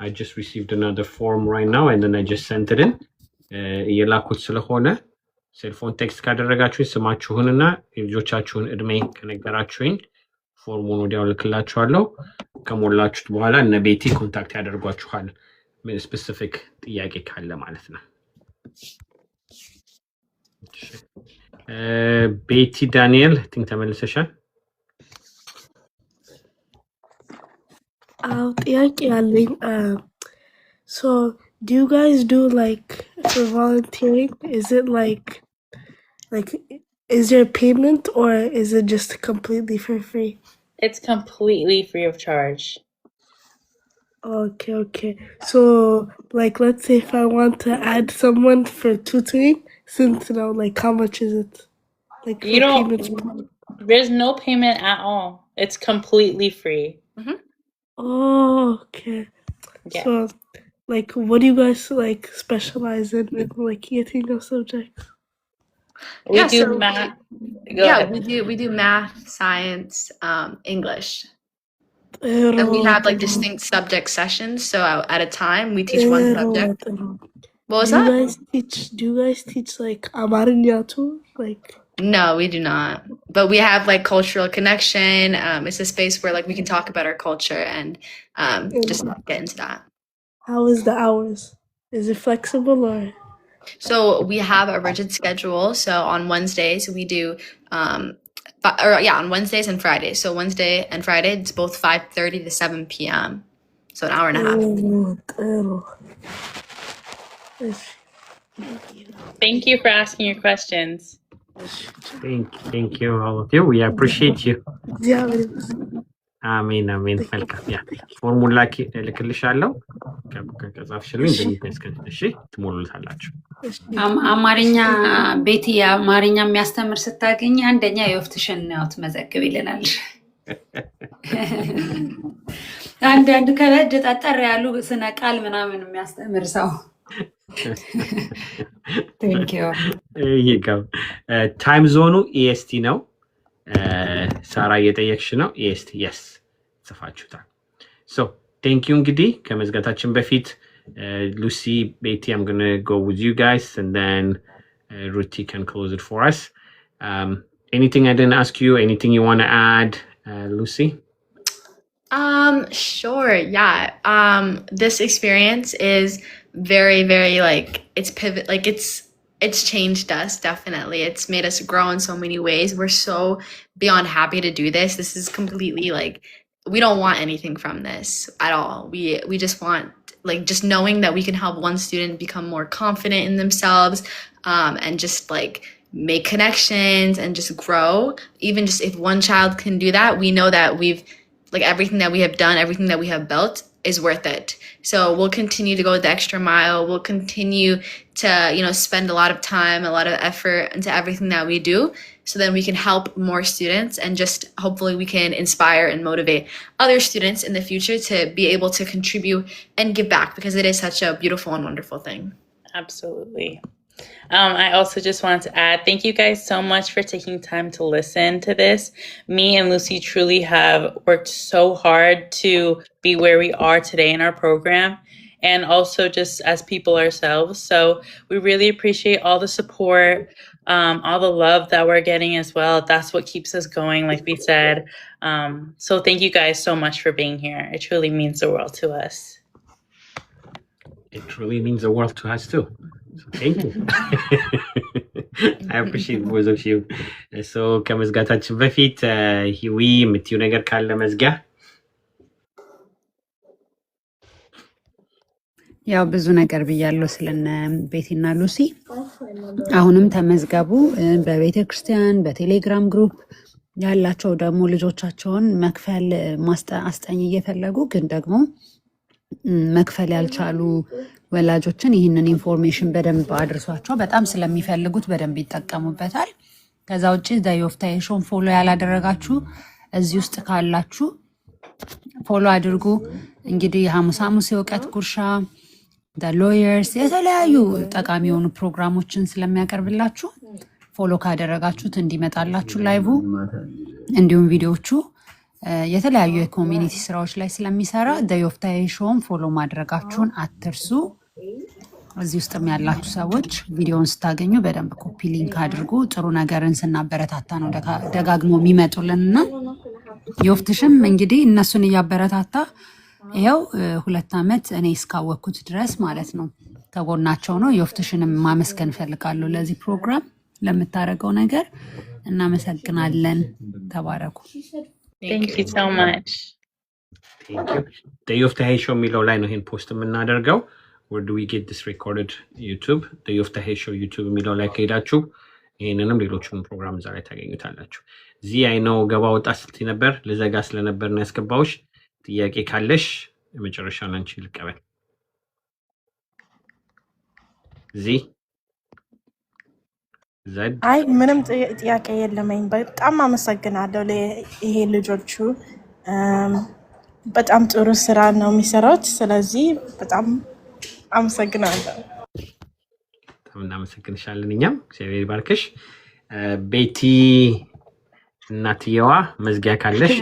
I just received another form right now and then I just sent it in እየላኩት ስለሆነ ሴልፎን ቴክስት ካደረጋችሁኝ ስማችሁንና የልጆቻችሁን እድሜ ከነገራችሁኝ ፎርሙን ወዲያው ልክላችኋለሁ ከሞላችሁት በኋላ እነ ቤቲ ኮንታክት ያደርጓችኋል ስፔሲፊክ ጥያቄ ካለ ማለት ነው ቤቲ ዳንኤል ቲንክ ተመልሰሻል ጥያቄ አለኝ so do you guys do like for volunteering is it like is there payment or is it just completely for free? It's completely free of charge. Okay. So, like, let's say if I want to add someone for tutoring, since like, how much is it? Like, You for don't, payments? there's no payment at all. It's completely free. Oh, okay. Yeah. So, like, what do you guys like specialize in like eating of subjects? We Yeah, do so math. Go yeah, ahead. we do math, science, English. And we have like distinct subject sessions. So at a time we teach one subject. What was that? Do you guys teach like Amarinya too? Like, No, we do not. But we have like cultural connection. It's a space where like we can talk about our culture and just get into that. how is the hours? Is it flexible or? So we have a rigid schedule. So on Wednesdays we do on Wednesdays and Fridays. So Wednesday and Friday it's both 5:30 to 7 p.m. So an hour and a half. Thank you for asking your questions. Thank you all of you we appreciate you Yeah. አሜን መልካም ያ ፎርሙላ ልክልሻለሁ ከጻፍሽልኝ በሚስከን እሺ ትሞሉታላችሁ አማርኛ ቤቲ አማርኛ የሚያስተምር ስታገኝ አንደኛ የወፍትሽን ነው ትመዘግቢልናል አንድ ከበድ ጠጠር ያሉ ስነ ቃል ምናምን የሚያስተምር ሰው Thank you. There you go. Time zone EST ነው ሳራ እየጠየቅሽ ነው EST yes ጽፋችሁታል so thank you እንግዲህ ከመዝጋታችን በፊት Lucy Betty I'm going to go with you guys and then Ruti can close it for us anything I didn't ask you anything you want to add Lucy Sure. Yeah. This experience is very, very like it's pivot. Like it's changed us. Definitely, it's made us grow in so many ways. We're so beyond happy to do this. This is completely like we don't want anything from this at all. We just want like just knowing that we can help one student become more confident in themselves, and just like make connections and just grow. Even just if one child can do that, we know that we've like everything that we have done, everything that we have built is worth it. So we'll continue to go the extra mile. We'll continue to, spend a lot of time, a lot of effort into everything that we do so then we can help more students and just hopefully we can inspire and motivate other students in the future to be able to contribute and give back because it is such a beautiful and wonderful thing. Absolutely. I also just wanted to add, thank you guys so much for taking time to listen to this. Me and Lucy truly have worked so hard to be where we are today in our program and also just as people ourselves. So we really appreciate all the support, all the love that we're getting as well. That's what keeps us going, like we said. So thank you guys so much for being here. It truly means the world to us. It truly means the world to us too. So thank you. I appreciate both of you. So ከመዝጋታችን በፊት ሂዊ የምትይው ነገር ካለ መዝጊያ ያው ብዙ ነገር ብያለሁ ስለነ ቤቲና ሉሲ። አሁንም ተመዝገቡ በቤተ ክርስቲያን በቴሌግራም ግሩፕ ያላቸው ደግሞ ልጆቻቸውን መክፈል አስጠኝ እየፈለጉ ግን ደግሞ መክፈል ያልቻሉ ወላጆችን ይህንን ኢንፎርሜሽን በደንብ አድርሷቸው። በጣም ስለሚፈልጉት በደንብ ይጠቀሙበታል። ከዛ ውጭ ዮፍታሔ ፎሎ ያላደረጋችሁ እዚህ ውስጥ ካላችሁ ፎሎ አድርጉ። እንግዲህ ሐሙስ ሐሙስ የእውቀት ጉርሻ ሎየርስ የተለያዩ ጠቃሚ የሆኑ ፕሮግራሞችን ስለሚያቀርብላችሁ ፎሎ ካደረጋችሁት እንዲመጣላችሁ ላይቭ እንዲሁም ቪዲዮቹ የተለያዩ የኮሚኒቲ ስራዎች ላይ ስለሚሰራ ዮፍታሔ ፎሎ ማድረጋችሁን አትርሱ። እዚህ ውስጥም ያላችሁ ሰዎች ቪዲዮውን ስታገኙ በደንብ ኮፒ ሊንክ አድርጉ። ጥሩ ነገርን ስናበረታታ ነው ደጋግሞ የሚመጡልንና ዮፍትሽም እንግዲህ እነሱን እያበረታታ ይኸው 2 ዓመት እኔ እስካወቅኩት ድረስ ማለት ነው ከጎናቸው ነው። ዮፍትሽንም ማመስገን ፈልጋለሁ ለዚህ ፕሮግራም ለምታደርገው ነገር እናመሰግናለን። ተባረኩ። Thank you so much. ዮፍታሔ የሚለው ላይ ነው ይሄን ፖስት የምናደርገው። where do we get this recorded? YouTube ዮፍታሔ YouTube የሚለው ላይ ከሄዳችሁ ይሄንንም ሌሎችንም ፕሮግራም እዛ ላይ ታገኙታላችሁ። እዚህ አይነው ገባ ወጣ ስትይ ነበር ልዘጋ ስለነበር ነው ያስገባውሽ። ጥያቄ ካለሽ የመጨረሻውን አንቺ ልቀበል። እዚህ ዘድ አይ ምንም ጥያቄ የለመኝ። በጣም አመሰግናለሁ ይሄ ልጆቹ በጣም ጥሩ ስራ ነው የሚሰሩት። ስለዚህ በጣም አመሰግናለሁ። በጣም እናመሰግንሻለን። እኛም እግዚአብሔር ይባርክሽ። ቤቲ እናትየዋ መዝጊያ ካለሽ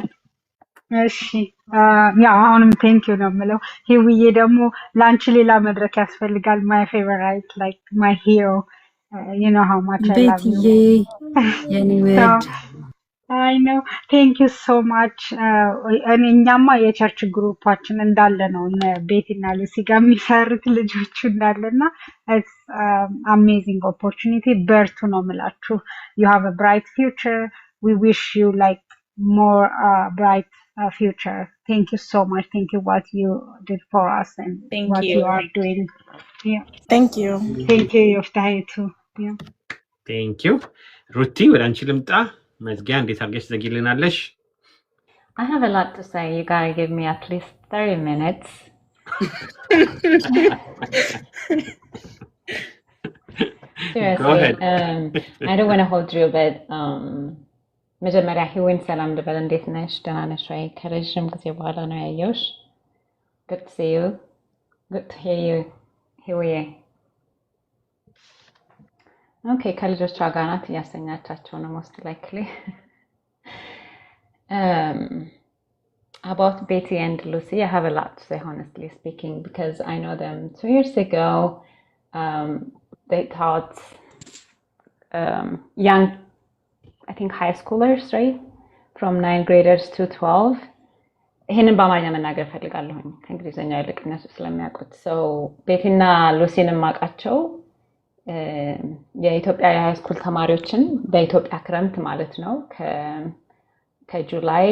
እሺ ያው አሁንም ቴንክ ዩ ነው የምለው። ሂውዬ ደግሞ ላንቺ ሌላ መድረክ ያስፈልጋል። ማይ ፌቨራይት ላይክ ማይ ሂሮ you know how much I love you. ቤትዬ የኔ ውድ አይ ነው ቴንክ ዩ ሶ ማች። እኛማ የቸርች ግሩፓችን እንዳለ ነው እነ ቤቲና ሉሲ ጋር የሚሰሩት ልጆቹ እንዳለና አሜዚንግ ኦፖርቹኒቲ። በርቱ ነው የምላችሁ። you have a bright future. we wish you like more bright future. Thank you so much. Thank you what you did for us and Thank what you. you are doing. Yeah. Thank you. Thank you ዮፍታሔ too. Yeah. ቴንክ ዩ። ሩቲ ወደ አንቺ ልምጣ። መዝጊያ እንዴት አድርገሽ ትዘጊልናለሽ? I have a lot to say. You gotta give me at least 30 minutes. Seriously, Go ahead. I don't want to hold you, but መጀመሪያ ሂዊን ሰላም ልበል። እንዴት ነሽ? ደህና ነሽ ወይ? ከረዥም ጊዜ በኋላ ነው ያየሁሽ። Good to see you. Good to hear you, ሂዊዬ። ኦኬ፣ ከልጆቿ ጋር ናት፣ እያስተኛቻቸው ነው most likely. About Betty and Lucy, I have a lot to say, honestly speaking, because I know them 2 years ago. They taught young, I think, high schoolers, right? From 9th graders to 12. ይህንን በአማርኛ መናገር ፈልጋለሁኝ ከእንግሊዝኛ ይልቅ እነሱ ስለሚያውቁት። ቤቲና ሉሲን የማውቃቸው የኢትዮጵያ የሃይስኩል ተማሪዎችን በኢትዮጵያ ክረምት ማለት ነው ከጁላይ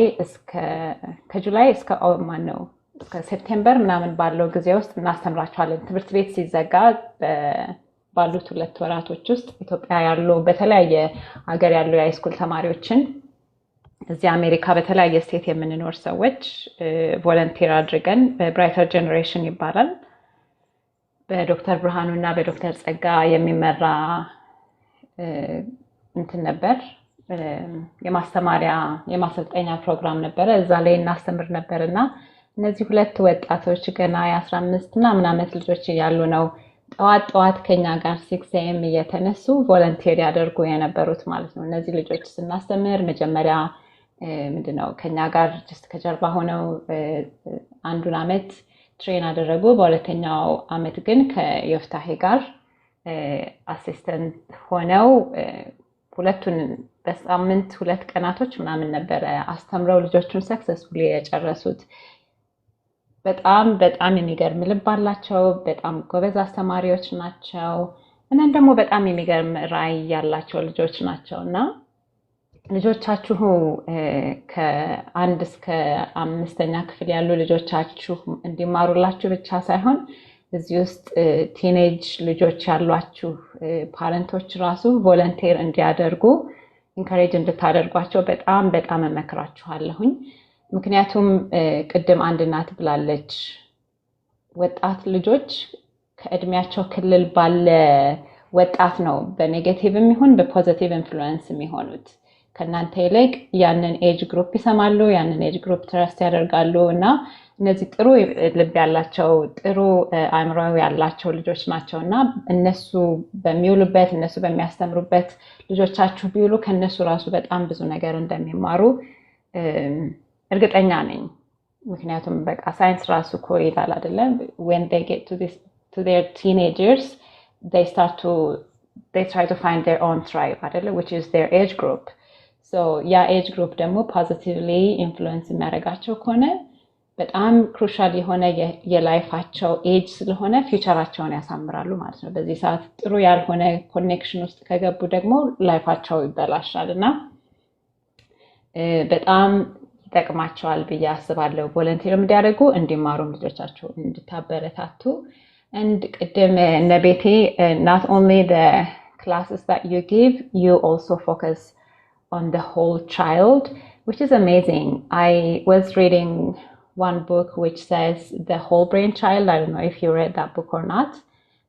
እስከ ማነው እስከ ሴፕቴምበር ምናምን ባለው ጊዜ ውስጥ እናስተምራቸዋለን። ትምህርት ቤት ሲዘጋ ባሉት 2 ወራቶች ውስጥ ኢትዮጵያ ያሉ በተለያየ ሀገር ያሉ የሃይስኩል ተማሪዎችን እዚህ አሜሪካ በተለያየ ስቴት የምንኖር ሰዎች ቮለንቲር አድርገን በብራይተር ጀነሬሽን ይባላል በዶክተር ብርሃኑ እና በዶክተር ጸጋ የሚመራ እንትን ነበር የማሰልጠኛ ፕሮግራም ነበረ። እዛ ላይ እናስተምር ነበርና እነዚህ 2 ወጣቶች ገና የ15 ምናምን ዓመት ልጆች ያሉ ነው ጠዋት ከኛ ጋር 6 AM እየተነሱ ቮለንቲር ያደርጉ የነበሩት ማለት ነው። እነዚህ ልጆች ስናስተምር መጀመሪያ ምንድነው ከኛ ጋር just ከጀርባ ሆነው አንዱን ዓመት ትሬን አደረጉ። በሁለተኛው ዓመት ግን ከዮፍታሔ ጋር አሲስታንት ሆነው ሁለቱን በሳምንት 2 ቀናቶች ምናምን ነበረ አስተምረው ልጆቹን ሰክሰስፉሊ የጨረሱት። በጣም የሚገርም ልብ አላቸው። በጣም ጎበዝ አስተማሪዎች ናቸው። እና ደግሞ በጣም የሚገርም ራዕይ ያላቸው ልጆች ናቸውና ልጆቻችሁ ከ1 እስከ 5ኛ ክፍል ያሉ ልጆቻችሁ እንዲማሩላችሁ ብቻ ሳይሆን እዚህ ውስጥ ቲኔጅ ልጆች ያሏችሁ ፓረንቶች ራሱ ቮለንቴር እንዲያደርጉ ኢንካሬጅ እንድታደርጓቸው በጣም በጣም እመክራችኋለሁኝ። ምክንያቱም ቅድም አንድ እናት ብላለች፣ ወጣት ልጆች ከእድሜያቸው ክልል ባለ ወጣት ነው በኔጌቲቭም ይሁን በፖዚቲቭ ኢንፍሉዌንስ የሚሆኑት። ከእናንተ ይልቅ ያንን ኤጅ ግሩፕ ይሰማሉ፣ ያንን ኤጅ ግሩፕ ትረስት ያደርጋሉ እና እነዚህ ጥሩ ልብ ያላቸው ጥሩ አእምሮ ያላቸው ልጆች ናቸው እና እነሱ በሚውሉበት እነሱ በሚያስተምሩበት ልጆቻችሁ ቢውሉ ከነሱ ራሱ በጣም ብዙ ነገር እንደሚማሩ እርግጠኛ ነኝ። ምክንያቱም በቃ ሳይንስ ራሱ እኮ ይላል አይደለ? when they get to their teenagers they try to find their own tribe አይደለ? which is their age group. so ያ age group ደግሞ positively influence የሚያደርጋቸው ከሆነ በጣም ክሩሻል የሆነ የላይፋቸው ኤጅ ስለሆነ ፊውቸራቸውን ያሳምራሉ ማለት ነው። በዚህ ሰዓት ጥሩ ያልሆነ ኮኔክሽን ውስጥ ከገቡ ደግሞ ላይፋቸው ይበላሻል እና በጣም ይጠቅማቸዋል ብዬ አስባለሁ። ቮለንቲር እንዲያደርጉ እንዲማሩም ልጆቻቸው እንድታበረታቱ and ቅድም እነ ቤቴ not only the classes that you give, you also focus on the whole child, which is amazing. I was reading one book which says the whole brain child. I don't know if you read that book or not.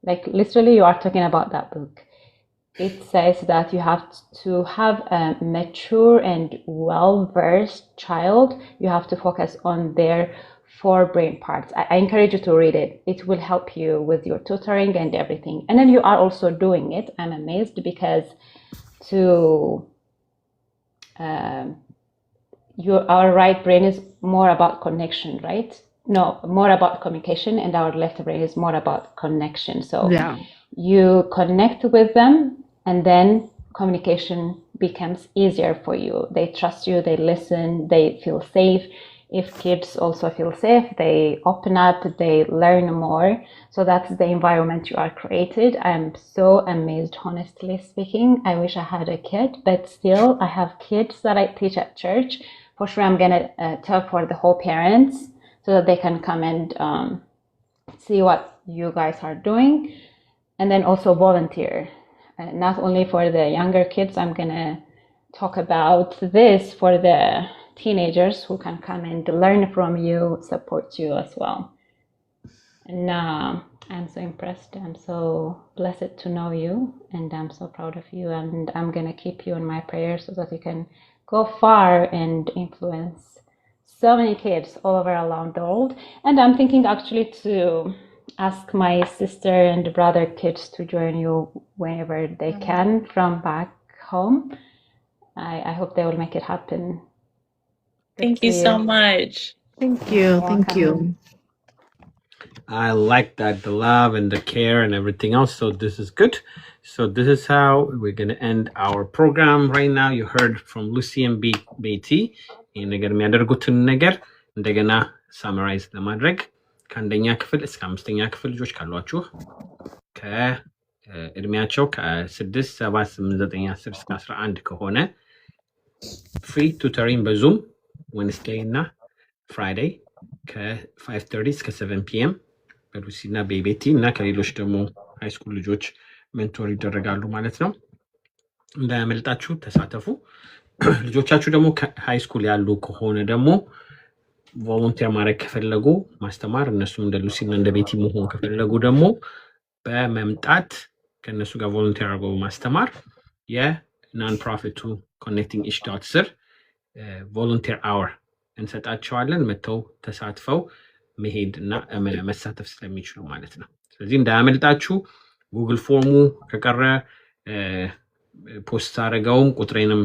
Like literally you are talking about that book. It says that you have to have a mature and well-versed child. You have to focus on their 4 brain parts. I encourage you to read it. It will help you with your tutoring and everything. And then you are also doing it. I'm amazed because our right brain is more about connection, right? No, more about communication, and our left brain is more about connection. So you connect with them, and then communication becomes easier for you. They trust you, they listen, they feel safe. If kids also feel safe, they open up, they learn more. So that's the environment you are created. I'm so amazed, honestly speaking. I wish I had a kid, but still I have kids that I teach at church. For sure, I'm going to tell for the whole parents so that they can come and see what you guys are doing. And then also volunteer. Not only for the younger kids, I'm going to talk about this for the teenagers who can come and learn from you, support you as well. And I'm so impressed. I'm so blessed to know you, and I'm so proud of you. And I'm going to keep you in my prayers so that you can go far and influence so many kids all over around the world. And I'm thinking actually to ask my sister and brother kids to join you whenever they can from back home. I hope they will make it happen. Thank you so much. Thank you. Thank you. I like that, the love and the care and everything else. So this is good. So this is how we're going to end our program right now. You heard from Lucy and Betty. ይህ ነገር የሚያደርጉትን ነገር እንደገና ሳመራይዝ ለማድረግ ከአንደኛ ክፍል እስከ 5ኛ ክፍል ልጆች ካሏችሁ ከእድሜያቸው ከ6 7 8 9 10 እስከ 11 ከሆነ ፍሪ ቱተሪንግ በዙም Wednesday እና Friday ከ5:30 እስከ 7 p.m. በሉሲ እና በቤቲ እና ከሌሎች ደግሞ ሃይ ስኩል ልጆች ሜንቶር ይደረጋሉ ማለት ነው። እንዳያመልጣችሁ ተሳተፉ። ልጆቻችሁ ደግሞ ሃይ ስኩል ያሉ ከሆነ ደግሞ ቮለንቲር ማድረግ ከፈለጉ ማስተማር እነሱም እንደ ሉሲ እና እንደ ቤቲ መሆን ከፈለጉ ደግሞ በመምጣት ከነሱ ጋር ቮለንቲር አድርገው ማስተማር የናን ፕሮፊቱ ኮኔክቲንግ ኢች ዶት ስር ቮለንቲር አወር እንሰጣቸዋለን። መተው ተሳትፈው መሄድ እና መሳተፍ ስለሚችሉ ማለት ነው። ስለዚህ እንዳያመልጣችሁ። ጉግል ፎርሙ ከቀረ ፖስት አደረገውም ቁጥሬንም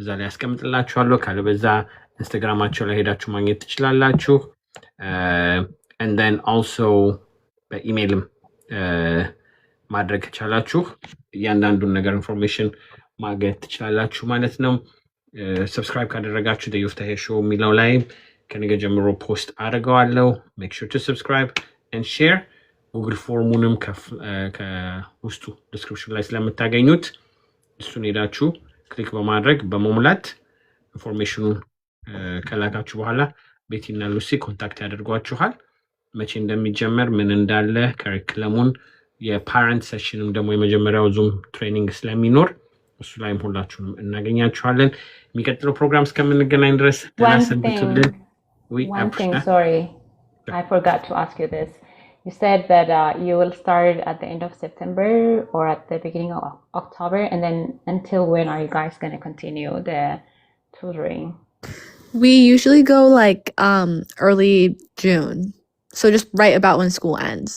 እዛ ላይ ያስቀምጥላችኋለሁ። ካለበዛ ኢንስታግራማቸው ላይ ሄዳችሁ ማግኘት ትችላላችሁ። and then also በኢሜይልም ማድረግ ከቻላችሁ እያንዳንዱን ነገር ኢንፎርሜሽን ማግኘት ትችላላችሁ ማለት ነው። ሰብስክራይብ ካደረጋችሁ the Yofteh Show የሚለው ላይ ከነገ ጀምሮ ፖስት አደርገዋለሁ። make sure to subscribe and share። ጉግል ፎርሙንም ከውስጡ ዲስክሪፕሽን ላይ ስለምታገኙት እሱን ሄዳችሁ ክሊክ በማድረግ በመሙላት ኢንፎርሜሽኑን ከላካችሁ በኋላ ቤቲና ሉሲ ኮንታክት ያደርጓችኋል። መቼ እንደሚጀመር ምን እንዳለ ከሪክለሙን የፓረንት ሴሽንም ደግሞ የመጀመሪያው ዙም ትሬኒንግ ስለሚኖር እሱ ላይም ሁላችሁንም እናገኛችኋለን። የሚቀጥለው ፕሮግራም እስከምንገናኝ ድረስ ተናሰብቱልን። One thing, sorry, I forgot to ask you this. You said that you will start at the end of September or at the beginning of October, and then until when are you guys going to continue the tutoring? We usually go like early June. So just right about when school ends.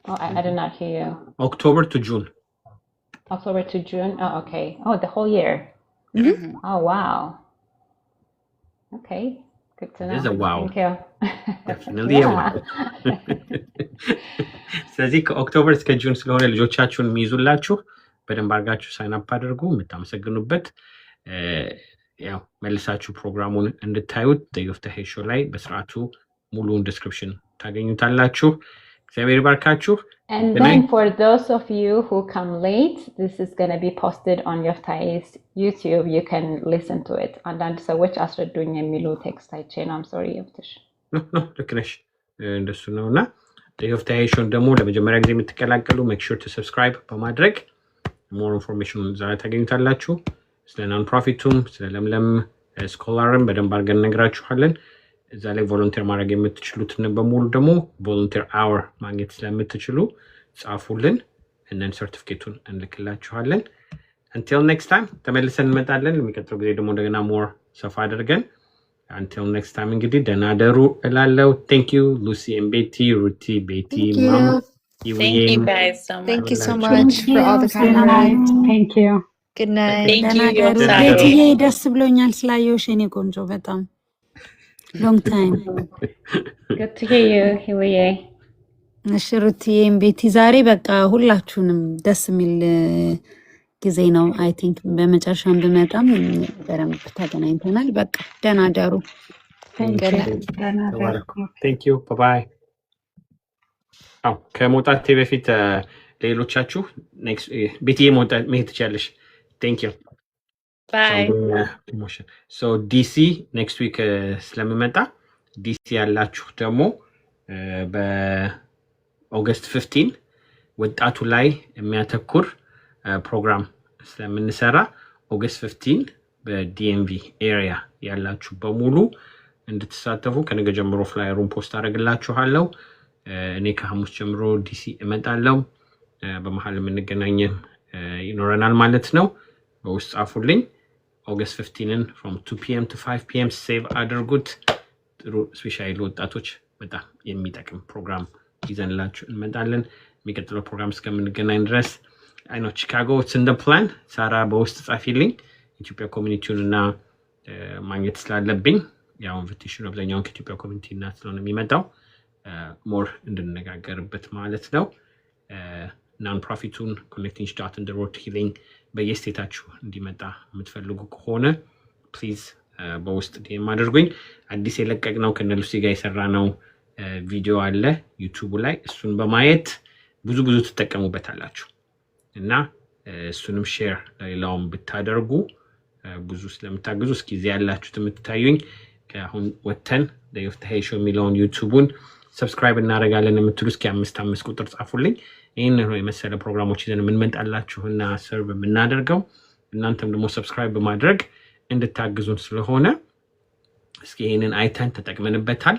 Oh, I did not hear you. October to June. October to June? Oh, okay. Oh, the whole year. Mm-hmm. Oh, wow. Okay. Good to know. It is a wow. Thank you. Definitely a wow. ስለዚህ ከኦክቶበር እስከ ጁን ስለሆነ ልጆቻችሁን የሚይዙላችሁ በደንብ አድርጋችሁ ሳይን አፕ አድርጉ። የምታመሰግኑበት ያው መልሳችሁ ፕሮግራሙን እንድታዩት ዴይ ኦፍ ዘ ሄድ ሾው ላይ በስርዓቱ ሙሉውን ዲስክሪፕሽን ታገኙታላችሁ። እግዚአብሔር ይባርካችሁ። And then for those of you who come late, this is going to be posted on Yoftai's YouTube. You can listen to it. አንዳንድ ሰዎች አስረዱኝ የሚሉ ቴክስት አይቼ ነው። I'm sorry, Yoftish. No, ልክ ነሽ። እንደሱ ነውና ዴይ ኦፍ ዘ ሄድ ሾው ደግሞ ለመጀመሪያ ጊዜ የምትቀላቀሉ ሜክ ሹር ቱ ሰብስክራይብ በማድረግ ሞር ኢንፎርሜሽን እዛ ታገኙታላችሁ። ስለ ናን ፕሮፊቱም ስለ ለምለም ስኮላርም በደንብ አድርገን እነግራችኋለን። እዛ ላይ ቮለንቲር ማድረግ የምትችሉትን በሙሉ ደግሞ ቮለንቲር አወር ማግኘት ስለምትችሉ ጻፉልን እና ሰርቲፊኬቱን እንልክላችኋለን። until next time ተመልሰን እንመጣለን። የሚቀጥለው ጊዜ ደግሞ እንደገና ሞር ሰፋ አድርገን until next time እንግዲህ ደህና ደሩ እላለሁ። thank you Lucy and Betty, Ruti, Betty, Mom. Thank you guys so much. Thank you so much for all the kind words. Thank you. Good night. Thank you. ቤትዬ ደስ ብሎኛል ስላየሁሽ የኔ ቆንጆ በጣም long time. Good to hear you, Hiwiye. እሺ ሩትዬም ቤቲ ዛሬ በቃ ሁላችሁንም ደስ የሚል ጊዜ ነው። አይ ቲንክ በመጨረሻም ብመጣም በደንብ ተገናኝተናል። በቃ ደህና ደሩ። Thank you. Bye bye. አው ከመውጣቴ በፊት ሌሎቻችሁ ኔክስት ቤትዬ መውጣት መሄድ ትችያለሽ። Thank you. Bye. Promotion. So DC next week ስለምመጣ DC ያላችሁ ደግሞ በኦገስት 15 ወጣቱ ላይ የሚያተኩር ፕሮግራም ስለምንሰራ ኦገስት 15 በዲኤምቪ ኤሪያ ያላችሁ በሙሉ እንድትሳተፉ ከነገ ጀምሮ ፍላየሩን ፖስት አደርግላችኋለሁ። እኔ ከሐሙስ ጀምሮ DC እመጣለሁ። በመሃል የምንገናኝ ይኖረናል ማለት ነው። በውስጥ ጻፉልኝ። August 15 from 2 p.m. to 5 p.m. ሴቭ አድርጉት። ጥሩ ስፔሻሊ ወጣቶች በጣም የሚጠቅም ፕሮግራም ይዘንላችሁ እንመጣለን። የሚቀጥለው ፕሮግራም እስከምንገናኝ ድረስ አይ ኖ ቺካጎ ኢትስ ኢን ዘ ፕላን። ሳራ በውስጥ ጻፊልኝ ኢትዮጵያ ኮሚኒቲውን እና ማግኘት ስላለብኝ ያው ኢንቪቴሽን አብዛኛውን ከኢትዮጵያ ኮሚኒቲ እና ስለሆነ የሚመጣው ሞር እንድንነጋገርበት ማለት ነው። ናን ፕሮፊቱን ኮኔክቲንግ ስታርት ኢን ዘ ሮድ ቱ ሂሊንግ በየስቴታችሁ እንዲመጣ የምትፈልጉ ከሆነ ፕሊዝ በውስጥ ዲኤም አድርጉኝ። አዲስ የለቀቅነው ከነሉሲ ጋር የሰራነው ቪዲዮ አለ ዩቲዩብ ላይ። እሱን በማየት ብዙ ትጠቀሙበታላችሁ እና እሱንም ሼር ለሌላውም ብታደርጉ ብዙ ስለምታግዙ እስኪ እዚህ ያላችሁት የምትታዩኝ ከአሁን ወተን ዴይ ኦፍ ዘ ሄድ ሾው የሚለውን ዩቲዩቡን ሰብስክራይብ እናደርጋለን የምትሉ እስኪ 5 ቁጥር ጻፉልኝ። ይህን ነው የመሰለ ፕሮግራሞች ይዘን የምንመጣላችሁና ሰርቭ የምናደርገው እናንተም ደግሞ ሰብስክራይብ በማድረግ እንድታግዙን ስለሆነ እስኪ ይህንን አይተን ተጠቅመንበታል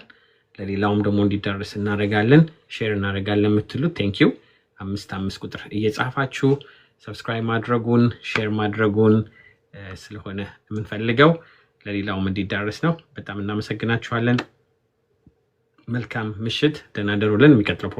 ለሌላውም ደግሞ እንዲደርስ እናደርጋለን ሼር እናደርጋለን የምትሉ ቴንክ ዩ 5 ቁጥር እየጻፋችሁ ሰብስክራይብ ማድረጉን ሼር ማድረጉን ስለሆነ የምንፈልገው ለሌላውም እንዲደርስ ነው። በጣም እናመሰግናችኋለን። መልካም ምሽት። ደህና ደሩልን። የሚቀጥለው